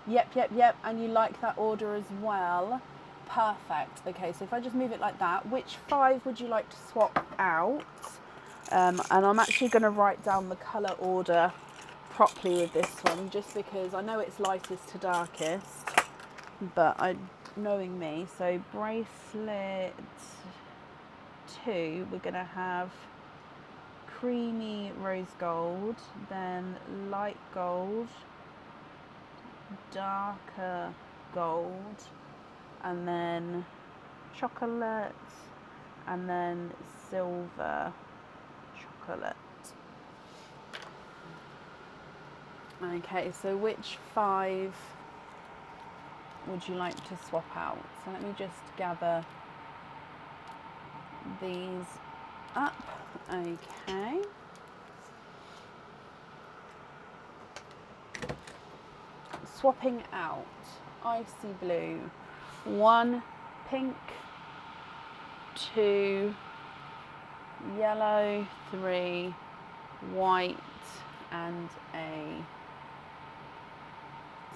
S1: Yep. And you like that order as well? Perfect. Okay, so if I just move it like that, which 5 would you like to swap out? And I'm actually going to write down the colour order properly with this one, just because I know it's lightest to darkest, but knowing me, so bracelet 2, we're going to have creamy rose gold, then light gold, darker gold, and then chocolate, and then silver chocolate. Okay, so which 5 would you like to swap out? So let me just gather these up. Okay. Swapping out icy blue, 1 pink, 2 yellow, 3 white, and a.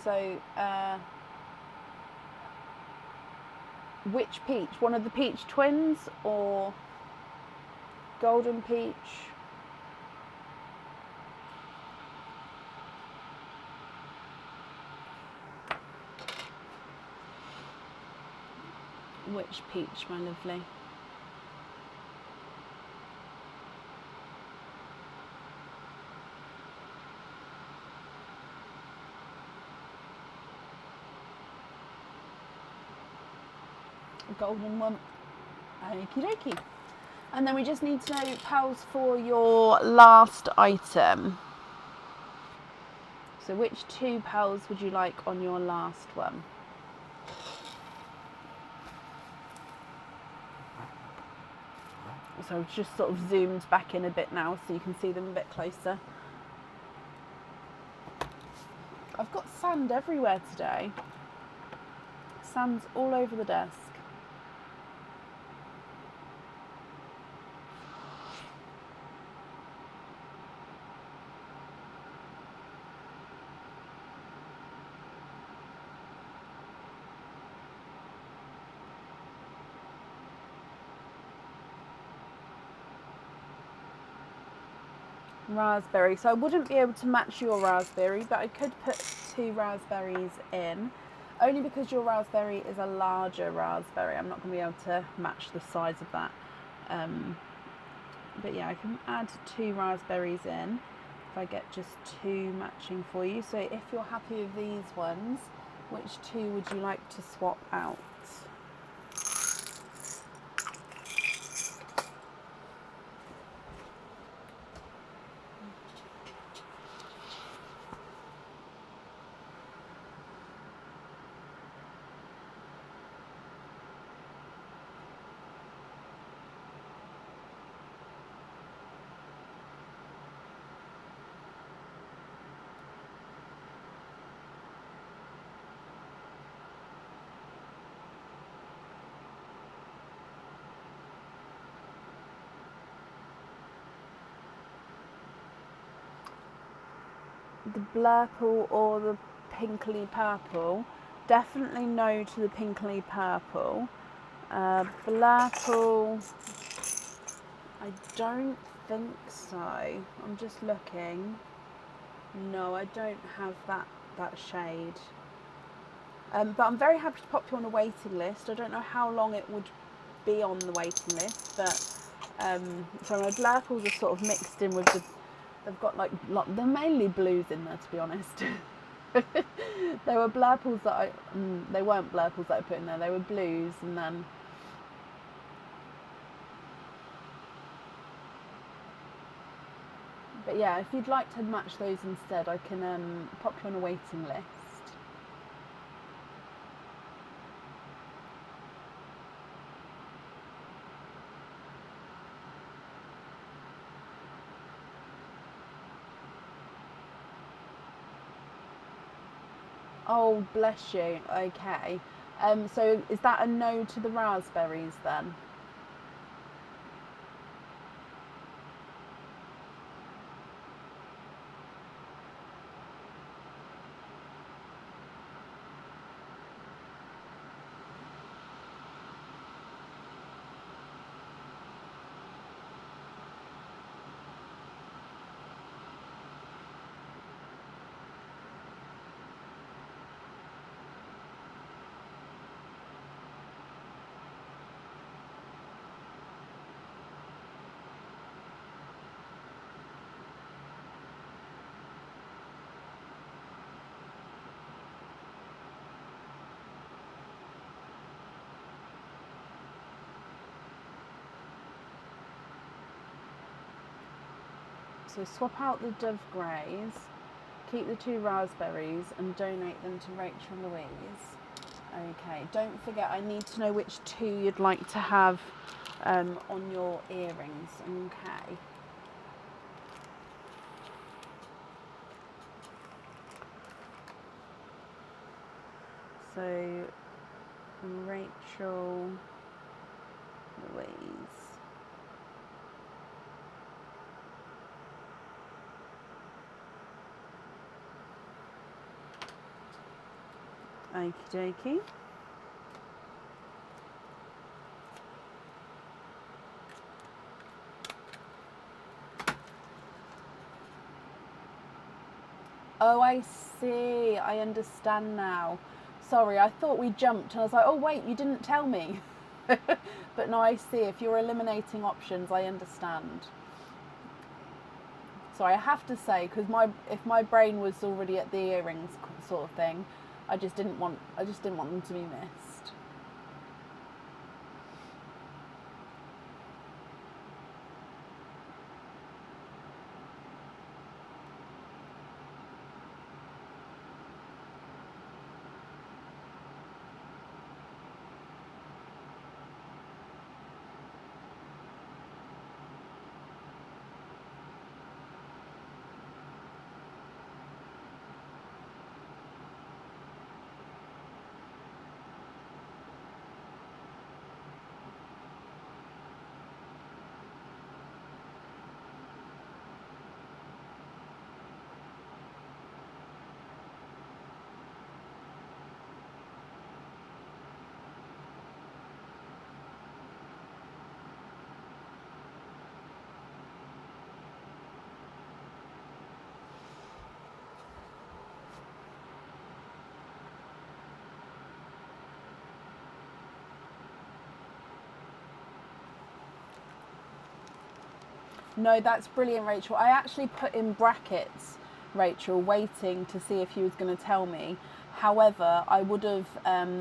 S1: So, which peach? One of the peach twins or golden peach? Which peach, my lovely? A golden one. Okie dokie. And then we just need to know, pals, for your last item. So which 2 pals would you like on your last one? So I've just sort of zoomed back in a bit now so you can see them a bit closer. I've got sand everywhere today. Sand's all over the desk. Raspberry. So I wouldn't be able to match your raspberry, but I could put 2 raspberries in. Only because your raspberry is a larger raspberry. I'm not going to be able to match the size of that. But yeah, I can add 2 raspberries in if I get just 2 matching for you. So if you're happy with these ones, which 2 would you like to swap out? The blurple or the pinkly purple? Definitely no to the pinkly purple. Blurple, I don't think so. I'm just looking. No, I don't have that shade. But I'm very happy to pop you on a waiting list. I don't know how long it would be on the waiting list, but so my blurples are sort of mixed in with the. They've got they're mainly blues in there, to be honest. They were blurples that they weren't blurples that I put in there. They were blues, and then. But yeah, if you'd like to match those instead, I can pop you on a waiting list. Oh, bless you. Okay. So is that a no to the raspberries then? So swap out the Dove Greys, keep the 2 raspberries and donate them to Rachel Louise. Okay, don't forget, I need to know which two you'd like to have on your earrings. Okay. So, Rachel, Louise. Okie dokie. Oh, I see. I understand now. Sorry, I thought we jumped and I was like, oh, wait, you didn't tell me. But no, I see. If you're eliminating options, I understand. Sorry, I have to say, because if my brain was already at the earrings sort of thing, I just didn't want them to be missed. No, that's brilliant, Rachel. I actually put in brackets, Rachel, waiting to see if you was going to tell me. However, I would have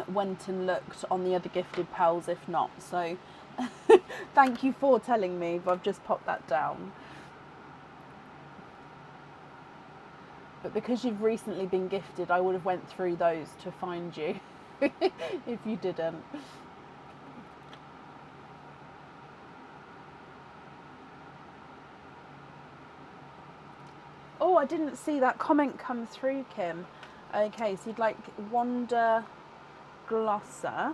S1: went and looked on the other gifted pals if not. So thank you for telling me, but I've just popped that down. But because you've recently been gifted, I would have went through those to find you if you didn't. Oh, I didn't see that comment come through, Kim. Okay, so you'd like Wanda Glosser.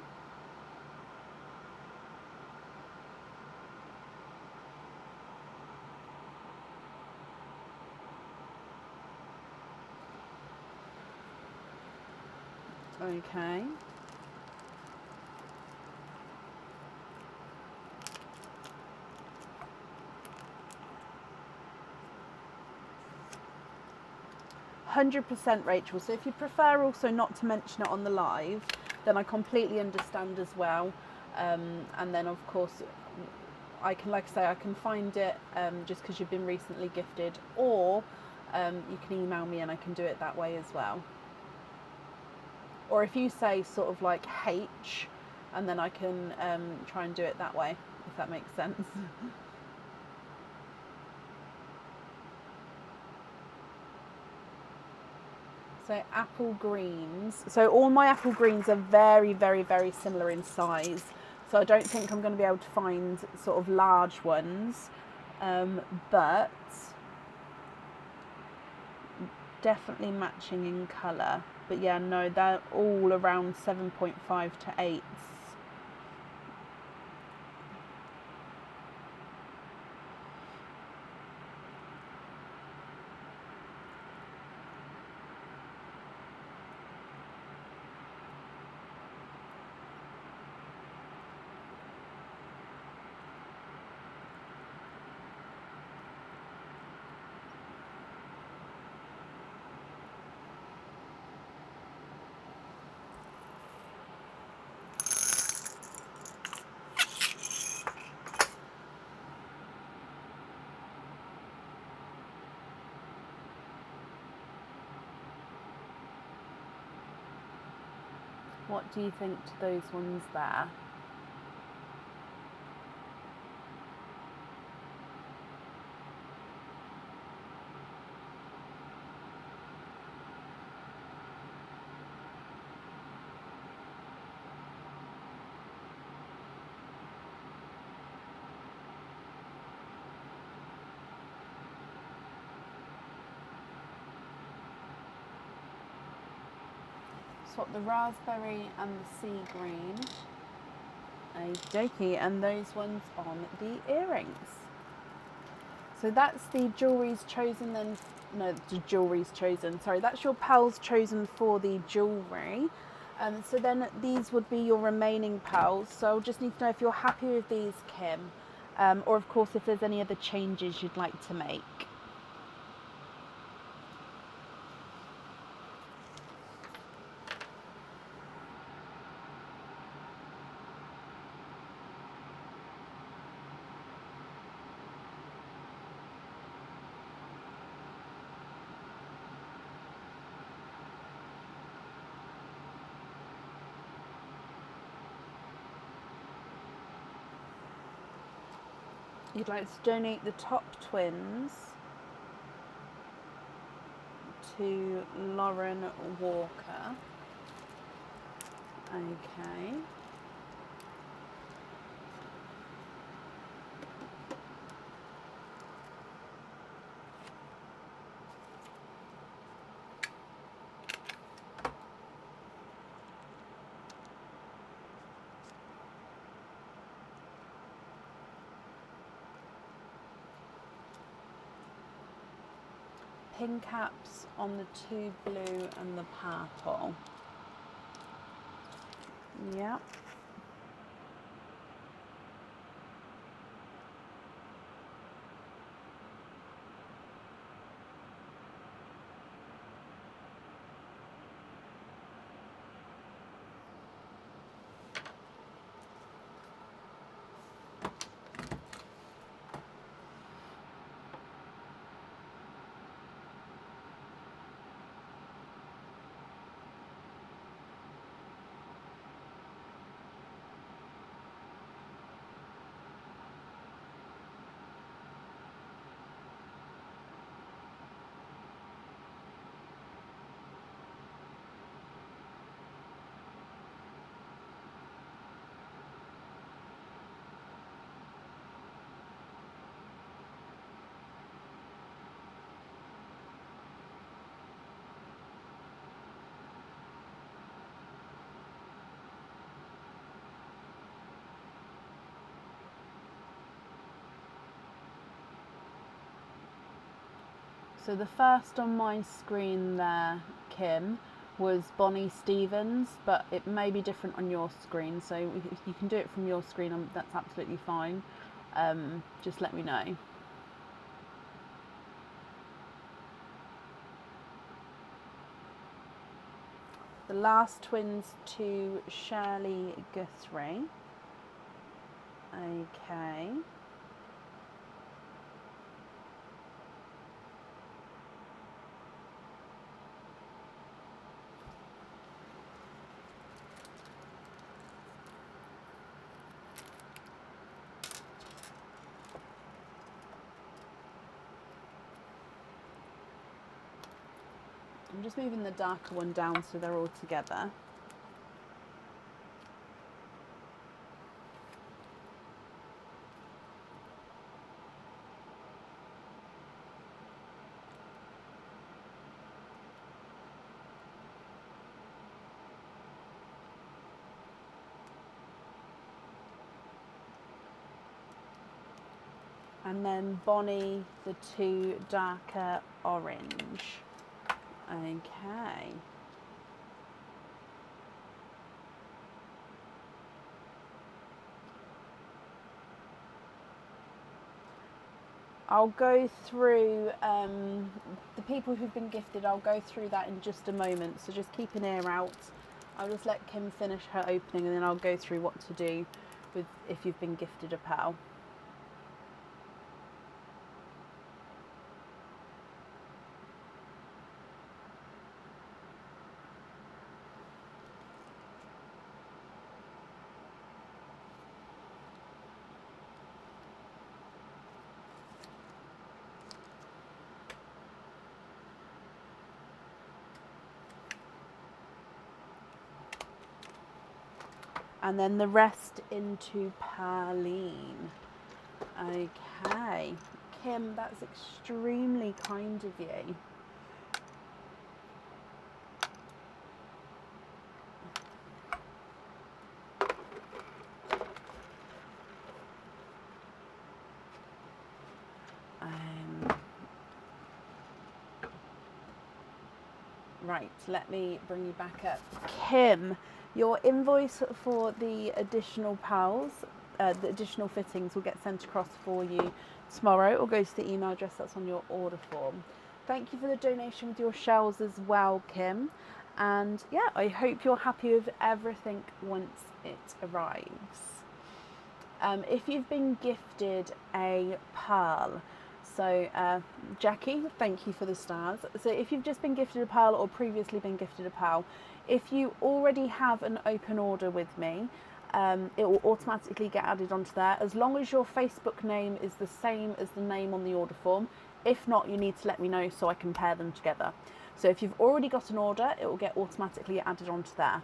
S1: Okay. %, Rachel. So if you prefer also not to mention it on the live, then I completely understand as well. And then of course, I can, like I say, I can find it just because you've been recently gifted, or you can email me and I can do it that way as well. Or if you say sort of like H, and then I can try and do it that way, if that makes sense. So apple greens. So all my apple greens are very, very, very similar in size. So I don't think I'm going to be able to find sort of large ones, but definitely matching in colour. But yeah, no, they're all around 7.5 to 8. What do you think to those ones there? Swap the raspberry and the sea green. Okey-dokey, and those ones on the earrings. So that's the jewellery's chosen then. No, the jewellery's chosen. Sorry, that's your pals chosen for the jewellery. So then these would be your remaining pals. So I'll just need to know if you're happy with these, Kim, or of course if there's any other changes you'd like to make. You'd like to donate the top twins to Lauren Walker. Okay. Pin caps on the 2 blue and the purple. Yep. So the first on my screen there, Kim, was Bonnie Stevens, but it may be different on your screen. So if you can do it from your screen, that's absolutely fine. Just let me know. The last twins to Shirley Guthrie. Okay. I'm just moving the darker one down so they're all together. And then Bonnie, the 2 darker orange. Okay. I'll go through the people who've been gifted. I'll go through that in just a moment, so just keep an ear out. I'll just let Kim finish her opening and then I'll go through what to do with if you've been gifted a pal. And then the rest into Perline. Okay. Kim, that's extremely kind of you. Right, let me bring you back up. Kim, your invoice for the additional pals, the additional fittings will get sent across for you tomorrow, or go to the email address that's on your order form. Thank you for the donation with your shells as well, Kim. And yeah, I hope you're happy with everything once it arrives. If you've been gifted a pearl, so Jackie, thank you for the stars. So if you've just been gifted a pearl or previously been gifted a pearl, if you already have an open order with me, it will automatically get added onto there as long as your Facebook name is the same as the name on the order form. If not, you need to let me know so I can pair them together. So if you've already got an order, it will get automatically added onto there.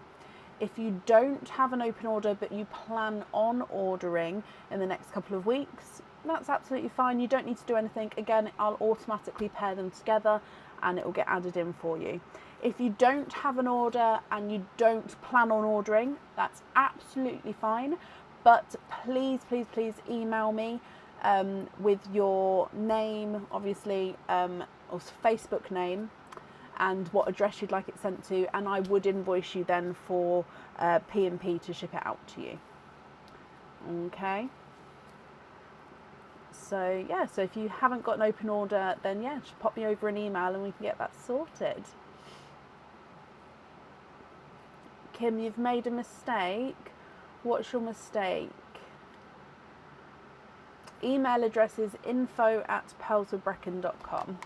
S1: If you don't have an open order but you plan on ordering in the next couple of weeks, that's absolutely fine. You don't need to do anything. Again, I'll automatically pair them together and it will get added in for you. If you don't have an order and you don't plan on ordering, that's absolutely fine. But please, please, please email me with your name, obviously, or Facebook name, and what address you'd like it sent to, and I would invoice you then for P&P to ship it out to you. Okay. So yeah, so if you haven't got an open order, then yeah, just pop me over an email and we can get that sorted. Kim, you've made a mistake. What's your mistake? Email address is info@pearlswithbrecken.com.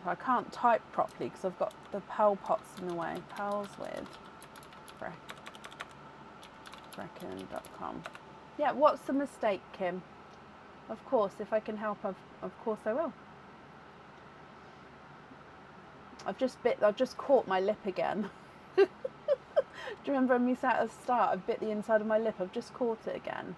S1: I can't type properly because I've got the pearl pots in the way. pearlswithbrecken.com. Yeah, what's the mistake, Kim? Of course, if I can help, of course I will. I've just caught my lip again. Do you remember when we sat at the start? I bit the inside of my lip. I've just caught it again.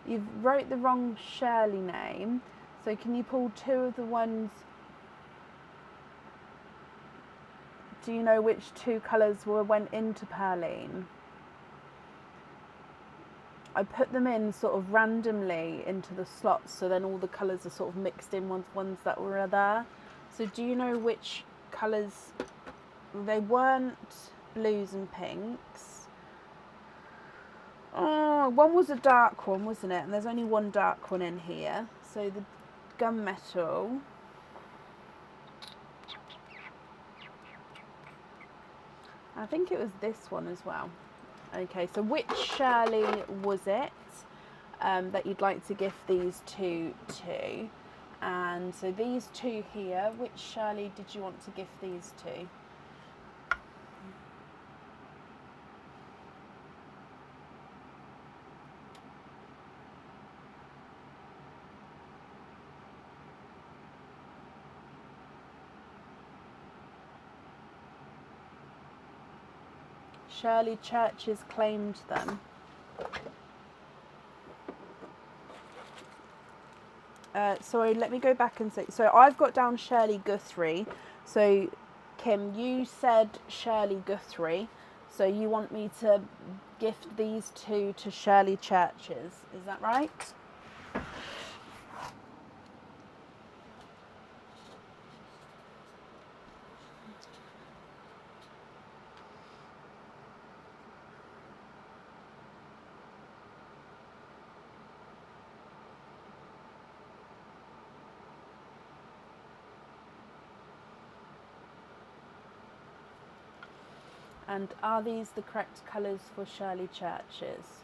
S1: You've wrote the wrong Shirley name. So can you pull two of the ones? Do you know which two colours went into Perline? I put them in sort of randomly into the slots, so then all the colours are sort of mixed in ones that were there. So do you know which colours? They weren't blues and pinks. Oh, one was a dark one, wasn't it? And there's only one dark one in here. So the gunmetal. I think it was this one as well. Okay, so which Shirley was it that you'd like to gift these two to? And so these two here, which Shirley did you want to gift these to? Shirley Churches claimed them. Sorry, let me go back and say. So I've got down Shirley Guthrie. So Kim, you said Shirley Guthrie. So you want me to gift these two to Shirley Churches. Is that right? And are these the correct colours for Shirley Churches?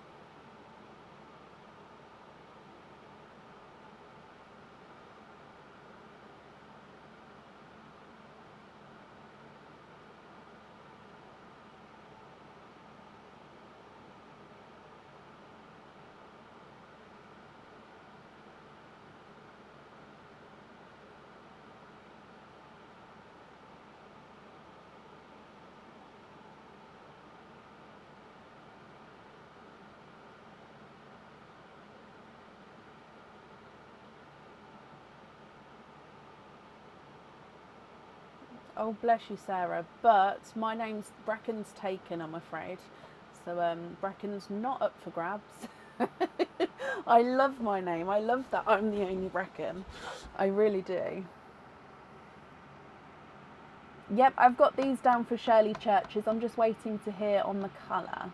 S1: Oh, bless you, Sarah. But my name's Brecken's taken, I'm afraid. So Brecken's not up for grabs. I love my name. I love that I'm the only Brecken. I really do. Yep, I've got these down for Shirley Churches. I'm just waiting to hear on the colour.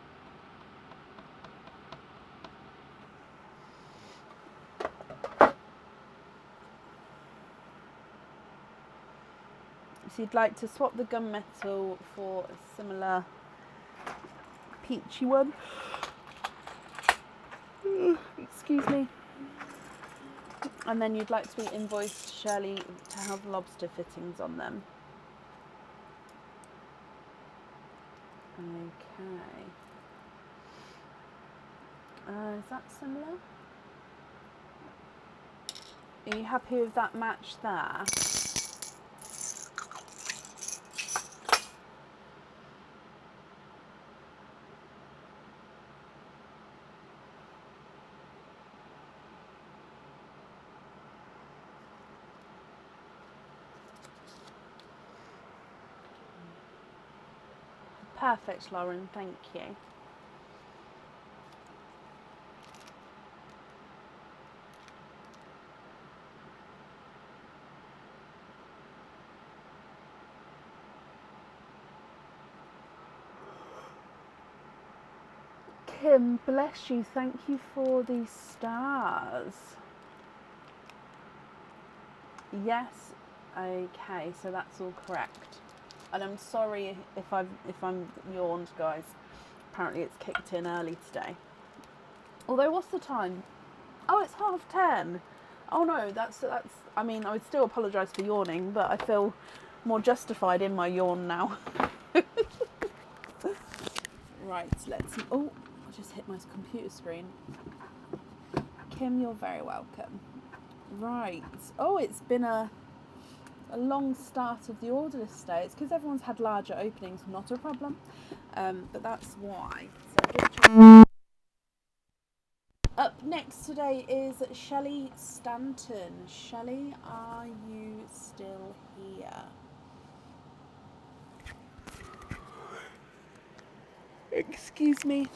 S1: So you'd like to swap the gunmetal for a similar peachy one. Excuse me. And then you'd like to be invoiced, Shirley, to have lobster fittings on them. Okay. Is that similar? Are you happy with that match there? Perfect, Lauren, thank you. Kim, bless you, thank you for the stars. Yes, okay, so that's all correct. And I'm sorry if I'm yawned, guys. Apparently it's kicked in early today. Although, what's the time? Oh, it's 10:30. Oh no, that's. I mean, I would still apologise for yawning, but I feel more justified in my yawn now. Right, let's. Oh, I just hit my computer screen. Kim, you're very welcome. Right. Oh, it's been a long start of the order list today. It's because everyone's had larger openings, not a problem. But that's why. So just up next today is Shelley Stanton. Shelley, are you still here? Excuse me.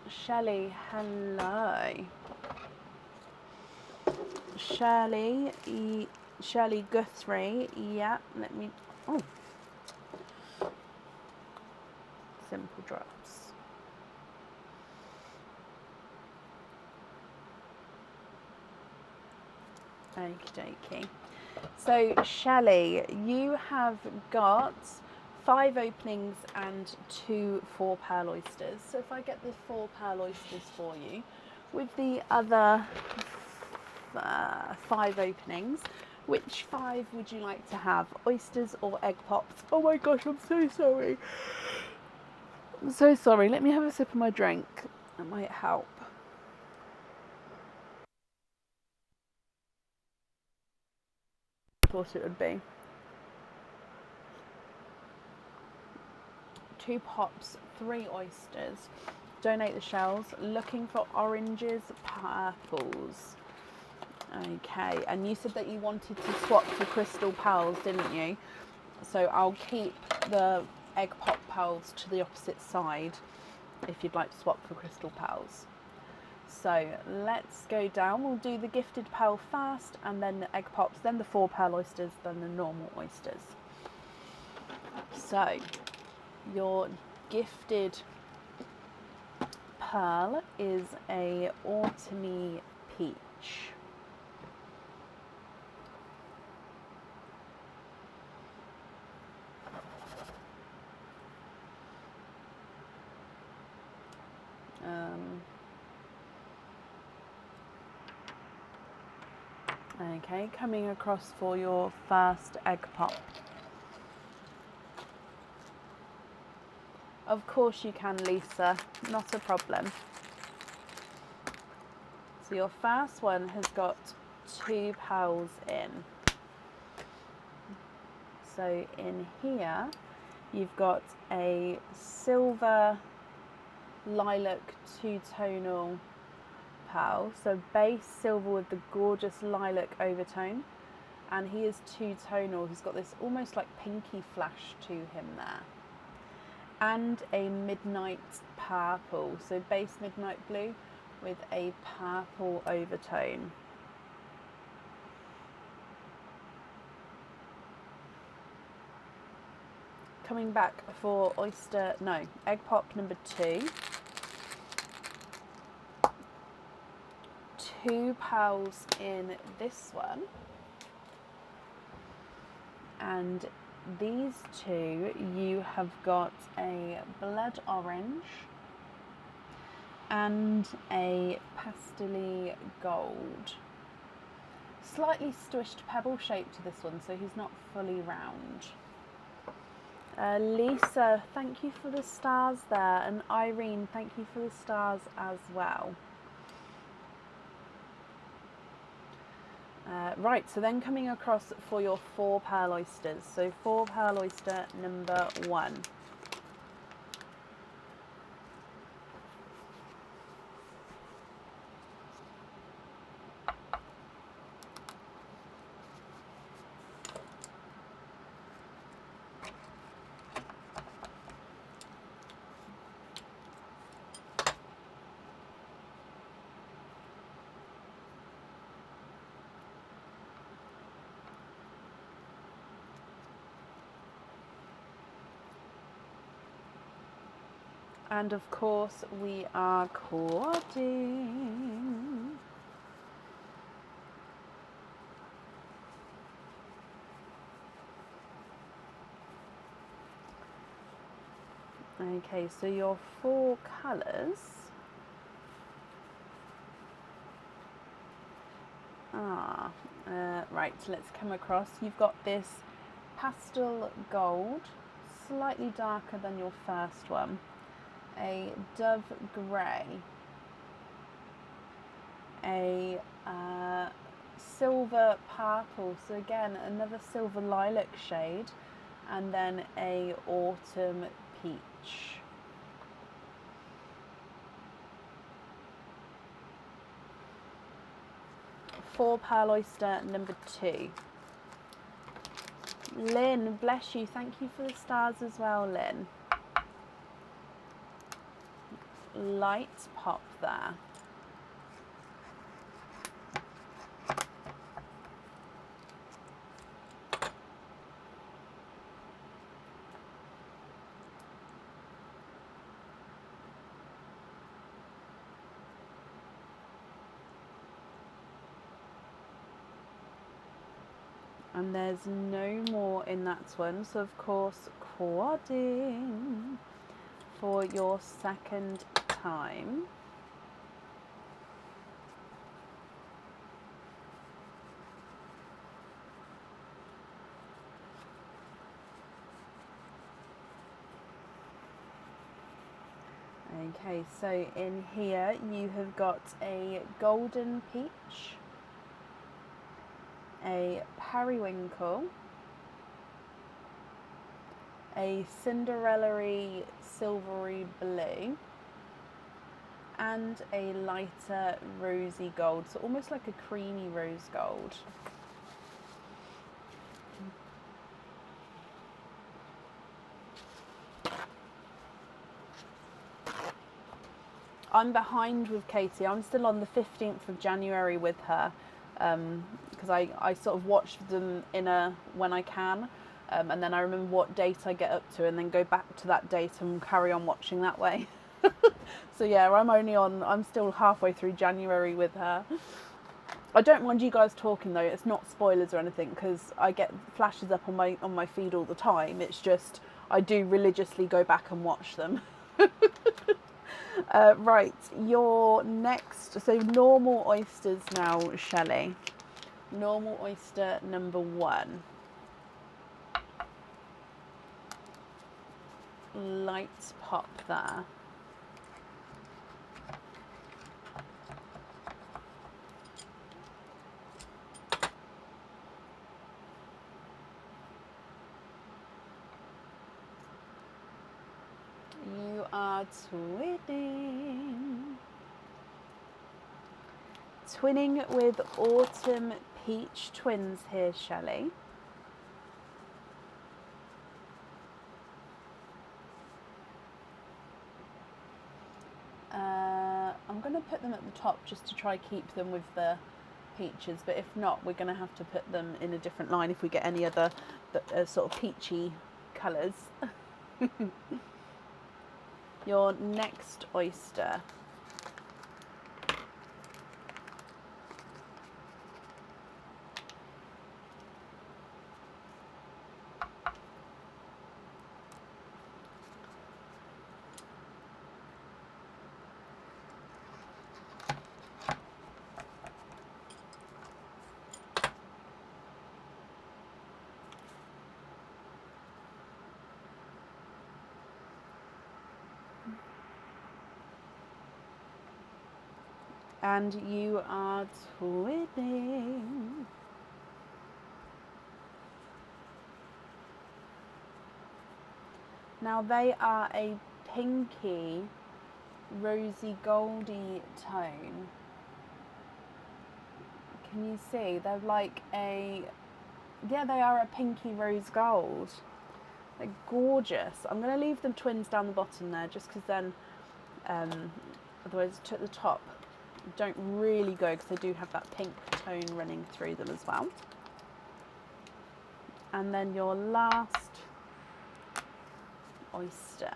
S1: Shelley, hello. Shelley Guthrie, yeah, let me, oh, simple drops. Okie dokie. So Shelley, you have got 5 openings and 2 4-pearl oysters. So if I get the 4-pearl oysters for you, with the other 5 openings, which 5 would you like to have? Oysters or egg pops? Oh my gosh, I'm so sorry. I'm so sorry. Let me have a sip of my drink. That might help. Thought it would be. 2 pops, 3 oysters. Donate the shells. Looking for oranges, purples. Okay, and you said that you wanted to swap for crystal pearls, didn't you? So I'll keep the egg pop pearls to the opposite side if you'd like to swap for crystal pearls. So let's go down. We'll do the gifted pearl first, and then the egg pops, then the 4-pearl oysters, then the normal oysters. So your gifted pearl is a autumny peach. Okay, coming across for your first egg pop. Of course you can, Lisa, not a problem. So your first one has got 2 pearls in. So in here, you've got a silver lilac 2-tonal pearl. So base silver with the gorgeous lilac overtone. and he is two-tonal. He's got this almost like pinky flash to him there. And a midnight purple, so base midnight blue with a purple overtone. Coming back for egg pop number 2. 2 pearls in this one. And these 2, you have got a blood orange and a pastel gold. Slightly squished pebble shape to this one, so he's not fully round. Lisa, thank you for the stars there, and Irene, thank you for the stars as well. Right, so then coming across for your 4 pearl oysters. So 4 pearl oyster number 1. And of course we are cording. Okay, so your 4 colours are, right, let's come across. You've got this pastel gold, slightly darker than your first one. A dove grey, a silver purple, so again another silver lilac shade, and then a autumn peach. For pearl oyster number 2. Lynn, bless you, thank you for the stars as well, Lynn. Light pop there. And there's no more in that one, so of course quadding for your second time. Okay, so in here you have got a golden peach, a periwinkle, a Cinderella-y silvery blue, and a lighter rosy gold, so almost like a creamy rose gold. I'm behind with Katie. I'm still on the 15th of January with her, because I sort of watch them when I can, and then I remember what date I get up to and then go back to that date and carry on watching that way. So yeah, I'm still halfway through January with her. I don't mind you guys talking though, it's not spoilers or anything, because I get flashes up on my feed all the time. It's just I do religiously go back and watch them. Right, your next, so normal oysters now, Shelley. Normal oyster number 1. Light pop there. You are twinning with autumn peach twins here, Shelley. I'm going to put them at the top just to try keep them with the peaches, but if not, we're going to have to put them in a different line if we get any other sort of peachy colours. Your next oyster. And you are twinning. Now they are a pinky, rosy, goldy tone. Can you see? They're like they are a pinky rose gold. They're gorgeous. I'm going to leave them twins down the bottom there just because then, otherwise at the top, don't really go because they do have that pink tone running through them as well. And then your last oyster.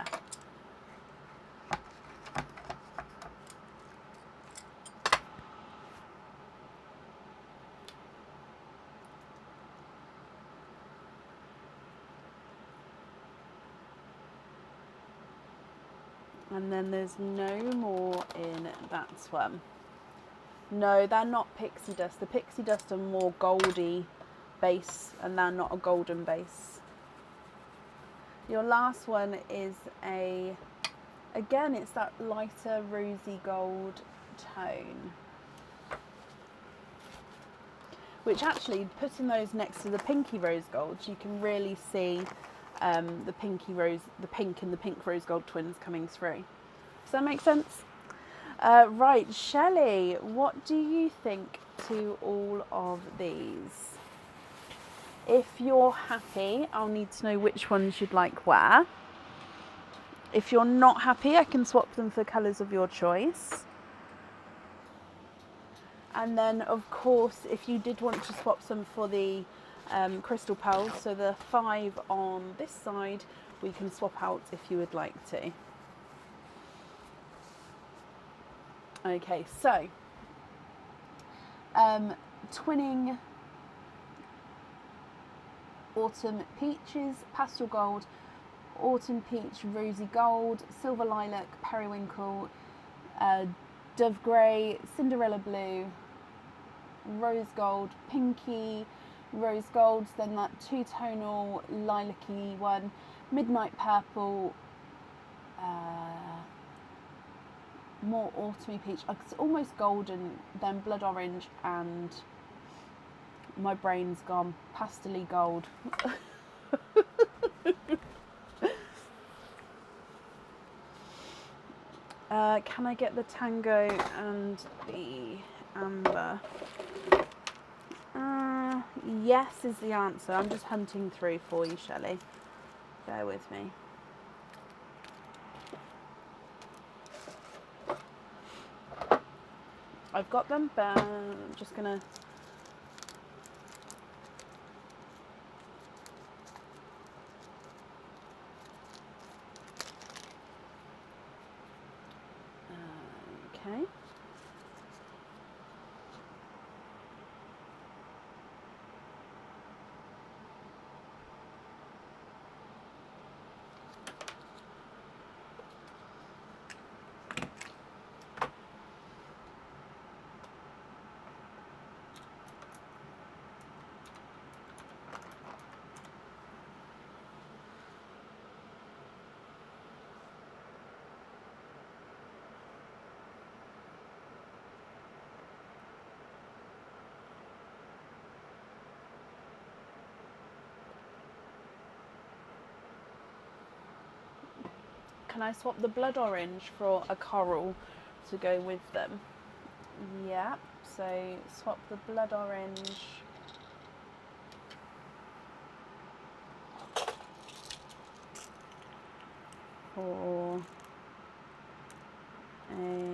S1: And then there's no more in that one. No, they're not pixie dust. The pixie dust are more goldy base, and they're not a golden base. Your last one is again, it's that lighter rosy gold tone. Which actually, putting those next to the pinky rose golds, you can really see the pinky rose, the pink and the pink rose gold twins coming through. Does that make sense? Right, Shelley, what do you think to all of these? If you're happy, I'll need to know which ones you'd like where. If you're not happy, I can swap them for colours of your choice. And then, of course, if you did want to swap some for the crystal pearls, so the 5 on this side, we can swap out if you would like to. Okay, so twinning autumn peaches, pastel gold, autumn peach, rosy gold, silver lilac, periwinkle, dove grey, Cinderella blue, rose gold, pinky, rose gold, then that two-tonal lilac-y one, midnight purple, more autumny peach, it's almost golden, then blood orange, and my brain's gone, pastel-y gold. Can I get the tango and the amber? Yes is the answer. I'm just hunting through for you, Shelley. Bear with me. I've got them, but I'm just gonna... Okay. Can I swap the blood orange for a coral to go with them? Yeah, So swap the blood orange for a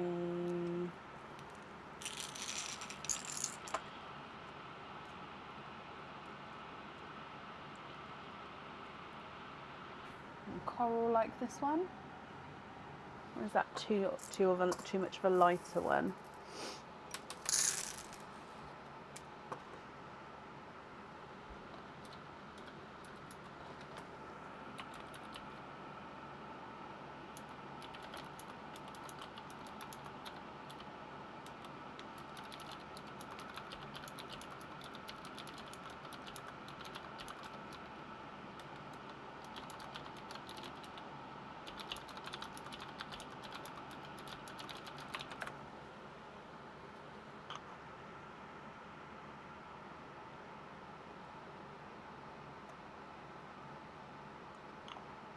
S1: coral like this one. Or is that too much of a lighter one?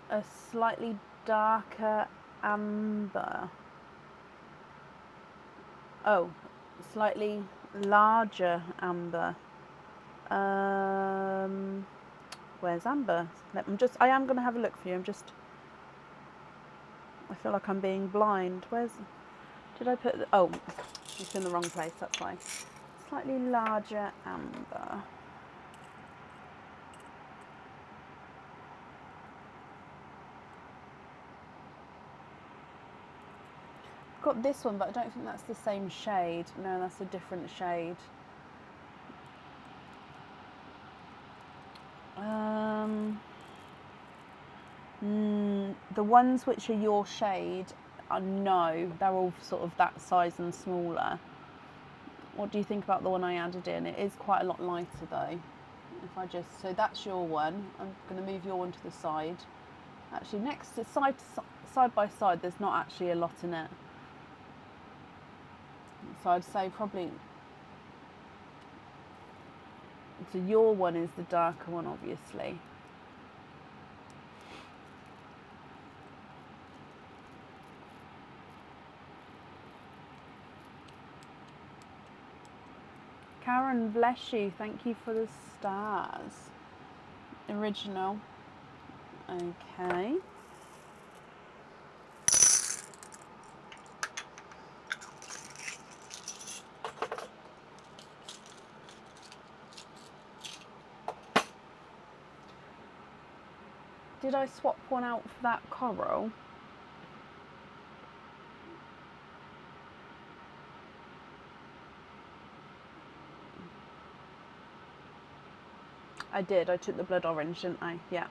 S1: A slightly darker amber. Oh, slightly larger amber. Where's amber? I am going to have a look for you. I feel like I'm being blind. Did I put, oh, it's in the wrong place, that's why. Slightly larger amber. Got this one, but I don't think that's the same shade. No, that's a different shade. The ones which are your shade, no, they're all sort of that size and smaller. What do you think about the one I added in? It is quite a lot lighter though. So that's your one. I'm going to move your one to the side. Actually, next to side by side, there's not actually a lot in it. So I'd say probably, so your one is the darker one, obviously. Karen, bless you. Thank you for the stars. Original. Okay. Did I swap one out for that coral? I did. I took the blood orange, didn't I? Yeah.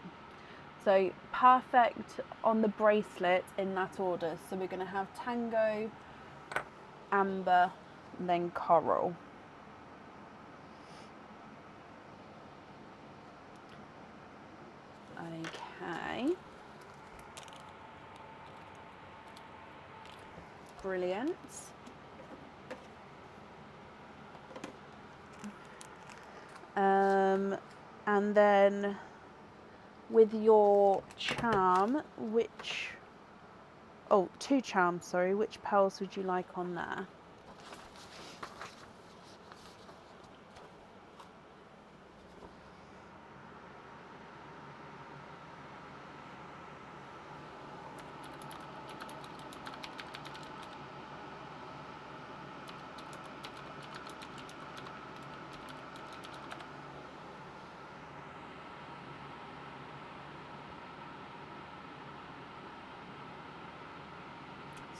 S1: So perfect on the bracelet in that order. So we're going to have tango, amber, and then coral. Okay. Brilliant. And then with your charm, two charms, sorry, which pearls would you like on there?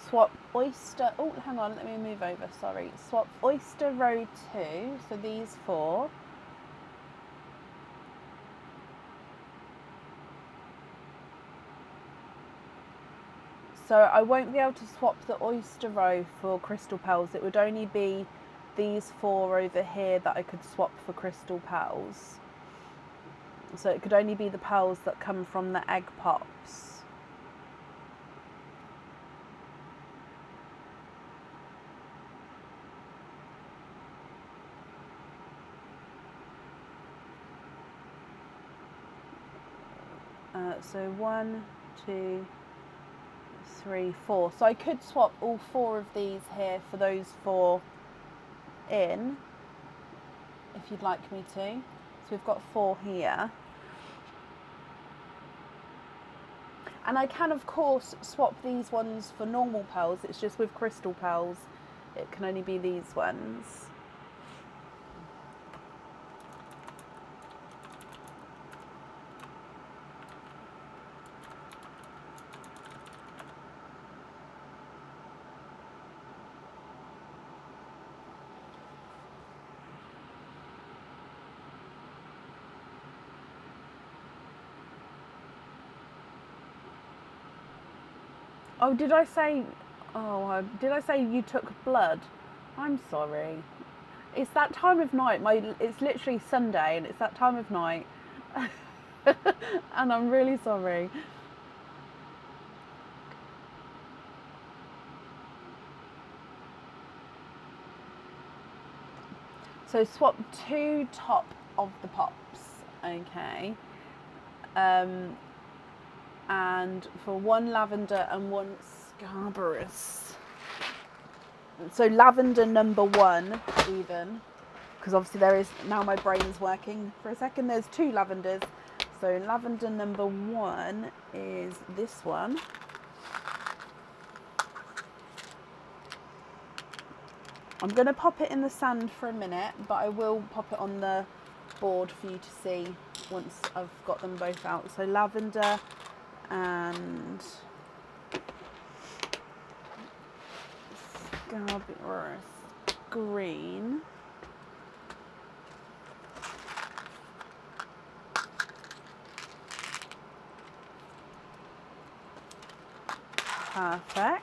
S1: Swap oyster, oh hang on, let me move over, sorry. Swap oyster row 2, so these 4. So I won't be able to swap the oyster row for crystal pearls. It would only be these 4 over here that I could swap for crystal pearls. So it could only be the pearls that come from the egg pops. So 1, 2, 3, 4. So I could swap all 4 of these here for those 4 in if you'd like me to. So we've got 4 here. And I can, of course, swap these ones for normal pearls. It's just with crystal pearls, it can only be these ones. Oh, did I say you took blood? I'm sorry. It's that time of night. It's literally Sunday and it's that time of night. And I'm really sorry. So swap 2 top of the pops, okay. And for 1 lavender and 1 scarberus. So lavender number 1 even, because obviously there is, now my brain's working for a second, there's 2 lavenders. So lavender number 1 is this one. I'm going to pop it in the sand for a minute, but I will pop it on the board for you to see once I've got them both out. So lavender and scarberus green. Perfect.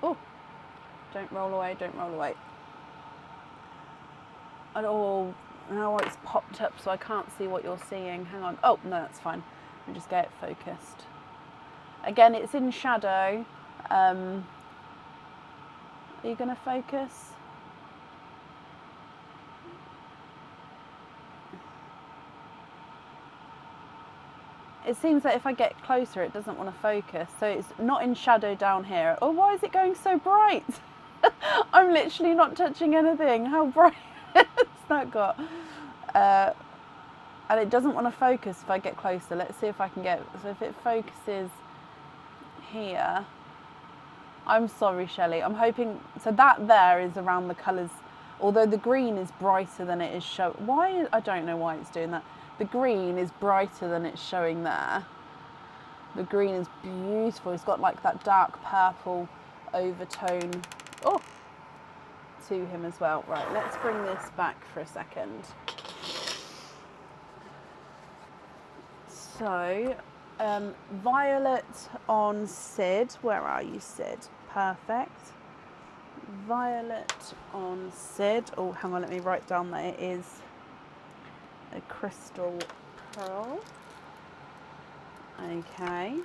S1: Oh, don't roll away, don't roll away. Oh, now it's popped up so I can't see what you're seeing. Hang on. Oh, no, that's fine. Let me just get it focused. Again, it's in shadow. Are you going to focus? It seems that if I get closer, it doesn't want to focus. So it's not in shadow down here. Oh, why is it going so bright? I'm literally not touching anything. How bright has that got? And it doesn't want to focus if I get closer. Let's see if I can get, so if it focuses here, I'm sorry, Shelley. I'm hoping, so that there is around the colours, although the green is brighter than it is show. Why? I don't know why it's doing that. The green is brighter than it's showing there. The green is beautiful. It's got like that dark purple overtone to him as well. Right, let's bring this back for a second. So, violet on Sid. Where are you, Sid? Perfect. Violet on Sid. Oh, hang on, let me write down that it is a crystal pearl. Okay.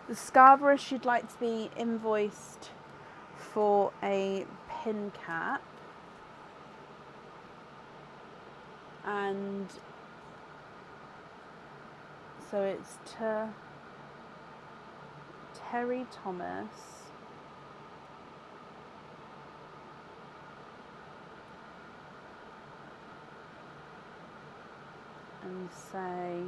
S1: The scarberus you'd like to be invoiced for a pin cap, and so it's to Terry Thomas, and say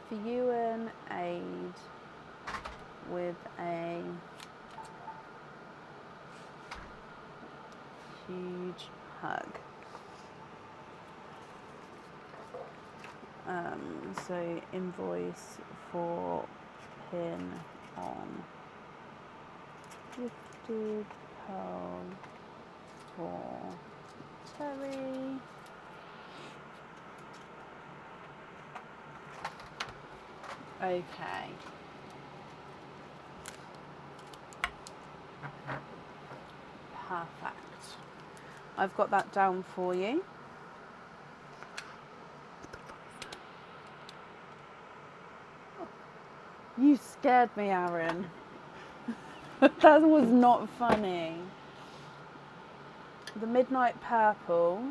S1: for you an aid with a huge hug. So invoice for pin on gifted pearl for Terry. Okay. Perfect. I've got that down for you. You scared me, Aaron. That was not funny. The Midnight Purple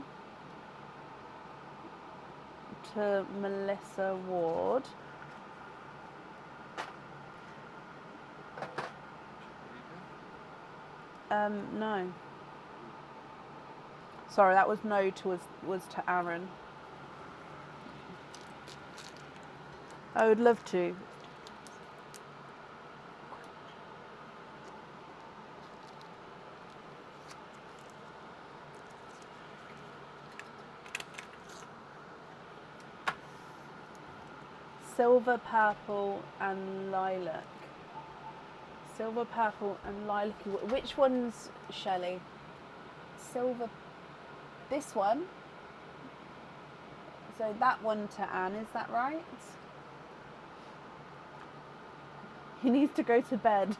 S1: to Melissa Ward. No. Sorry, that was no to was to Aaron. I would love to. Silver, purple, and lilac. Silver, purple, and lilac. Which one's Shelley? Silver. This one. So that one to Anne, is that right? He needs to go to bed.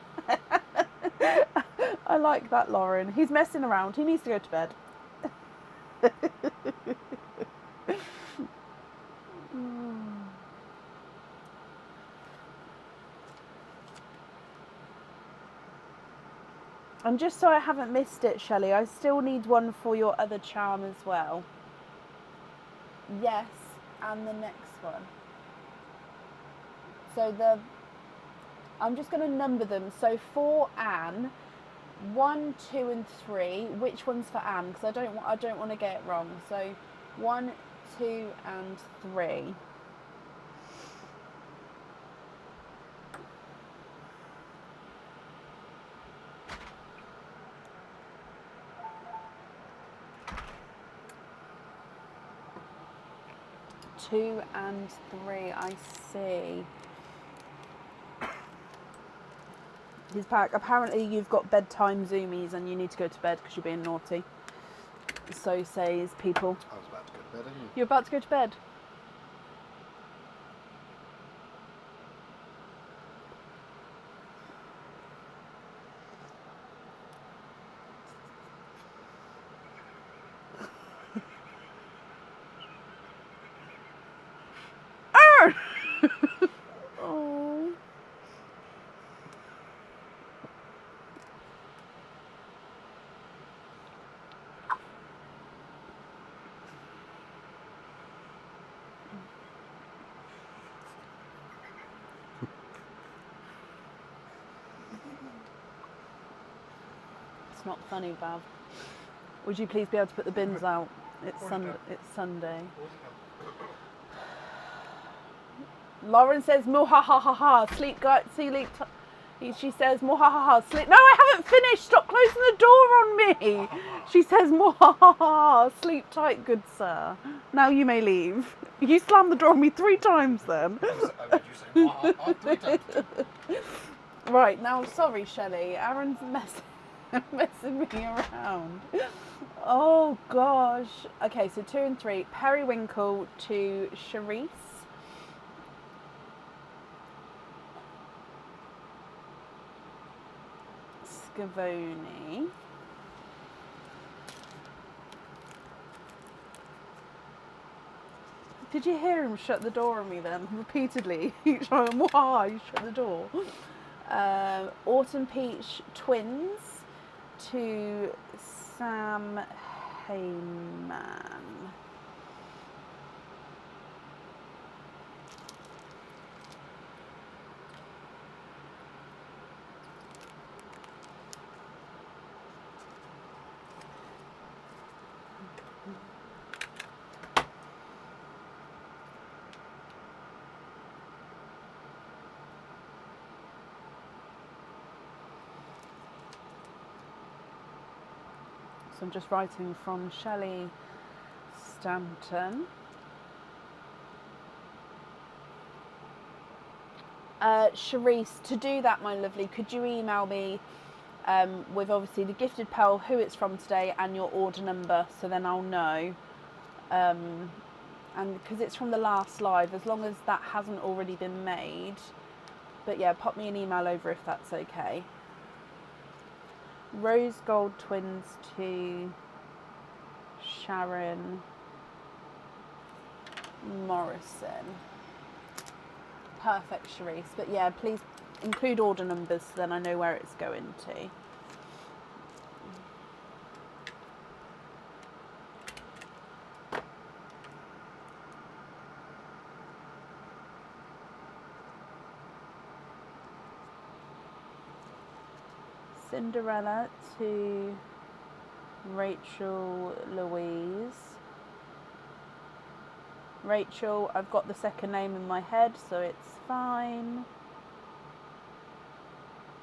S1: I like that, Lauren. He's messing around. He needs to go to bed. And just so I haven't missed it, Shelley, I still need one for your other charm as well. Yes, and the next one. So I'm just going to number them. So for Anne, 1, 2, and 3. Which one's for Anne? Because I don't want to get it wrong. So 1, 2, and 3. Two and 3, I see. He's back. Apparently you've got bedtime zoomies and you need to go to bed because you're being naughty. So says people.
S2: I was about to go to bed anyway.
S1: You're about to go to bed? Oh. It's not funny, Vav. Would you please be able to put the bins out? It's Sunday. Lauren says, "Mo ha ha ha ha." Sleep, sleep. She says, "Mo ha ha ha." Sleep. No, I haven't finished. Stop closing the door on me. She says, "Mo ha ha ha." Sleep tight, good sir. Now you may leave. You slammed the door on me 3 times then. Right now, sorry, Shelley. Aaron's messing me around. Oh gosh. Okay, so 2 and 3. Periwinkle to Charisse. Scavoni. Did you hear him shut the door on me then? Repeatedly. Each time, why you shut the door? Autumn Peach twins to Sam Heyman. So I'm just writing from Shelley Stanton. Charisse, to do that, my lovely, could you email me with obviously the gifted pearl, who it's from today, and your order number, so then I'll know. And because it's from the last live, as long as that hasn't already been made. But yeah, pop me an email over if that's okay. Rose Gold Twins to Sharon Morrison. Perfect, Charisse. But yeah, please include order numbers so then I know where it's going to. Cinderella to Rachel Louise. Rachel, I've got the second name in my head, so it's fine.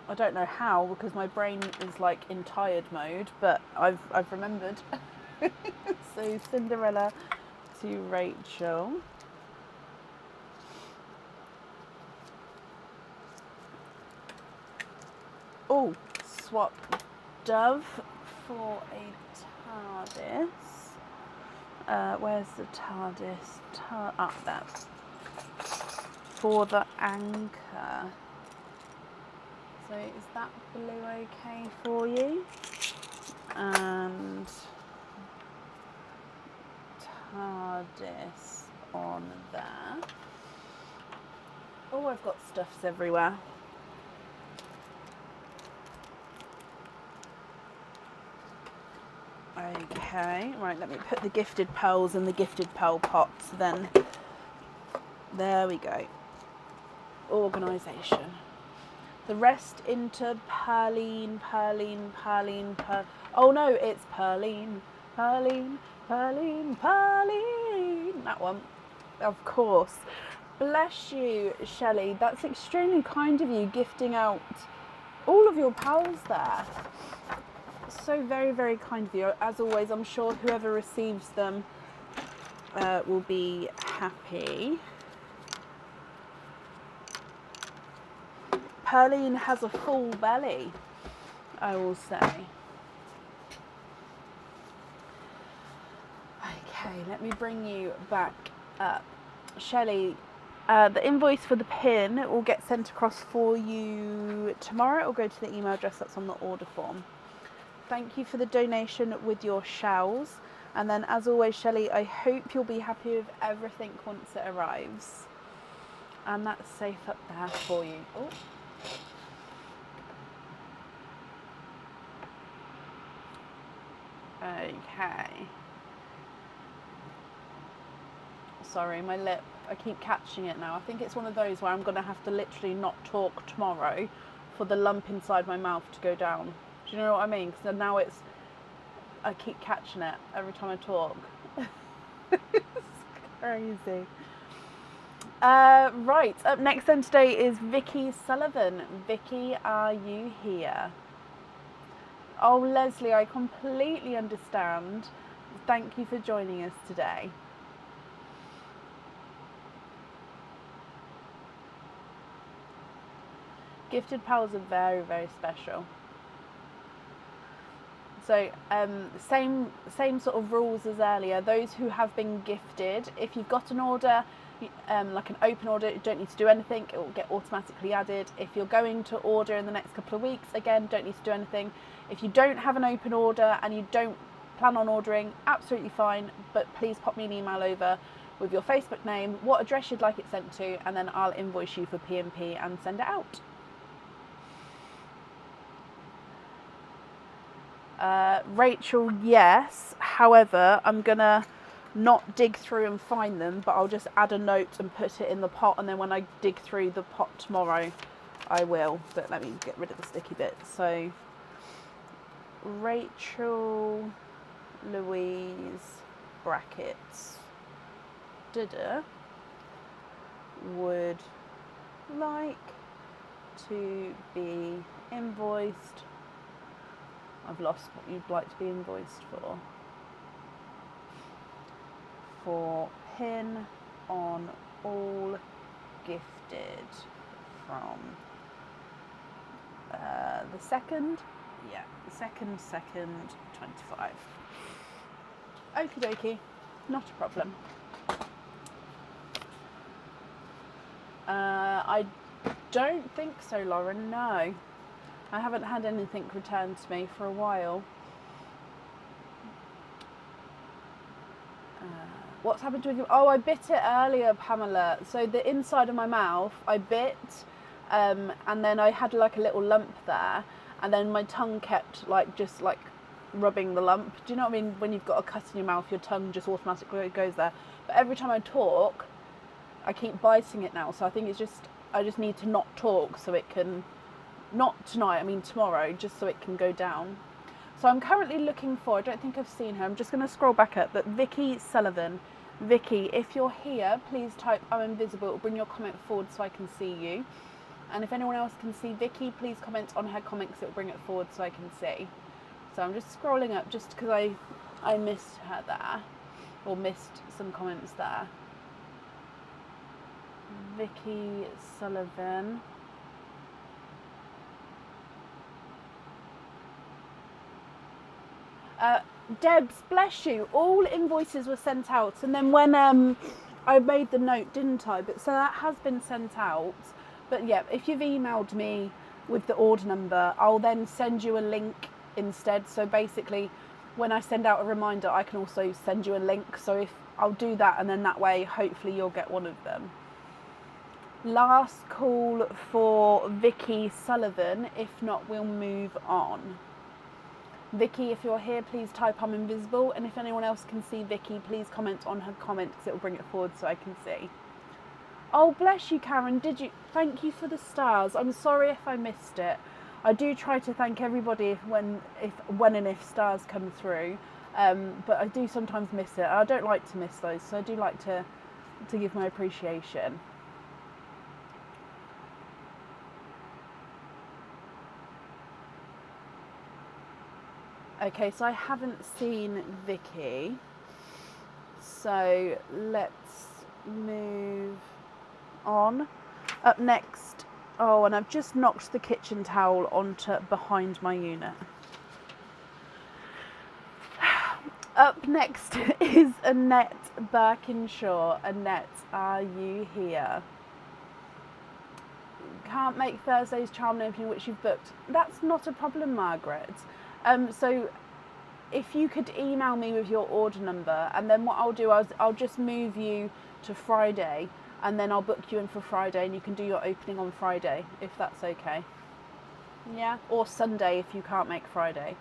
S1: I don't know how because my brain is like in tired mode, but I've remembered. So Cinderella to Rachel. Oh, swap Dove for a TARDIS. Where's the TARDIS? There. For the anchor. So is that blue okay for you? And TARDIS on there. Oh, I've got stuffs everywhere. Okay, right, let me put the gifted pearls in the gifted pearl pots then. There we go. Organisation. The rest into Perline. Oh no, it's Perline. That one, of course. Bless you, Shelley. That's extremely kind of you, gifting out all of your pals there. So very, very kind of you. As always, I'm sure whoever receives them will be happy. Perline has a full belly, I will say. Okay, let me bring you back up. Shelley, the invoice for the pin will get sent across for you tomorrow. It will go to the email address that's on the order form. Thank you for the donation with your shells. And then, as always, Shelley, I hope you'll be happy with everything once it arrives. And that's safe up there for you. Oh. Okay. Sorry, my lip, I keep catching it now. I think it's one of those where I'm going to have to literally not talk tomorrow for the lump inside my mouth to go down. Do you know what I mean? Because now I keep catching it every time I talk. It's crazy. Right, up next then today is Vicky Sullivan. Vicky, are you here? Oh, Leslie, I completely understand. Thank you for joining us today. Gifted pals are very, very special. So same sort of rules as earlier. Those who have been gifted, if you've got an order, like an open order, you don't need to do anything. It will get automatically added. If you're going to order in the next couple of weeks, again, don't need to do anything. If you don't have an open order and you don't plan on ordering, absolutely fine. But please pop me an email over with your Facebook name, what address you'd like it sent to, and then I'll invoice you for P&P and send it out. Rachel, yes. However, I'm gonna not dig through and find them, but I'll just add a note and put it in the pot, and then when I dig through the pot tomorrow, I will. But let me get rid of the sticky bit. So, Rachel Louise brackets would like to be invoiced I've lost what you'd like to be invoiced for. For pin on all gifted from the 2nd. Yeah, the 2nd, 25. Okie dokie, not a problem. I don't think so, Lauren, no. I haven't had anything returned to me for a while. What's happened to you? Oh, I bit it earlier, Pamela. So the inside of my mouth, I bit, and then I had like a little lump there, and then my tongue kept just rubbing the lump. Do you know what I mean? When you've got a cut in your mouth, your tongue just automatically goes there. But every time I talk, I keep biting it now. So I think I just need to not talk so it can, not tonight, I mean tomorrow, just so it can go down. So I'm currently looking for, I don't think I've seen her, I'm just going to scroll back up, but Vicky Sullivan. Vicky, if you're here, please type I'm invisible. It'll bring your comment forward so I can see you. And if anyone else can see Vicky, please comment on her comments. It'll bring it forward so I can see. So I'm just scrolling up just because I missed her there, or missed some comments there. Vicky Sullivan. Debs, bless you. All invoices were sent out, and then when I made the note, didn't I? But so that has been sent out. But yeah, if you've emailed me with the order number, I'll then send you a link instead. So basically, when I send out a reminder, I can also send you a link. So if I'll do that, and then that way, hopefully, you'll get one of them. Last call for Vicky Sullivan. If not, we'll move on. Vicky, if you're here, please type I'm invisible. And if anyone else can see Vicky, please comment on her comment because it will bring it forward so I can see. Oh, bless you, Karen. Did you? Thank you for the stars. I'm sorry if I missed it. I do try to thank everybody when and if stars come through. But I do sometimes miss it. I don't like to miss those, so I do like to give my appreciation. Okay, so I haven't seen Vicky. So let's move on. Up next, oh, and I've just knocked the kitchen towel onto behind my unit. Up next is Annette Birkinshaw. Annette, are you here? Can't make Thursday's charm opening, which you've booked. That's not a problem, Margaret. So if you could email me with your order number, and then what I'll do is I'll just move you to Friday, and then I'll book you in for Friday, and you can do your opening on Friday, if that's okay. Yeah, or Sunday if you can't make Friday.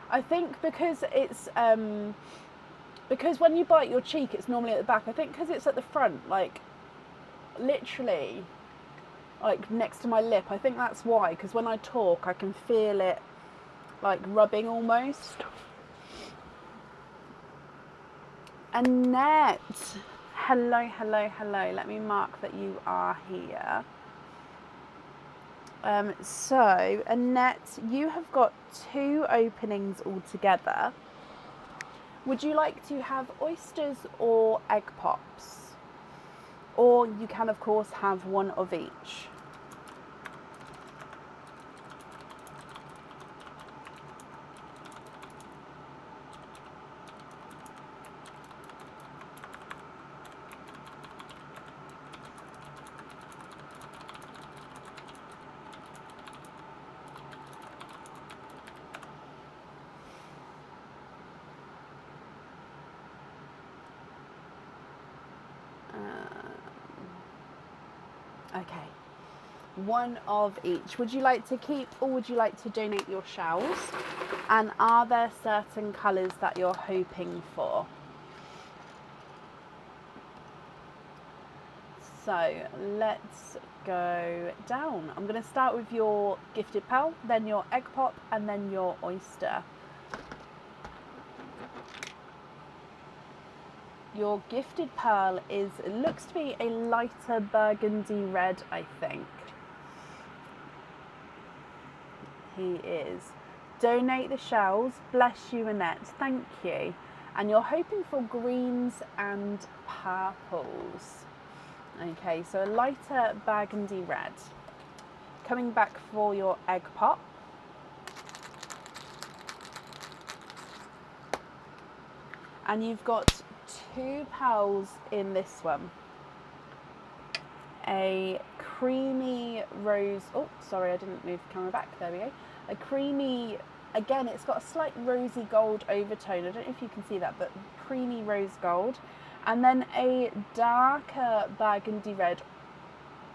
S1: I think because it's because when you bite your cheek, it's normally at the back. I think because it's at the front, like literally, like next to my lip. I think that's why. Because when I talk, I can feel it, like rubbing almost. Annette, hello, hello, hello. Let me mark that you are here. So, Annette, you have got 2 openings altogether. Would you like to have oysters or egg pops? Or you can, of course, have one of each. Okay, one of each. Would you like to keep or would you like to donate your shells? And are there certain colours that you're hoping for? So let's go down. I'm going to start with your gifted pal, then your egg pop, and then your oyster. Your gifted pearl is, it looks to be a lighter burgundy red, I think. He is. Donate the shells. Bless you, Annette. Thank you. And you're hoping for greens and purples. Okay, so a lighter burgundy red. Coming back for your egg pop. And you've got 2 pearls in this one. A creamy rose, oh sorry, I didn't move the camera back, there we go. A creamy, again it's got a slight rosy gold overtone, I don't know if you can see that, but creamy rose gold. And then a darker burgundy red,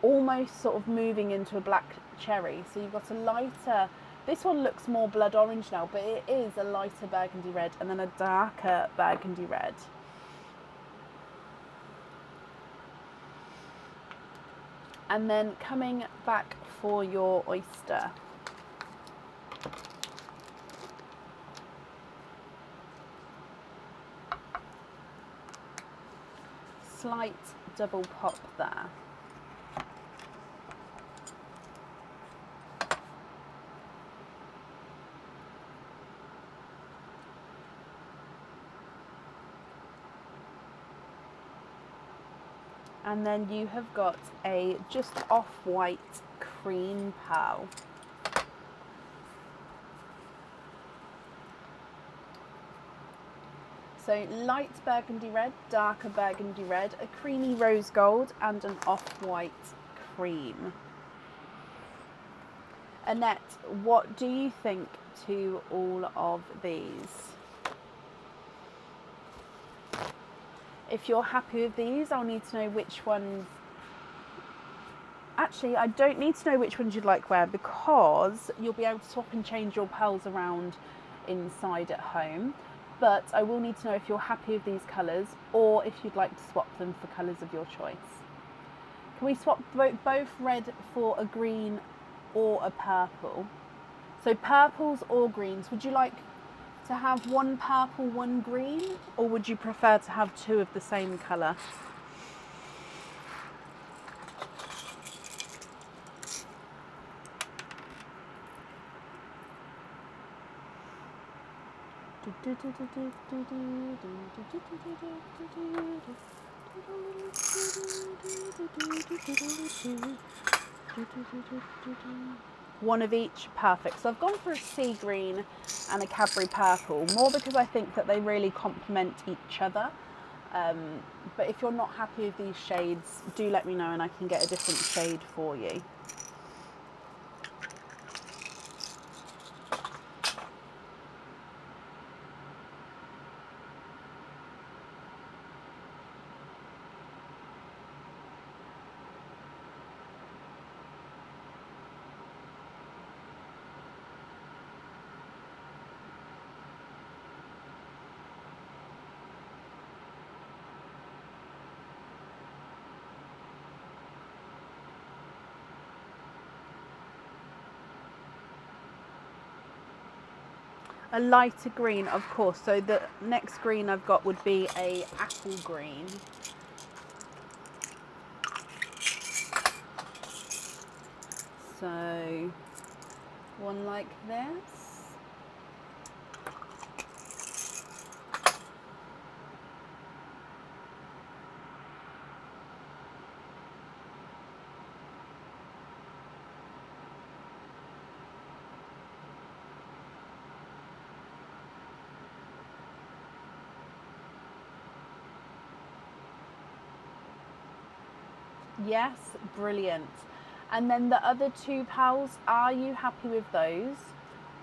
S1: almost sort of moving into a black cherry. So you've got a lighter, this one looks more blood orange now, but it is a lighter burgundy red and then a darker burgundy red. And then coming back for your oyster. Slight double pop there. And then you have got a just off-white cream pearl. So light burgundy red, darker burgundy red, a creamy rose gold and an off-white cream. Annette, what do you think to all of these? If you're happy with these, I'll need to know which ones. Actually, I don't need to know which ones you'd like where, because you'll be able to swap and change your pearls around inside at home. But I will need to know if you're happy with these colours or if you'd like to swap them for colours of your choice. Can we swap both red for a green or a purple? So purples or greens, would you like to have one purple, one green, or would you prefer to have 2 of the same colour? One of each, perfect. So I've gone for a sea green and a Cadbury purple, more because I think that they really complement each other. But if you're not happy with these shades, do let me know and I can get a different shade for you. A lighter green, of course. So the next green I've got would be a apple green. So one like this. Yes, brilliant. And then the other 2 pals, are you happy with those?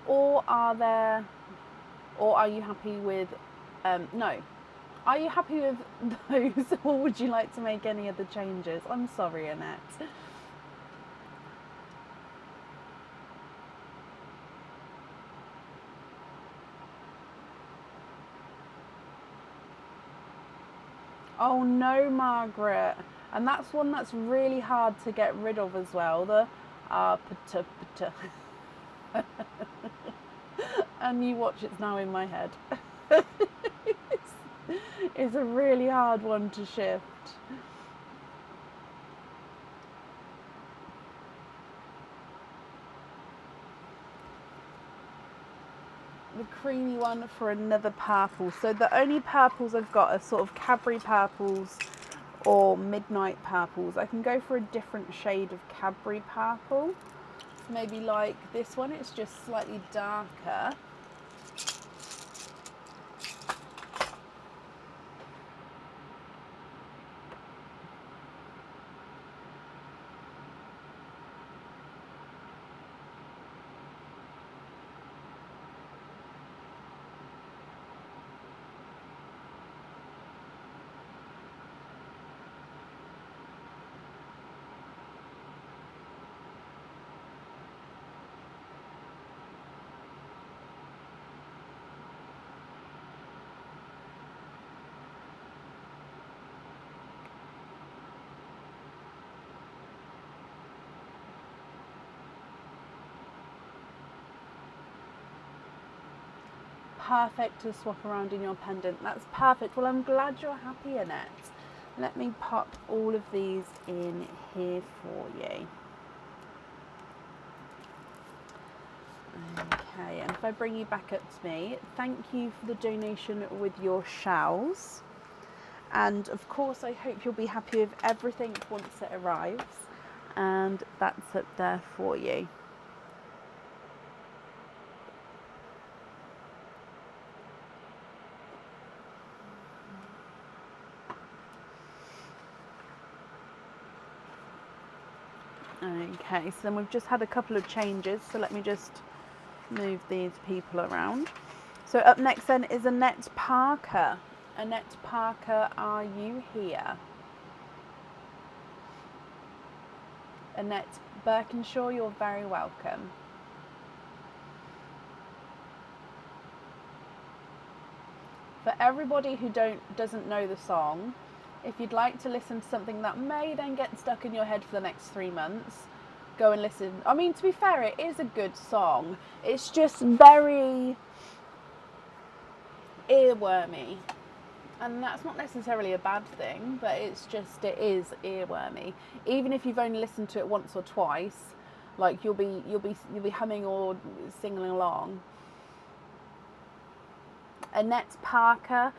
S1: Or are you happy with, no. Are you happy with those, or would you like to make any other changes? I'm sorry, Annette. Oh no, Margaret. And that's one that's really hard to get rid of as well. The and you watch, it's now in my head. is a really hard one to shift. The creamy one for another purple. So the only purples I've got are sort of Cadbury purples or midnight purples. I can go for a different shade of Cadbury purple. Maybe like this one, it's just slightly darker. Perfect to swap around in your pendant. That's perfect. Well, I'm glad you're happy, Annette. Let me pop all of these in here for you. Okay, and if I bring you back up to me, thank you for the donation with your shells. And of course, I hope you'll be happy with everything once it arrives. And that's up there for you. Okay, so then we've just had a couple of changes, so let me just move these people around. So up next then is Annette Parker. Annette Parker, are you here? Annette Birkinshaw, you're very welcome. For everybody who doesn't know the song, if you'd like to listen to something that may then get stuck in your head for the next 3 months, go and listen. I mean, to be fair, it is a good song. It's just very earwormy. And that's not necessarily a bad thing, but it is earwormy. Even if you've only listened to it once or twice, like you'll be humming or singing along. Annette Parker,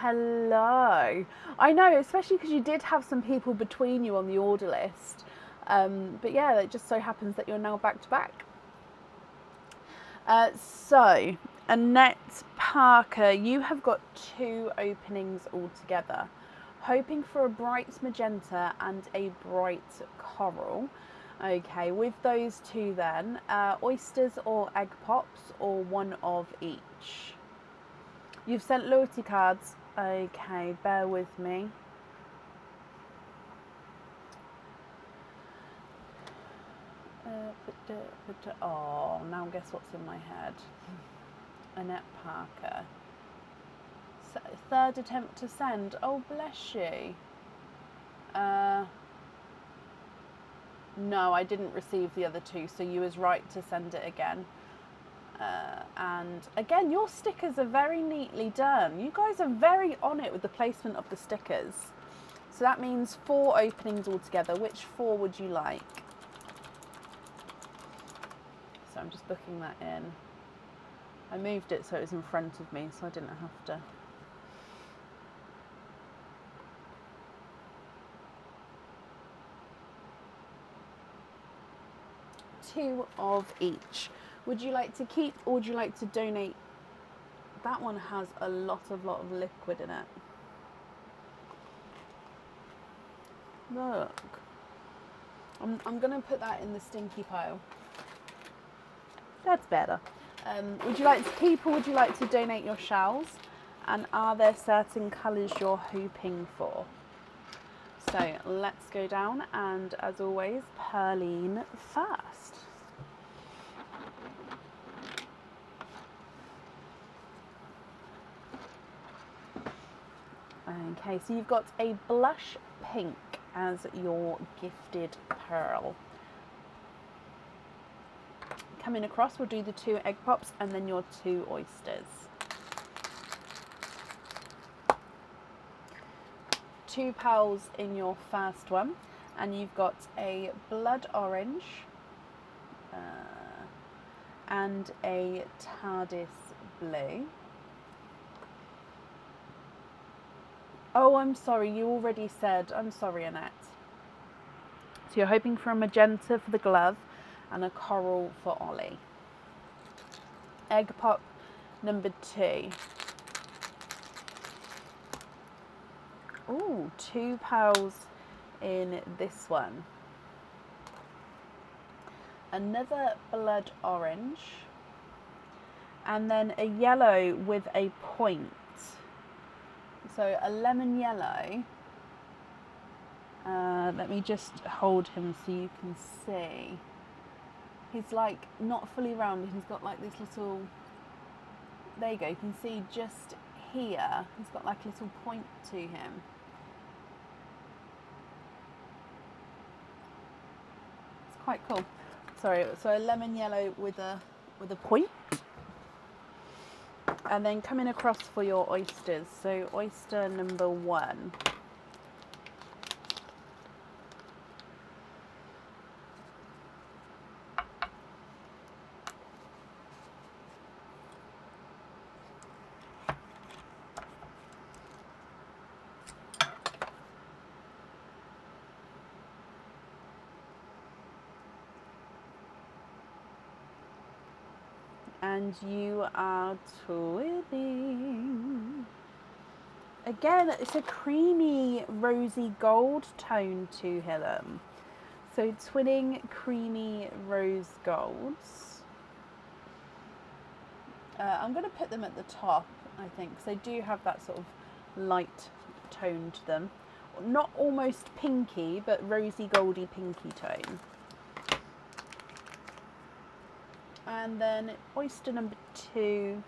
S1: hello. I know, especially because you did have some people between you on the order list. But yeah, it just so happens that you're now back to back. So, Annette Parker, you have got 2 openings altogether. Hoping for a bright magenta and a bright coral. Okay, with those 2 then, oysters or egg pops, or one of each. You've sent loyalty cards. Okay, bear with me. Oh, now guess what's in my head. Annette Parker. 3rd attempt to send. Oh, bless you. No, I didn't receive the other 2, so you was right to send it again. And again, your stickers are very neatly done. You guys are very on it with the placement of the stickers. So that means 4 openings altogether. Which 4 would you like? So I'm just booking that in. I moved it so it was in front of me, so I didn't have to. Two of each. Would you like to keep or would you like to donate? That one has a lot of liquid in it. Look. I'm going to put that in the stinky pile. That's better. Would you like to keep or would you like to donate your shells? And are there certain colours you're hoping for? So let's go down, and as always, Pearline first. Okay, so you've got a blush pink as your gifted pearl. Coming across, we'll do the 2 egg pops and then your 2 oysters. 2 pals in your first one, and you've got a blood orange and a TARDIS blue. Oh, I'm sorry, you already said. I'm sorry, Annette. So you're hoping for a magenta for the glove and a coral for Ollie. Egg pop number 2. Ooh, 2 pals in this one. Another blood orange. And then a yellow with a point. So a lemon yellow. Let me just hold him so you can see. He's like not fully round. He's got like this little, there you go, you can see just here. He's got like a little point to him. It's quite cool. Sorry, so a lemon yellow with a point. And then coming across for your oysters. So oyster number 1. And you are twinning. Again, it's a creamy rosy gold tone to them. So twinning creamy rose golds. I'm going to put them at the top, I think, because they do have that sort of light tone to them. Not almost pinky, but rosy goldy pinky tone. And then oyster number 2,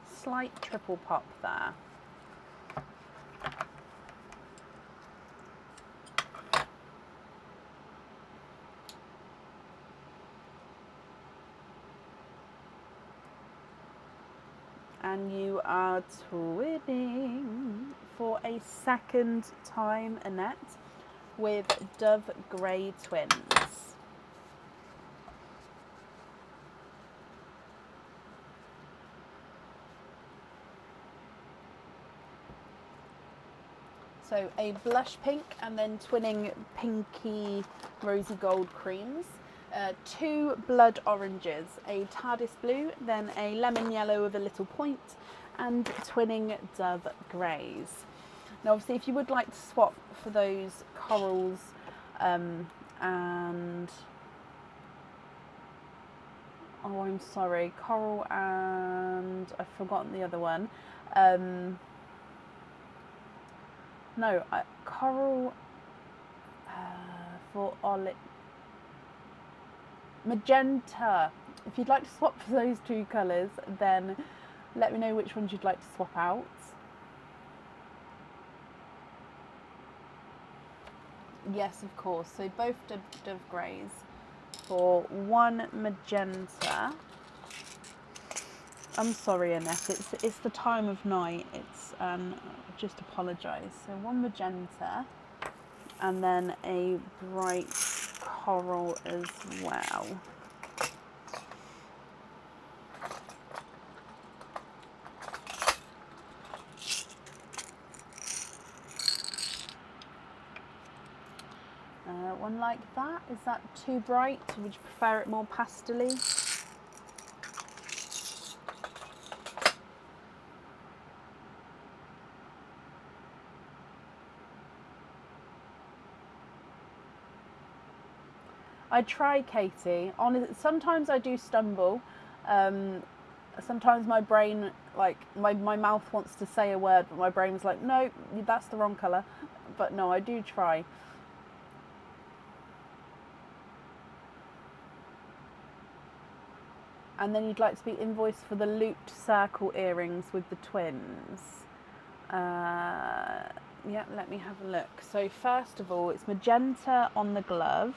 S1: slight triple pop there. And you are twinning for a second time, Annette, with Dove Grey twins. So a blush pink and then twinning pinky rosy gold creams. 2 blood oranges, a TARDIS blue, then a lemon yellow with a little point, and twinning Dove Greys. Now obviously if you would like to swap for those corals and... Oh, I'm sorry, coral and... I've forgotten the other one. Coral for olive, magenta. If you'd like to swap for those 2 colours, then let me know which ones you'd like to swap out. Yes, of course. So both Dove Greys for 1 magenta. I'm sorry, Annette. It's the time of night. It's just apologise. So 1 magenta, and then a bright coral as well. One like that. Is that too bright? Would you prefer it more pastel-y? I try, Katie. Sometimes I do stumble. Sometimes my brain, like, my mouth wants to say a word, but my brain's like, no, that's the wrong colour. But no, I do try. And then you'd like to be invoiced for the looped circle earrings with the twins. Yeah, let me have a look. So first of all, it's magenta on the glove.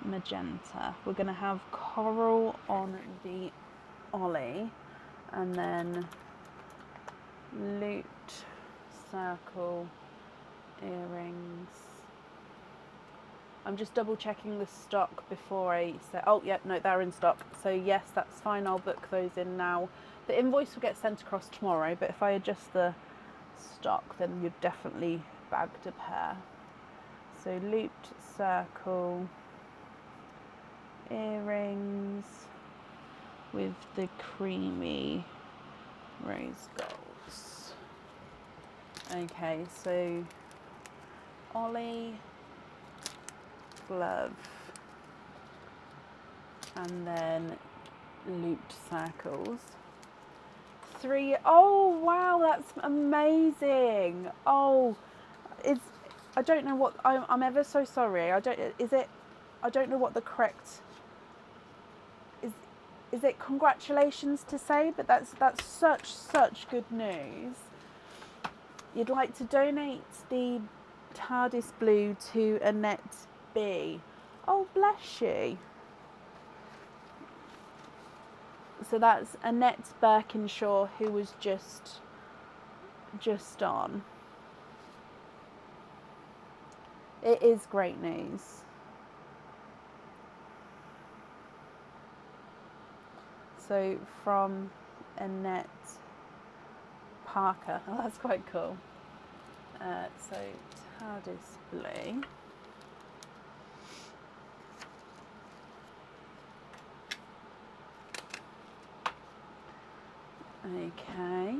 S1: Magenta. We're going to have coral on the Ollie. And then looped circle earrings. I'm just double checking the stock before I say, oh yeah, no, they're in stock. So yes, that's fine, I'll book those in now. The invoice will get sent across tomorrow, but if I adjust the stock, then you're definitely bagged a pair. So looped circle earrings with the creamy rose golds. Okay, so Ollie, glove, and then looped circles. 3, oh wow, that's amazing. Oh, I don't know what, I'm ever so sorry. I don't know what the correct, is it congratulations to say, but that's such good news. You'd like to donate the TARDIS blue to Annette B. Oh, bless you. So that's Annette Birkinshaw, who was just on. It is great news. So from Annette Parker. Oh, that's quite cool. So TARDIS blue. Okay.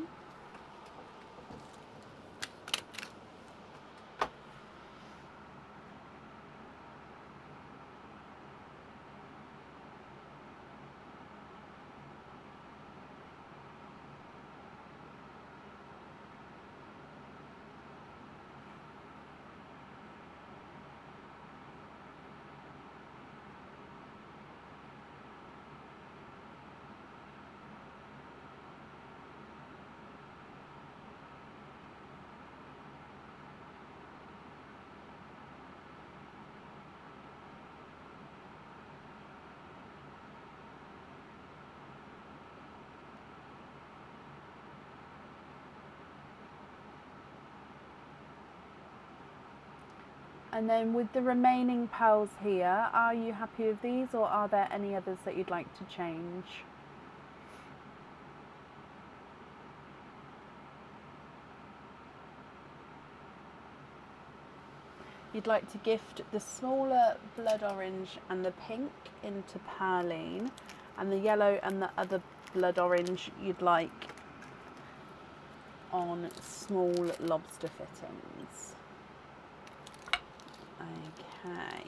S1: And then with the remaining pearls here, are you happy with these, or are there any others that you'd like to change? You'd like to gift the smaller blood orange and the pink into Perline, and the yellow and the other blood orange you'd like on small lobster fittings. Okay.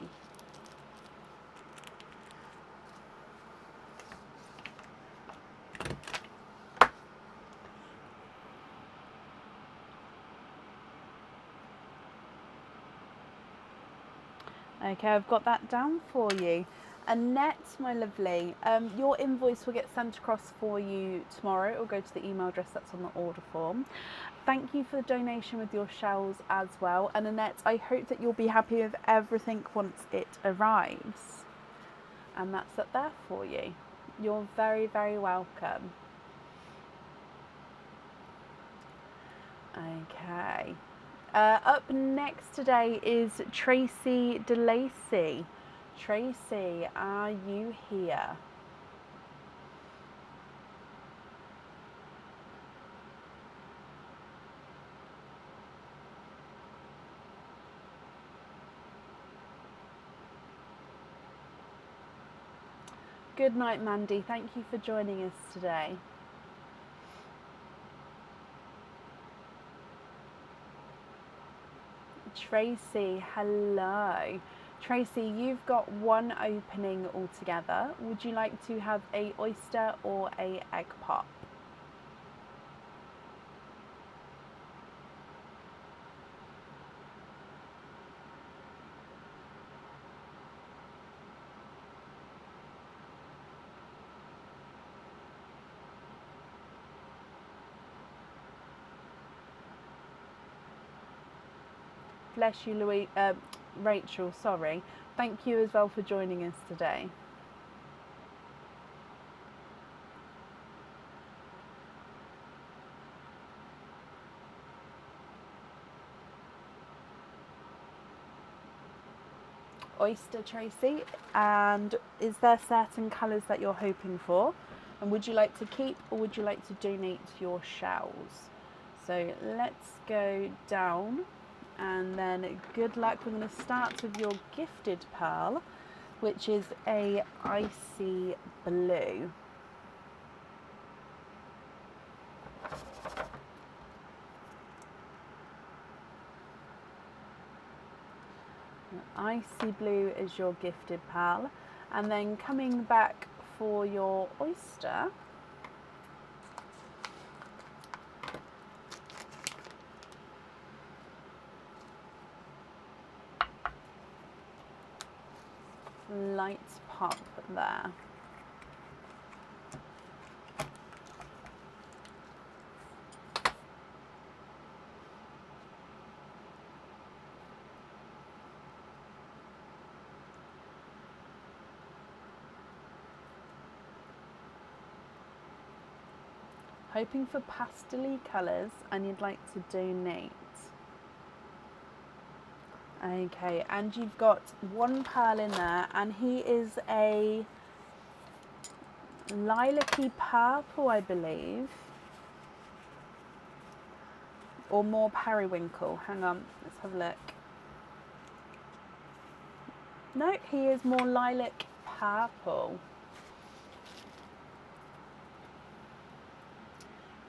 S1: Okay, I've got that down for you. Annette, my lovely, your invoice will get sent across for you tomorrow. It will go to the email address that's on the order form. Thank you for the donation with your shells as well. And Annette, I hope that you'll be happy with everything once it arrives. And that's up there for you. You're very, very welcome. Okay. Up next today is Tracy DeLacy. Tracy, are you here? Good night, Mandy. Thank you for joining us today. Tracy, hello. Tracy, you've got one opening altogether. Would you like to have a oyster or a egg pop? Bless you, Rachel, sorry. Thank you as well for joining us today. oyster, Tracy, and is there certain colours that you're hoping for? And would you like to keep or would you like to donate your shells? So let's go down, and then good luck. We're going to start with your gifted pearl, which is a icy blue. Icy blue is your gifted pearl, and then coming back for your oyster, light pop there. Hoping for pastel-y colours, and you'd like to donate. Okay, and you've got one pearl in there, and he is a lilac-y purple, I believe, or more periwinkle. Hang on, let's have a look. No, he is more lilac purple.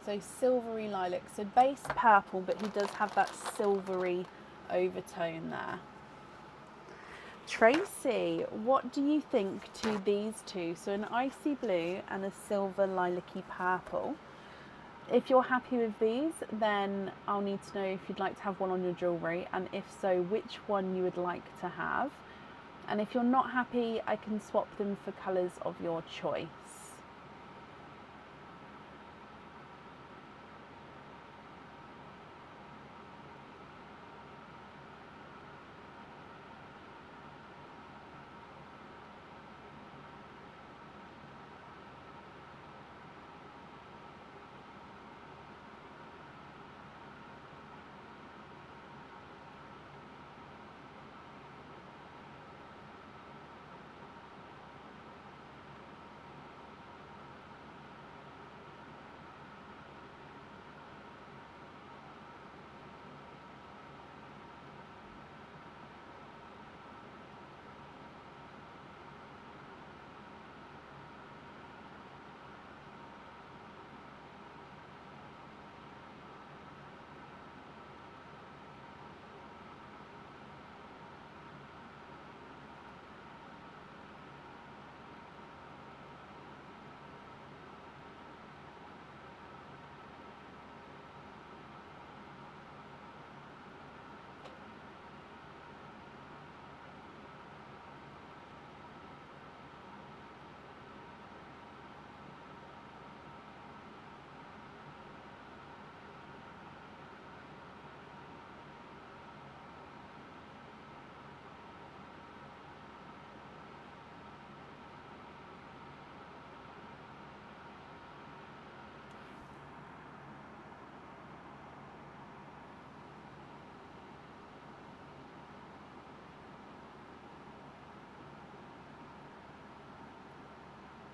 S1: So silvery lilac, so base purple, but he does have that silvery overtone there. Tracy, what do you think to these two? So an icy blue and a silver lilac-y purple. If you're happy with these, then I'll need to know if you'd like to have one on your jewellery, and if so, which one you would like to have. And if you're not happy, I can swap them for colours of your choice.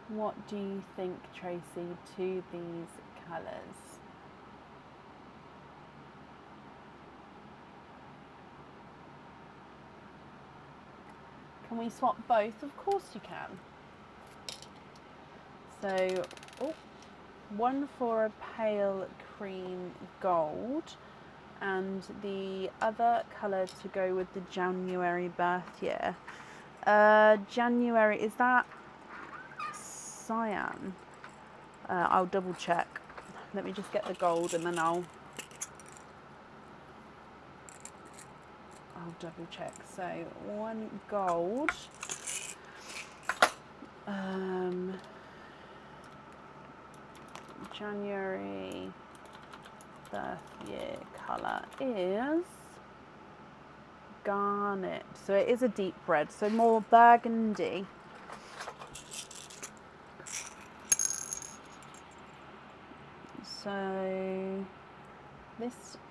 S1: What do you think, Tracy, to these colours? Can we swap both? Of course you can. So, one for a pale cream gold, and the other colour to go with the January birth year. January, is that cyan? I'll double check. Let me just get the gold and then I'll double check. So one gold, January birth year colour is garnet. So it is a deep red, so more burgundy. So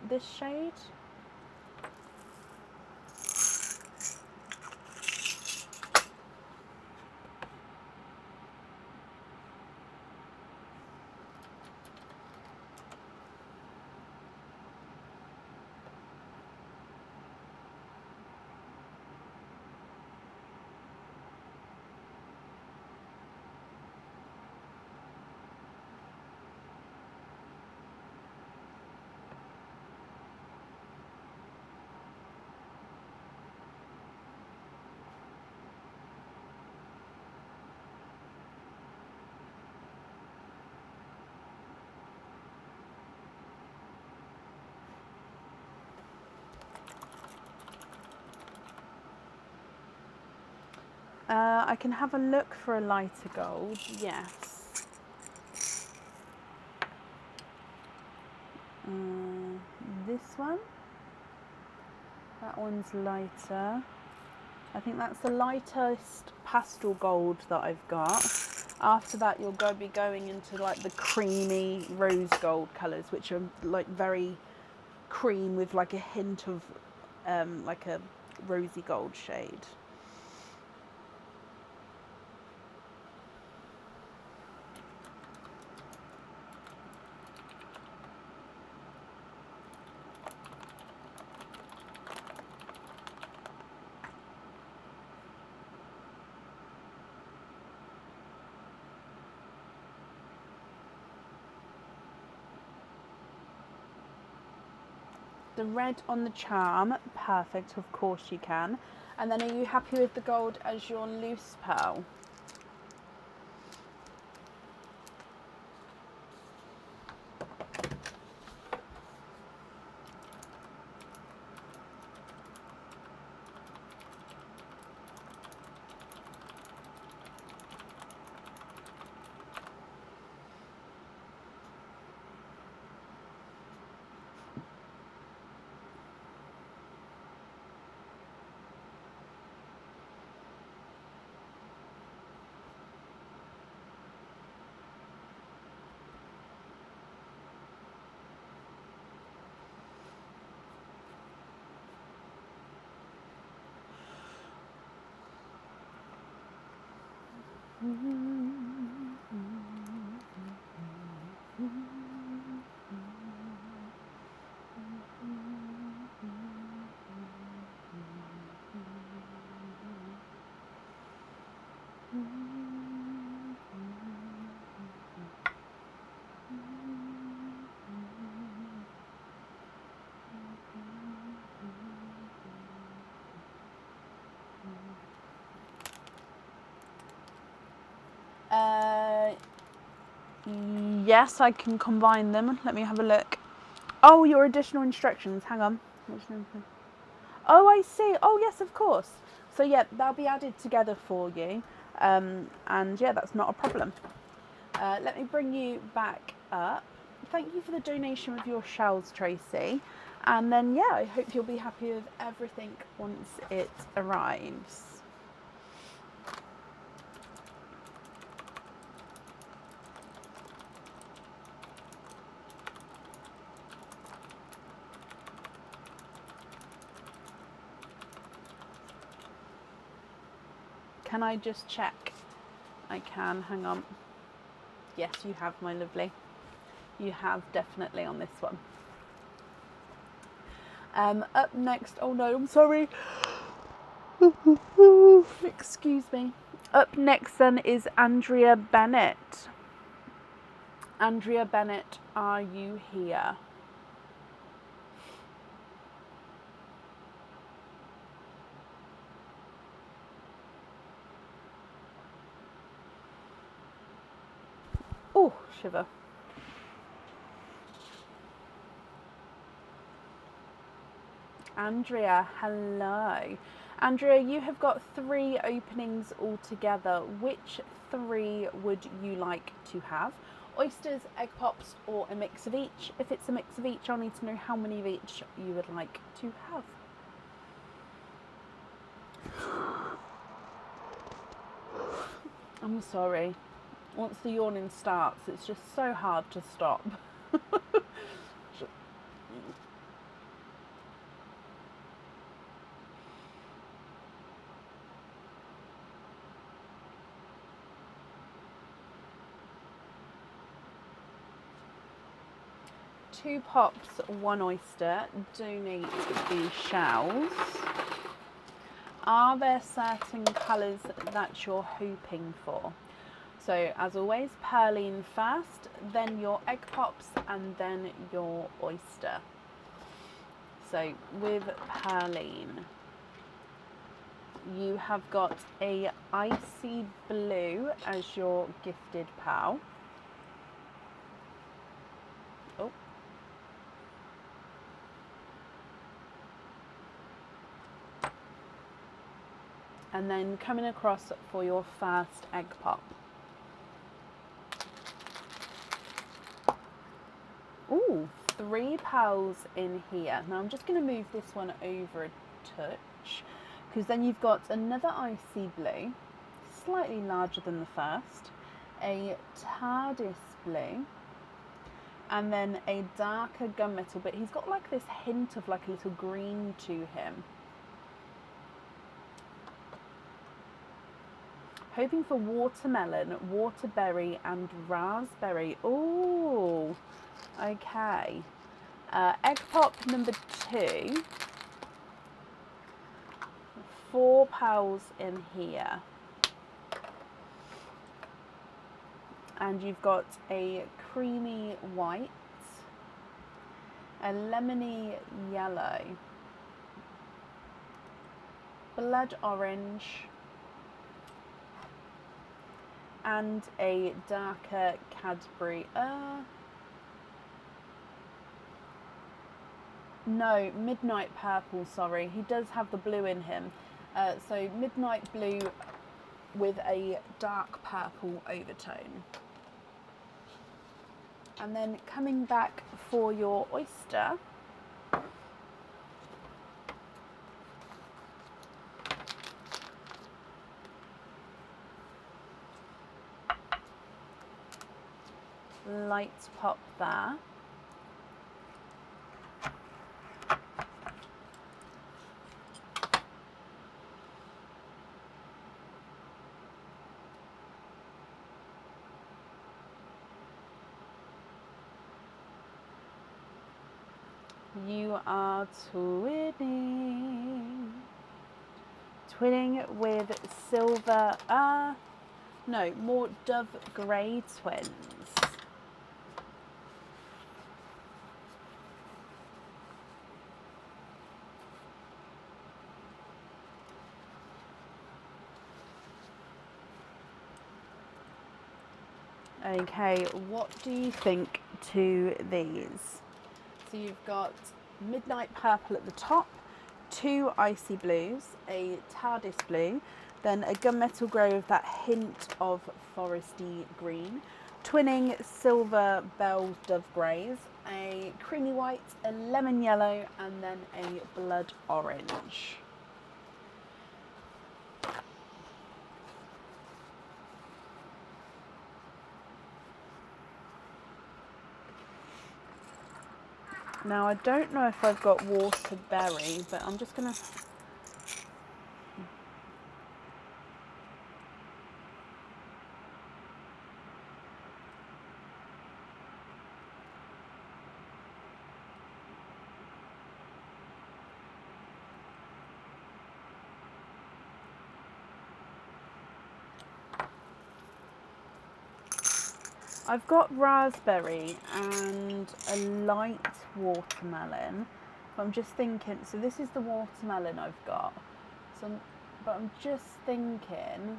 S1: this shade. I can have a look for a lighter gold, yes. This one? That one's lighter. I think that's the lightest pastel gold that I've got. After that, you'll be going into like the creamy rose gold colours, which are like very cream with like a hint of like a rosy gold shade. The red on the charm, perfect, of course you can. And then are you happy with the gold as your loose pearl? Yes, I can combine them. Let me have a look. Oh, your additional instructions. Hang on. Oh, I see. Oh, yes, of course. So, yeah, they'll be added together for you. And, yeah, that's not a problem. Let me bring you back up. Thank you for the donation of your shells, Tracy. And then, yeah, I hope you'll be happy with everything once it arrives. Can I just check? I can, hang on. Yes, you have, my lovely. You have definitely on this one. Up next, oh no, I'm sorry. Excuse me. Up next then is Andrea Bennett. Andrea Bennett, are you here? Oh, shiver. Andrea, hello. Andrea, you have got 3 openings altogether. Which 3 would you like to have? Oysters, egg pops, or a mix of each? If it's a mix of each, I'll need to know how many of each you would like to have. I'm sorry. Once the yawning starts, it's just so hard to stop. 2 pops, 1 oyster. Donate the shells. Are there certain colours that you're hoping for? So as always, Perline first, then your egg pops, and then your oyster. So with Perline, you have got a icy blue as your gifted pal. Oh. And then coming across for your first egg pop. Ooh, 3 pearls in here. Now I'm just going to move this one over a touch, because then you've got another icy blue, slightly larger than the first, a TARDIS blue, and then a darker gunmetal, but he's got like this hint of like a little green to him. Hoping for watermelon, waterberry, and raspberry. Ooh, okay. Egg pop number 2. 4 pearls in here. And you've got a creamy white, a lemony yellow, blood orange, and a darker Cadbury. No, midnight purple, sorry. He does have the blue in him. So midnight blue with a dark purple overtone. And then coming back for your oyster, light pop there. You are twinning. Twinning with silver, no, more dove grey twins. Okay, what do you think to these? So you've got midnight purple at the top, 2 icy blues, a TARDIS blue, then a gunmetal grey with that hint of foresty green, twinning silver bell dove greys, a creamy white, a lemon yellow, and then a blood orange. Now I don't know if I've got waterberry, but I'm just gonna. I've got raspberry and a light watermelon, but I'm just thinking, so this is the watermelon I've got, but I'm just thinking,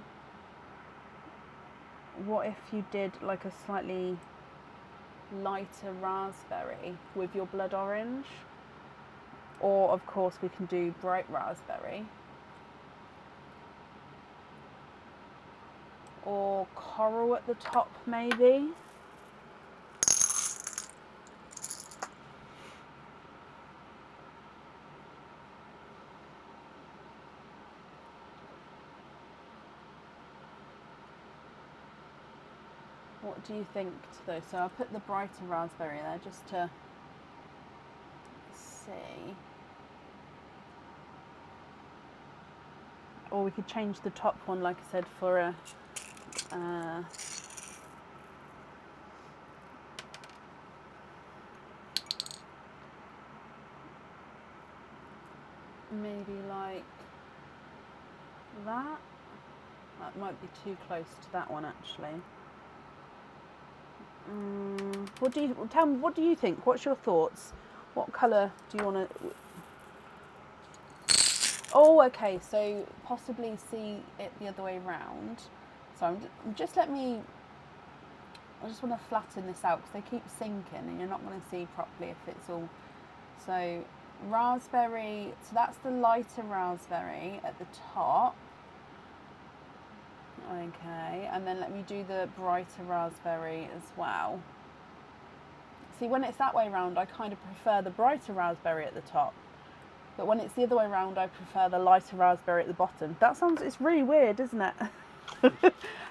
S1: what if you did like a slightly lighter raspberry with your blood orange? Or of course we can do bright raspberry. Or coral at the top maybe. What do you think to those? So I'll put the brighter raspberry there just to see. Or we could change the top one, like I said, for a maybe like that. That might be too close to that one actually. What do you tell me? What do you think? What's your thoughts? What colour do you want to? Oh, okay. So possibly see it the other way round. So just let me. I just want to flatten this out because they keep sinking, and you're not going to see properly if it's all. So raspberry. So that's the lighter raspberry at the top. Okay, and then let me do the brighter raspberry as well. See, when it's that way round, I kind of prefer the brighter raspberry at the top. But when it's the other way round, I prefer the lighter raspberry at the bottom. It's really weird, isn't it?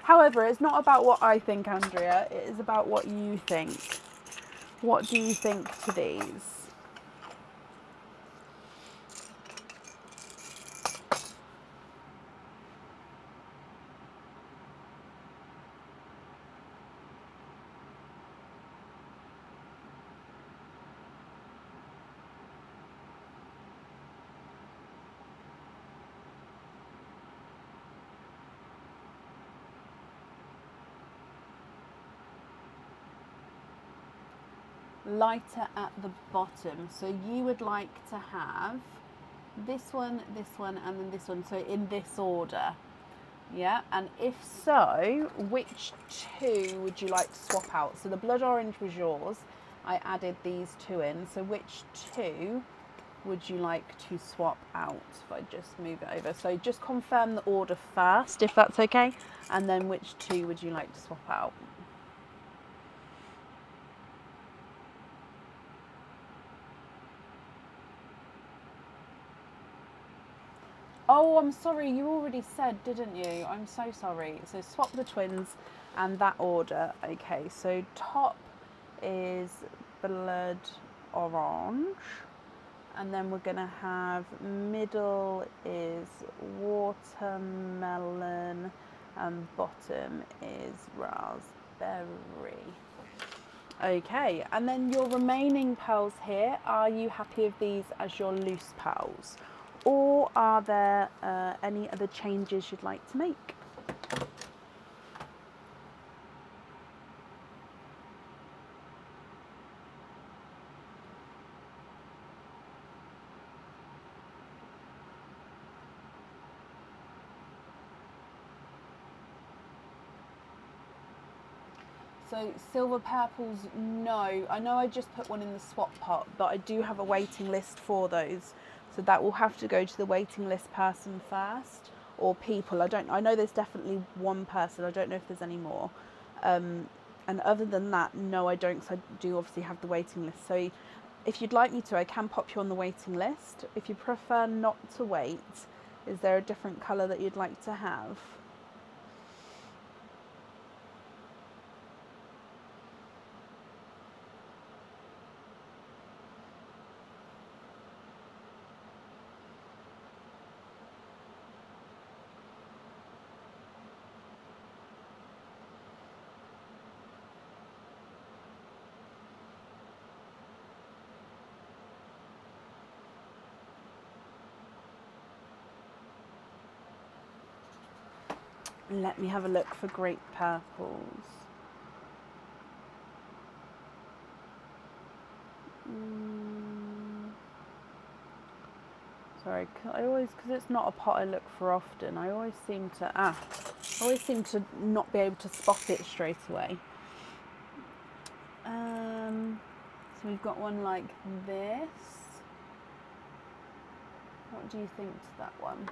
S1: However, it's not about what I think, Andrea. It is about what you think. What do you think to these? Lighter at the bottom. So you would like to have this one, and then this one. So in this order. Yeah, and if so, which two would you like to swap out? So the blood orange was yours. I added these two in. So which two would you like to swap out? If I just move it over. So just confirm the order first, if that's okay. And then which two would you like to swap out? Oh, I'm sorry, you already said, didn't you? I'm so sorry. So swap the twins and that order. Okay, so top is blood orange. And then we're going to have middle is watermelon and bottom is raspberry. Okay, and then your remaining pearls here, are you happy with these as your loose pearls? Or are there any other changes you'd like to make? So silver purples, no. I know I just put one in the swap pot, but I do have a waiting list for those. So that will have to go to the waiting list person first, or people. I know there's definitely one person. I don't know if there's any more. And other than that, no, I don't, because I do obviously have the waiting list. So if you'd like me to, I can pop you on the waiting list. If you prefer not to wait, is there a different colour that you'd like to have? Let me have a look for great purples. Sorry, because it's not a pot I look for often, I always seem to not be able to spot it straight away. So we've got one like this. What do you think to that one?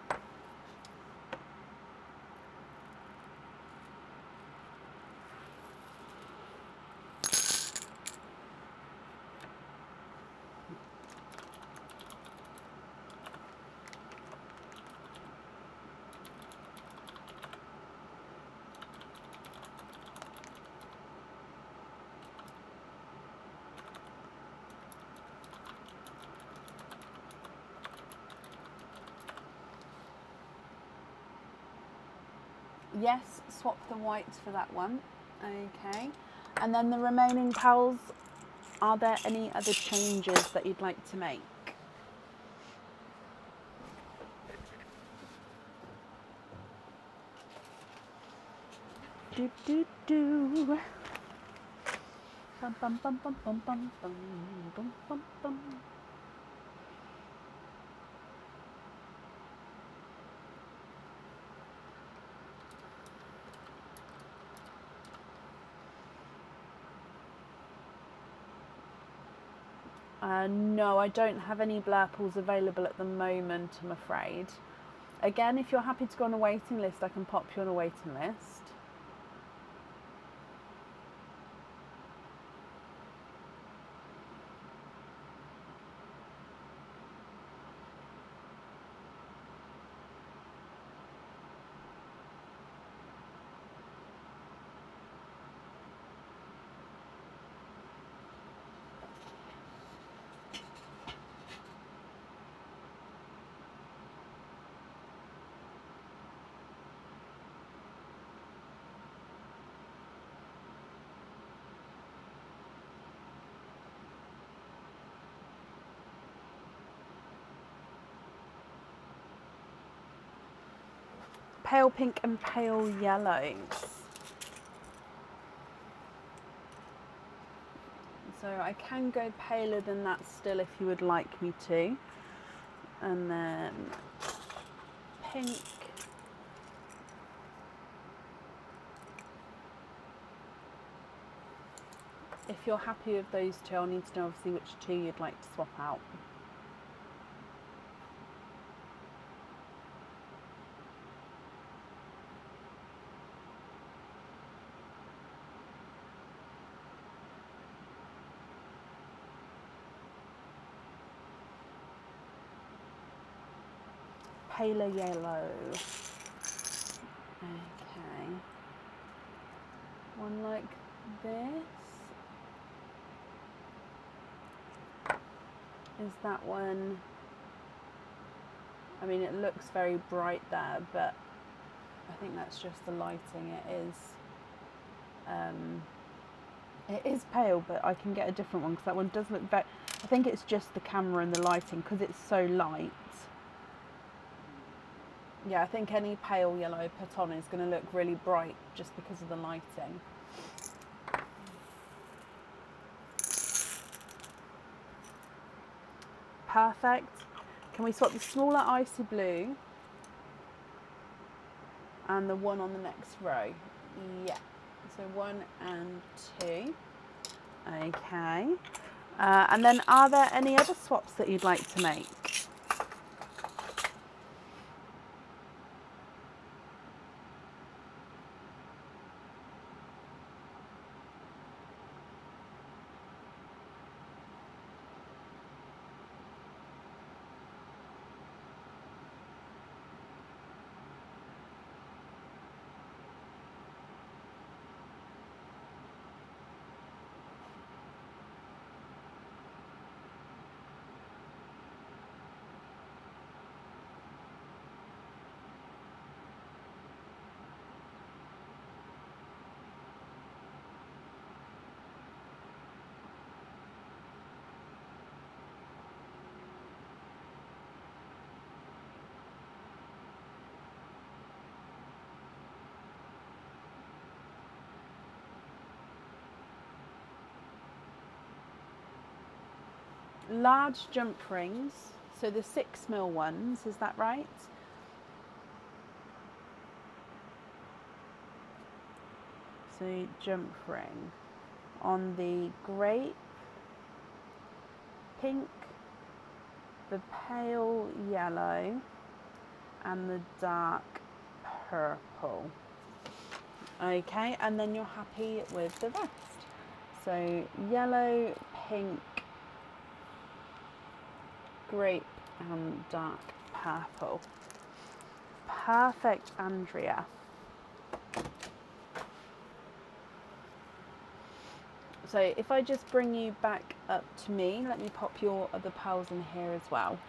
S1: Yes, swap the whites for that one. Okay. And then the remaining pearls, are there any other changes that you'd like to make? Do do do. Bum bum bum bum bum bum bum bum bum bum. No, I don't have any blurples available at the moment, I'm afraid. Again, if you're happy to go on a waiting list, I can pop you on a waiting list. Pale pink and pale yellows. So I can go paler than that still if you would like me to. And then pink. If you're happy with those two, I'll need to know obviously which two you'd like to swap out. Paler yellow. Okay. One like this. Is that one? I mean, it looks very bright there, but I think that's just the lighting. It is pale, but I can get a different one because that one does look very. I think it's just the camera and the lighting because it's so light. Yeah, I think any pale yellow put on is going to look really bright just because of the lighting. Perfect. Can we swap the smaller icy blue and the one on the next row? Yeah. So 1 and 2. Okay. And then are there any other swaps that you'd like to make? Large jump rings, so the 6mm ones, is that right? So jump ring on the grape, pink, the pale yellow, and the dark purple. Okay, and then you're happy with the rest. So yellow, pink, grape, and dark purple. Perfect, Andrea. So if I just bring you back up to me, let me pop your other pals in here as well.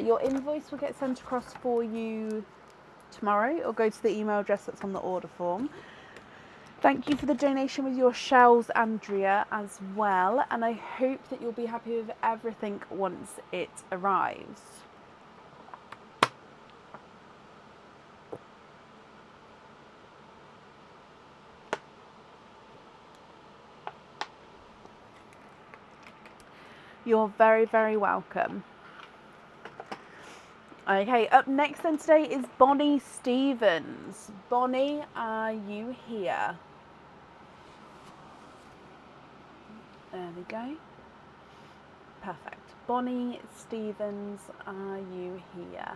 S1: Your invoice will get sent across for you tomorrow. It'll go to the email address that's on the order form. Thank you for the donation with your shells, Andrea, as well. And I hope that you'll be happy with everything once it arrives. You're very, very welcome. Okay, up next then today is Bonnie Stevens. Bonnie, are you here? There we go. Perfect. Bonnie Stevens, are you here?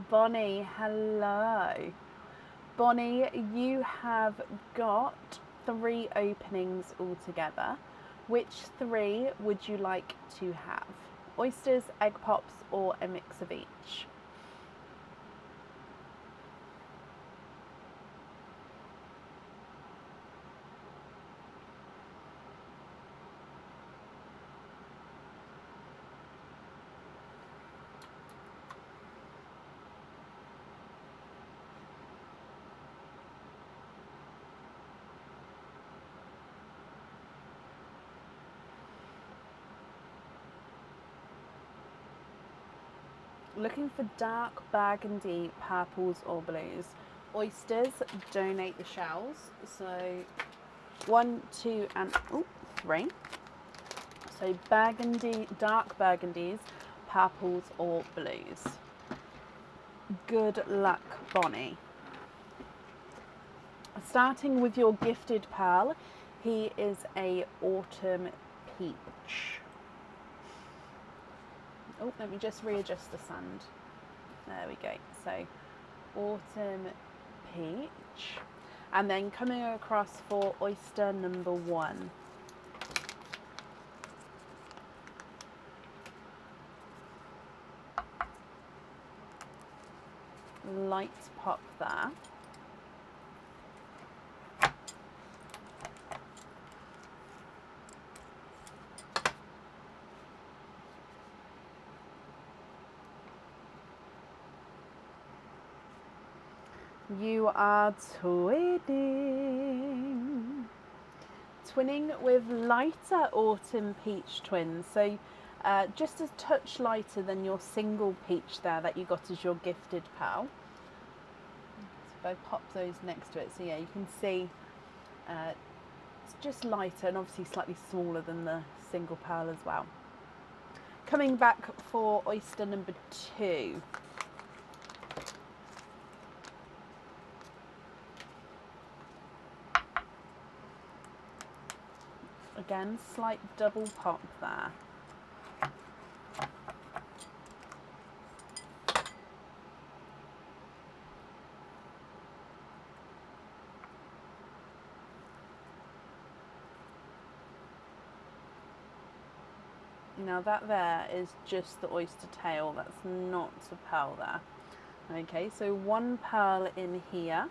S1: Bonnie, hello. Bonnie, you have got 3 openings altogether. Which 3 would you like to have? Oysters, egg pops, or a mix of each? Looking for dark burgundy, purples or blues. Oysters, donate the shells. So 1, 2 and 3. So burgundy, dark burgundies, purples or blues. Good luck, Bonnie. Starting with your gifted pearl, he is a autumn peach. Oh, let me just readjust the sand. There we go. So, autumn peach. And then coming across for oyster number 1. Light pop there. You are twinning. Twinning with lighter autumn peach twins. So just a touch lighter than your single peach there that you got as your gifted pearl. So if I pop those next to it, so yeah, you can see it's just lighter and obviously slightly smaller than the single pearl as well. Coming back for oyster number 2. Again, slight double pop there. Now that there is just the oyster tail, that's not a pearl there. Okay, so 1 pearl in here,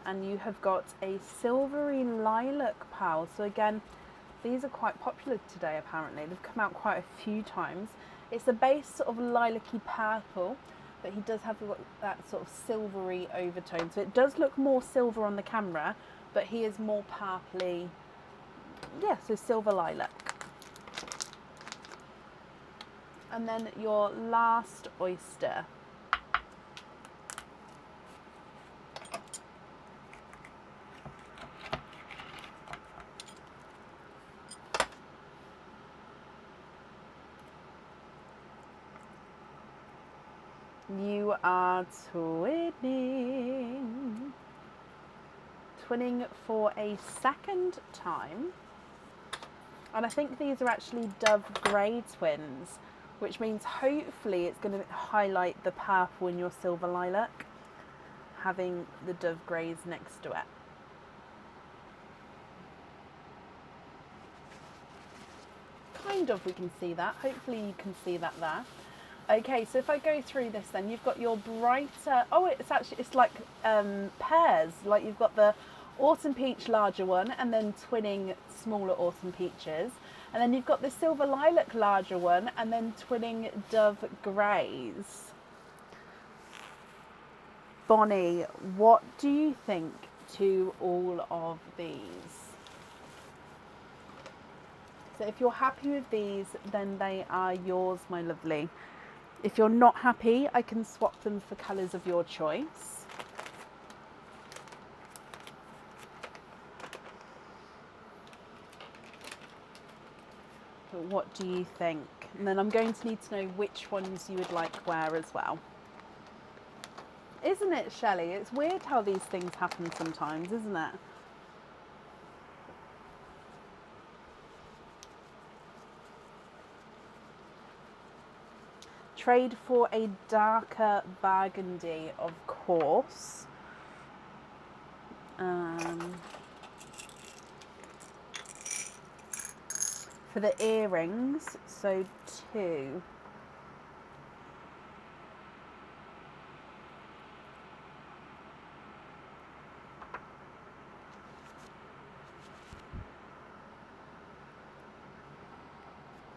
S1: and you have got a silvery lilac pearl. So again, these are quite popular today apparently. They've come out quite a few times. It's a base sort of lilac-y purple, but he does have that sort of silvery overtone. So it does look more silver on the camera, but he is more purpley. Yeah, so silver lilac. And then your last oyster. You are twinning. Twinning for a second time. And I think these are actually Dove Grey twins, which means hopefully it's going to highlight the purple in your silver lilac, having the Dove Greys next to it. Kind of, we can see that. Hopefully you can see that there. Okay, so if I go through this then, you've got your brighter, it's like pears, like you've got the autumn peach larger one and then twinning smaller autumn peaches. And then you've got the silver lilac larger one and then twinning Dove Greys. Bonnie, what do you think to all of these? So if you're happy with these, then they are yours, my lovely. If you're not happy, I can swap them for colours of your choice. But what do you think? And then I'm going to need to know which ones you would like where as well. Isn't it, Shelley? It's weird how these things happen sometimes, isn't it? trade for a darker burgundy, of course. For the earrings, so 2.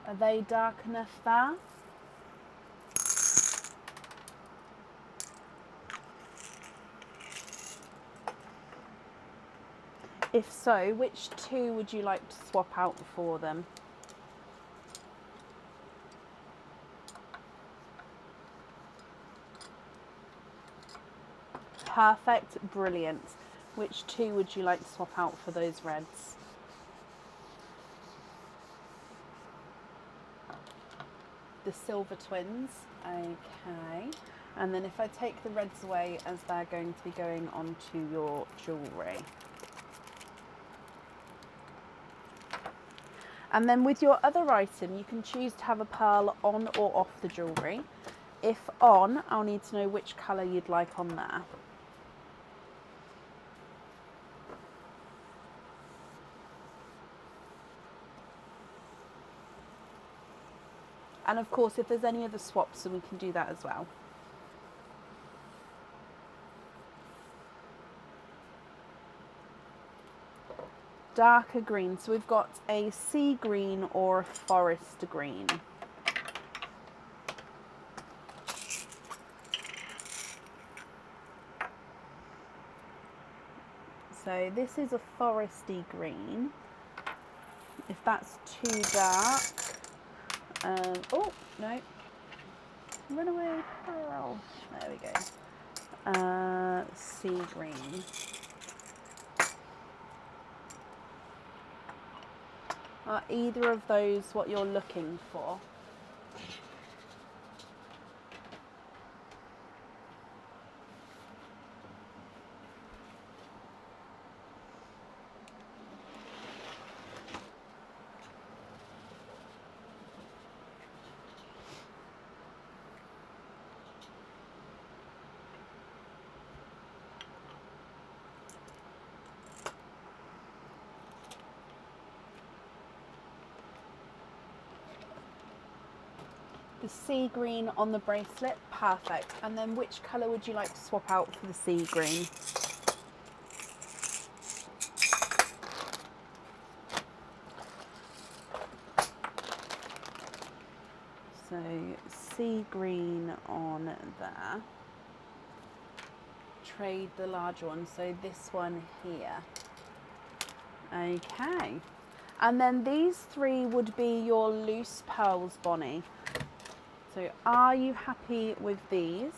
S1: Are they dark enough there? If so, which 2 would you like to swap out for them? Perfect, brilliant. Which 2 would you like to swap out for those reds? The silver twins, okay. And then if I take the reds away, as they're going to be going onto your jewellery. And then with your other item, you can choose to have a pearl on or off the jewellery. If on, I'll need to know which colour you'd like on there. And of course, if there's any other swaps, then we can do that as well. Darker green. So we've got a sea green or a forest green. So this is a foresty green. If that's too dark, oh no, run away, pearl. There we go. Sea green. Are either of those what you're looking for? The sea green on the bracelet, perfect. And then which colour would you like to swap out for the sea green? So sea green on there. Trade the large one, so this one here. Okay. And then these 3 would be your loose pearls, Bonnie. So are you happy with these,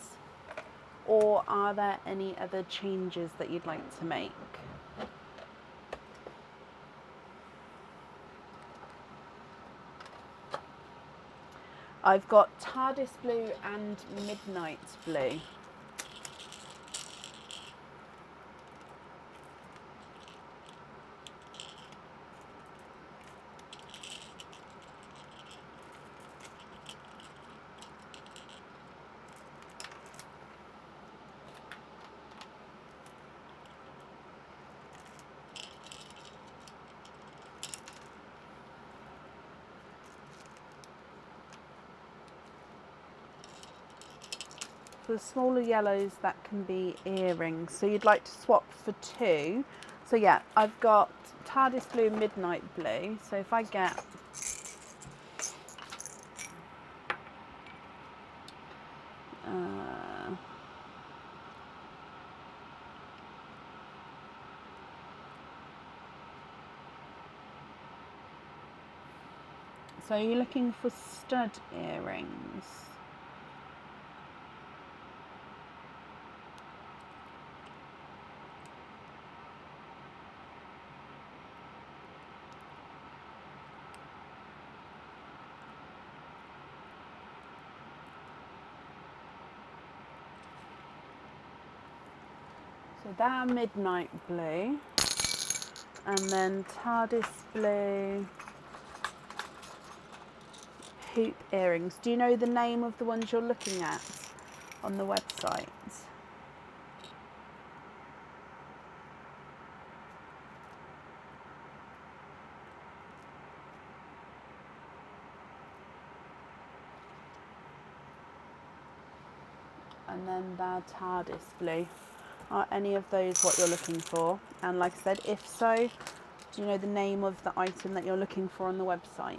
S1: or are there any other changes that you'd like to make? I've got TARDIS blue and midnight blue. For the smaller yellows, that can be earrings. So you'd like to swap for 2. So yeah, I've got TARDIS blue, midnight blue. So if I get so you're looking for stud earrings. So they're midnight blue, and then TARDIS blue hoop earrings. Do you know the name of the ones you're looking at on the website? And then the TARDIS blue. Are any of those what you're looking for? And like I said, if so, do you know the name of the item that you're looking for on the website?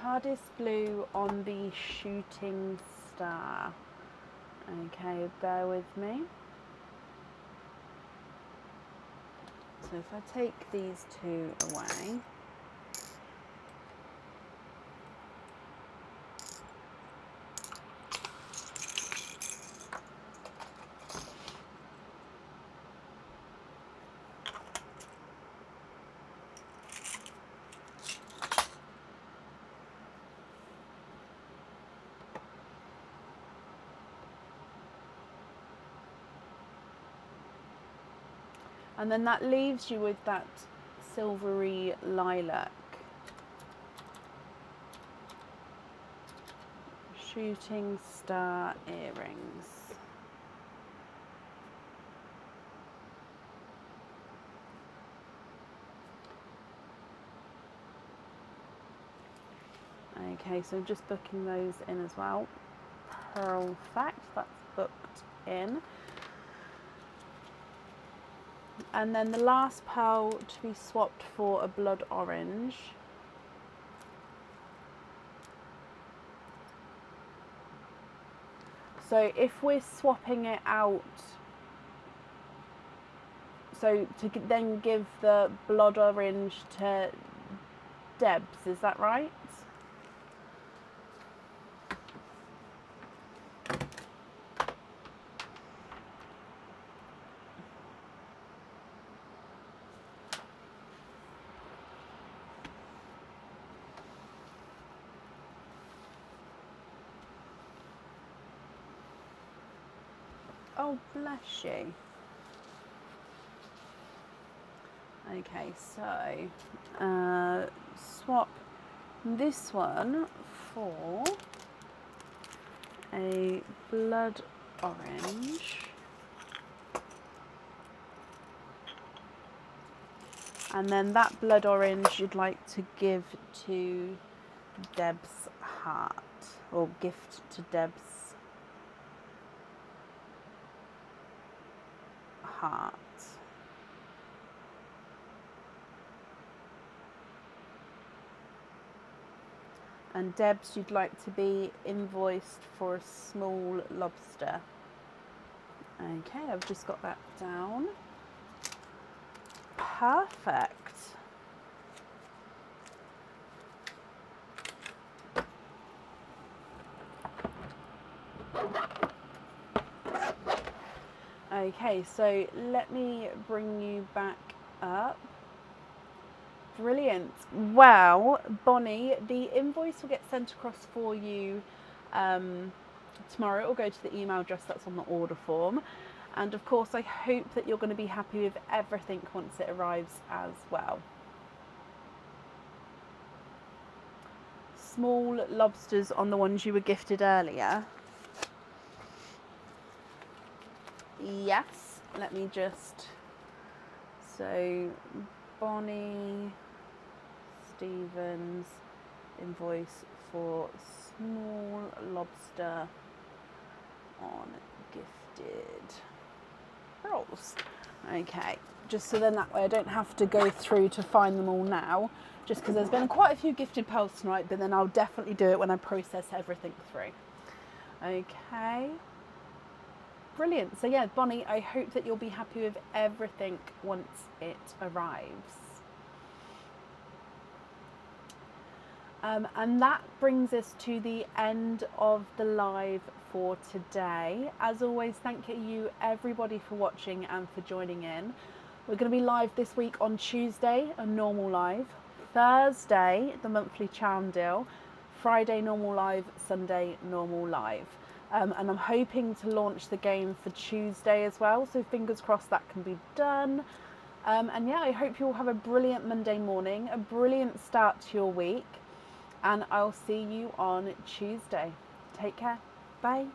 S1: TARDIS blue on the shooting star. Okay, bear with me. So if I take these two away, and then that leaves you with that silvery lilac. Shooting star earrings. Okay, so just booking those in as well. Perfect, that's booked in. And then the last pearl to be swapped for a blood orange. So if we're swapping it out, so to then give the blood orange to Debs, is that right? Oh, bless you. Okay, so swap this one for a blood orange. And then that blood orange you'd like to give to Deb's heart, or gift to Deb's heart. And Deb's you'd like to be invoiced for a small lobster. Okay, I've just got that down. Perfect. Okay, so let me bring you back up. Brilliant. Well, Bonnie, the invoice will get sent across for you tomorrow. It will go to the email address that's on the order form. And of course, I hope that you're going to be happy with everything once it arrives as well. Small lobsters on the ones you were gifted earlier. Yes, let me just, so Bonnie Stevens invoice for small lobster on gifted rolls. Okay, just so then that way I don't have to go through to find them all now, just because there's been quite a few gifted pearls tonight, but then I'll definitely do it when I process everything through. Okay, brilliant. So yeah, Bonnie, I hope that you'll be happy with everything once it arrives. And that brings us to the end of the live for today. As always, thank you everybody for watching and for joining in. We're going to be live this week on Tuesday, a normal live, Thursday, the monthly charm deal, Friday normal live, Sunday normal live. And I'm hoping to launch the game for Tuesday as well, so fingers crossed that can be done. And yeah, I hope you all have a brilliant Monday morning, a brilliant start to your week, and I'll see you on Tuesday. Take care. Bye.